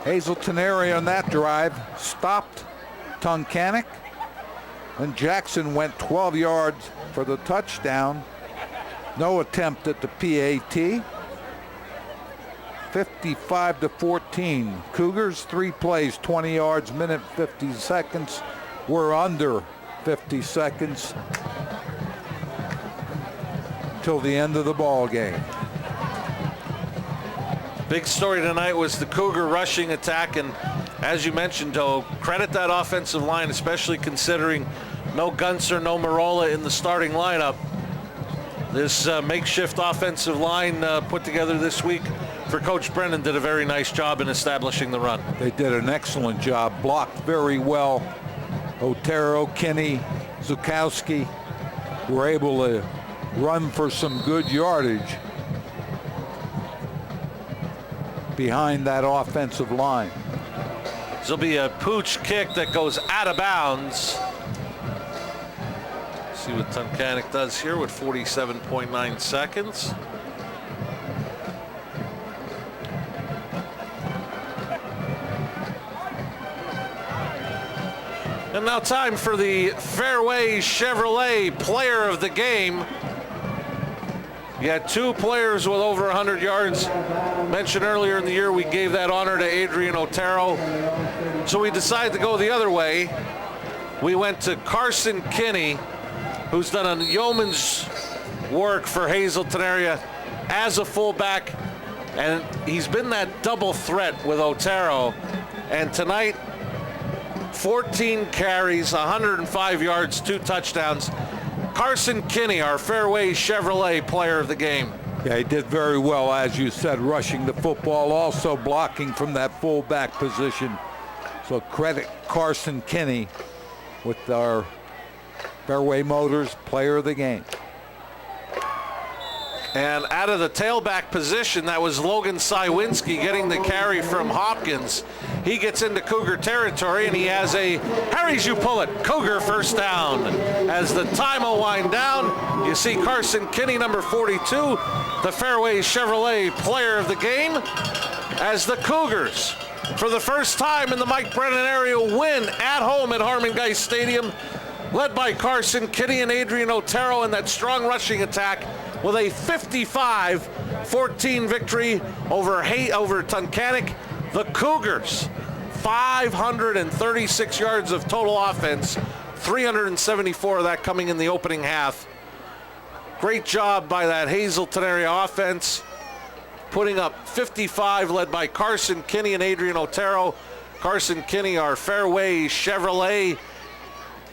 Hazleton area on that drive stopped Tunkannock. And Jackson went 12 yards for the touchdown. No attempt at the PAT. 55-14. Cougars, 3 plays, 20 yards, minute 50 seconds. We're under 50 seconds till the end of the ball game. Big story tonight was the Cougar rushing attack, and as you mentioned, Joe, credit that offensive line, especially considering no Gunser, no Marola in the starting lineup. This makeshift offensive line put together this week for Coach Brennan did a very nice job in establishing the run. They did an excellent job, blocked very well. Otero, Kinney, Zukowski were able to run for some good yardage behind that offensive line. This will be a pooch kick that goes out of bounds. See what Tunkannock does here with 47.9 seconds. And now time for the Fairway Chevrolet Player of the Game. You had 2 players with over 100 yards. Mentioned earlier in the year, we gave that honor to Adrian Otero. So we decided to go the other way. We went to Carson Kinney, who's done a yeoman's work for Hazleton area as a fullback. And he's been that double threat with Otero. And tonight, 14 carries, 105 yards, 2 touchdowns. Carson Kinney, our Fairway Chevrolet Player of the Game. Yeah, he did very well, as you said, rushing the football, also blocking from that fullback position. So credit Carson Kinney with our Fairway Motors Player of the Game. And out of the tailback position, that was Logan Sywinski getting the carry from Hopkins. He gets into Cougar territory, and he has a Harry Jupulit Cougar first down. As the time will wind down, you see Carson Kinney, number 42, the Fairway Chevrolet Player of the Game, as the Cougars, for the first time in the Mike Brennan area, win at home at Harmon Geist Stadium, led by Carson Kinney and Adrian Otero in that strong rushing attack, with a 55-14 victory over Tunkannock. The Cougars, 536 yards of total offense, 374 of that coming in the opening half. Great job by that Hazleton area offense, putting up 55, led by Carson Kinney and Adrian Otero. Carson Kinney, our Fairway Chevrolet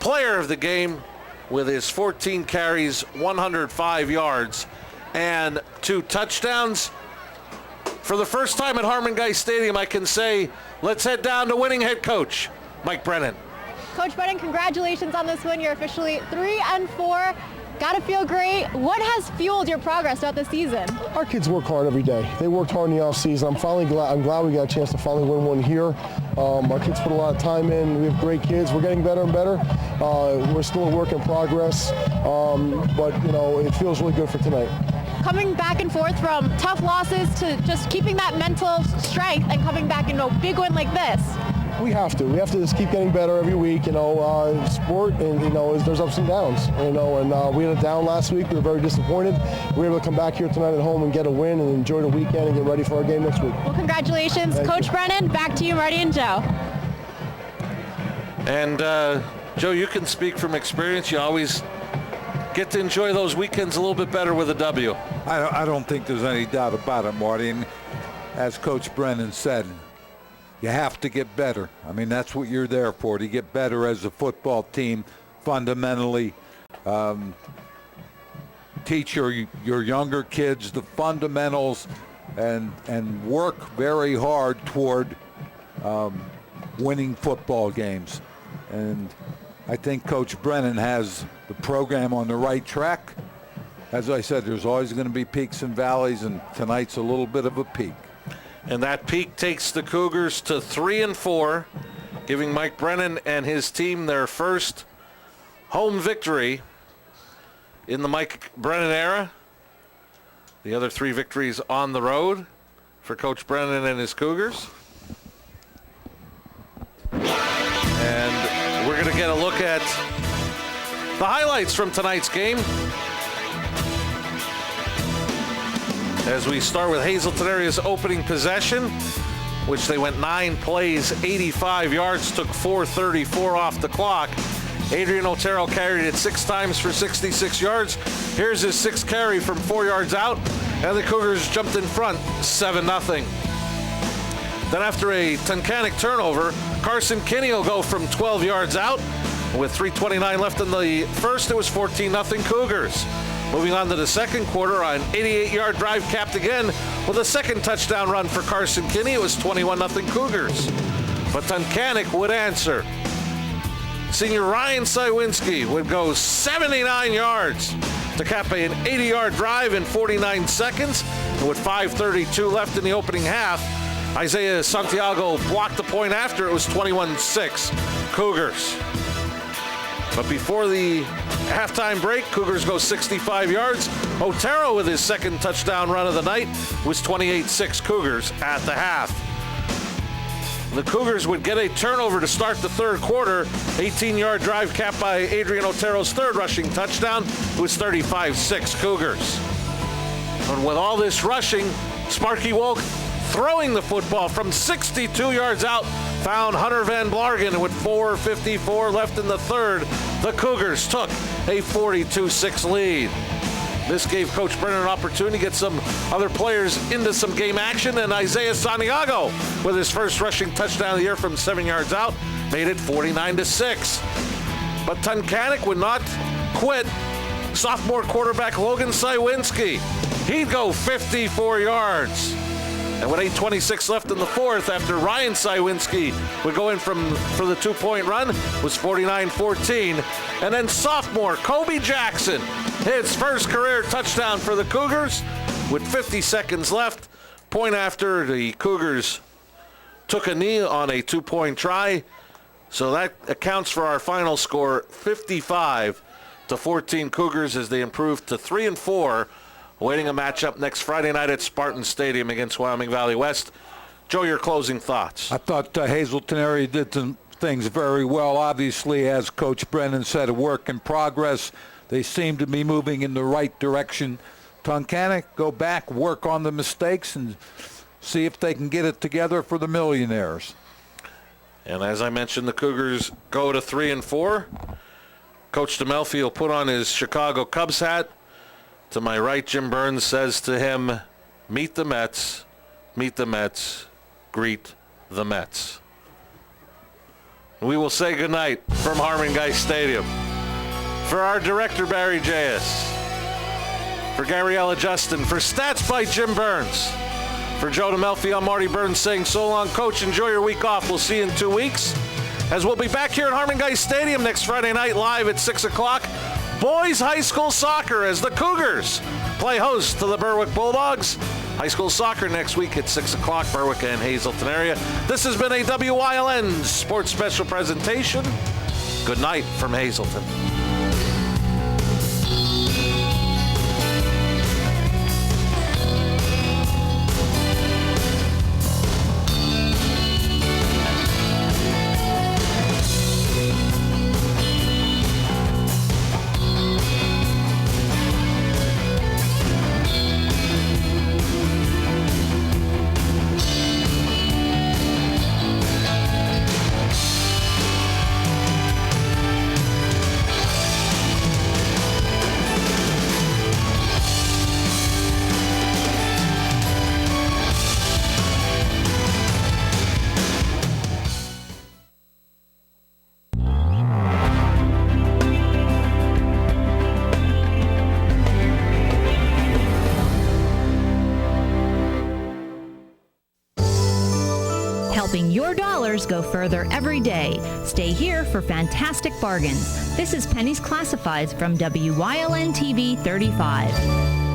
Player of the Game, with his 14 carries, 105 yards, and 2 touchdowns. For the first time at Harmon Geist Stadium, I can say, let's head down to winning head coach Mike Brennan. Coach Brennan, congratulations on this win. You're officially 3-4. Gotta feel great. What has fueled your progress throughout the season? Our kids work hard every day. They worked hard in the offseason. I'm glad we got a chance to finally win one here. Our kids put a lot of time in. We have great kids. We're getting better and better. We're still a work in progress, but you know, it feels really good for tonight. Coming back and forth from tough losses to just keeping that mental strength and coming back into a big win like this, We have to. We have to just keep getting better every week. Sport, and there's ups and downs. And we had a down last week. We were very disappointed. We were able to come back here tonight at home and get a win and enjoy the weekend and get ready for our game next week. Well, congratulations, Coach Brennan. Back to you, Marty and Joe. And Joe, you can speak from experience. You always get to enjoy those weekends a little bit better with a W. I don't think there's any doubt about it, Marty. And as Coach Brennan said, you have to get better. I mean, that's what you're there for, to get better as a football team, fundamentally. Teach your younger kids the fundamentals and work very hard toward winning football games. And I think Coach Brennan has the program on the right track. As I said, there's always going to be peaks and valleys, and tonight's a little bit of a peak. And that peak takes the Cougars to 3-4, giving Mike Brennan and his team their first home victory in the Mike Brennan era. The other 3 victories on the road for Coach Brennan and his Cougars. And we're going to get a look at the highlights from tonight's game, as we start with Hazleton area's opening possession, which they went 9 plays, 85 yards, took 4:34 off the clock. Adrian Otero carried it 6 times for 66 yards. Here's his 6th carry from 4 yards out, and the Cougars jumped in front 7-0. Then after a Tunkannock turnover, Carson Kinney will go from 12 yards out. With 3:29 left in the first, it was 14-0 Cougars. Moving on to the second quarter, an 88-yard drive capped again with a second touchdown run for Carson Kinney. It was 21-0 Cougars. But Tunkannock would answer. Senior Ryan Sywinski would go 79 yards to cap an 80-yard drive in 49 seconds. And with 5:32 left in the opening half, Isaiah Santiago blocked the point after. It was 21-6 Cougars. But before the halftime break, Cougars go 65 yards. Otero with his second touchdown run of the night was 28-6 Cougars at the half. The Cougars would get a turnover to start the third quarter. 18-yard drive capped by Adrian Otero's third rushing touchdown. It was 35-6 Cougars. And with all this rushing, Sparky Wolk throwing the football from 62 yards out, found Hunter Van Blargen, and with 4:54 left in the third, the Cougars took a 42-6 lead. This gave Coach Brennan an opportunity to get some other players into some game action, and Isaiah Santiago, with his first rushing touchdown of the year from 7 yards out, made it 49-6. But Tunkannock would not quit. Sophomore quarterback Logan Sywinski, he'd go 54 yards. And with 8:26 left in the fourth, after Ryan Sywinski would go in for the 2-point run, was 49-14. And then sophomore Kobe Jackson, his first career touchdown for the Cougars, with 50 seconds left. Point after, the Cougars took a knee on a 2-point try. So that accounts for our final score, 55-14 Cougars, as they improved to 3-4. Awaiting a matchup next Friday night at Spartan Stadium against Wyoming Valley West. Joe, your closing thoughts. I thought Hazleton area did some things very well. Obviously, as Coach Brennan said, a work in progress. They seem to be moving in the right direction. Tunkannock, go back, work on the mistakes, and see if they can get it together for the Millionaires. And as I mentioned, the Cougars go to 3-4. Coach DeMelfi will put on his Chicago Cubs hat. To my right, Jim Burns says to him, meet the Mets, greet the Mets. We will say goodnight from Harmon Geist Stadium. For our director, Barry J.S., for Gabriella Justin, for Stats by Jim Burns, for Joe DeMelfi, I'm Marty Burns saying so long. Coach, enjoy your week off. We'll see you in 2 weeks, as we'll be back here at Harmon Geist Stadium next Friday night live at 6 o'clock. Boys High School Soccer as the Cougars play host to the Berwick Bulldogs. High school soccer next week at 6 o'clock, Berwick and Hazleton area. This has been a WYLN Sports Special presentation. Good night from Hazleton. helping your dollars go further every day. Stay here for fantastic bargains. This is Penny's Classifieds from WYLN TV 35.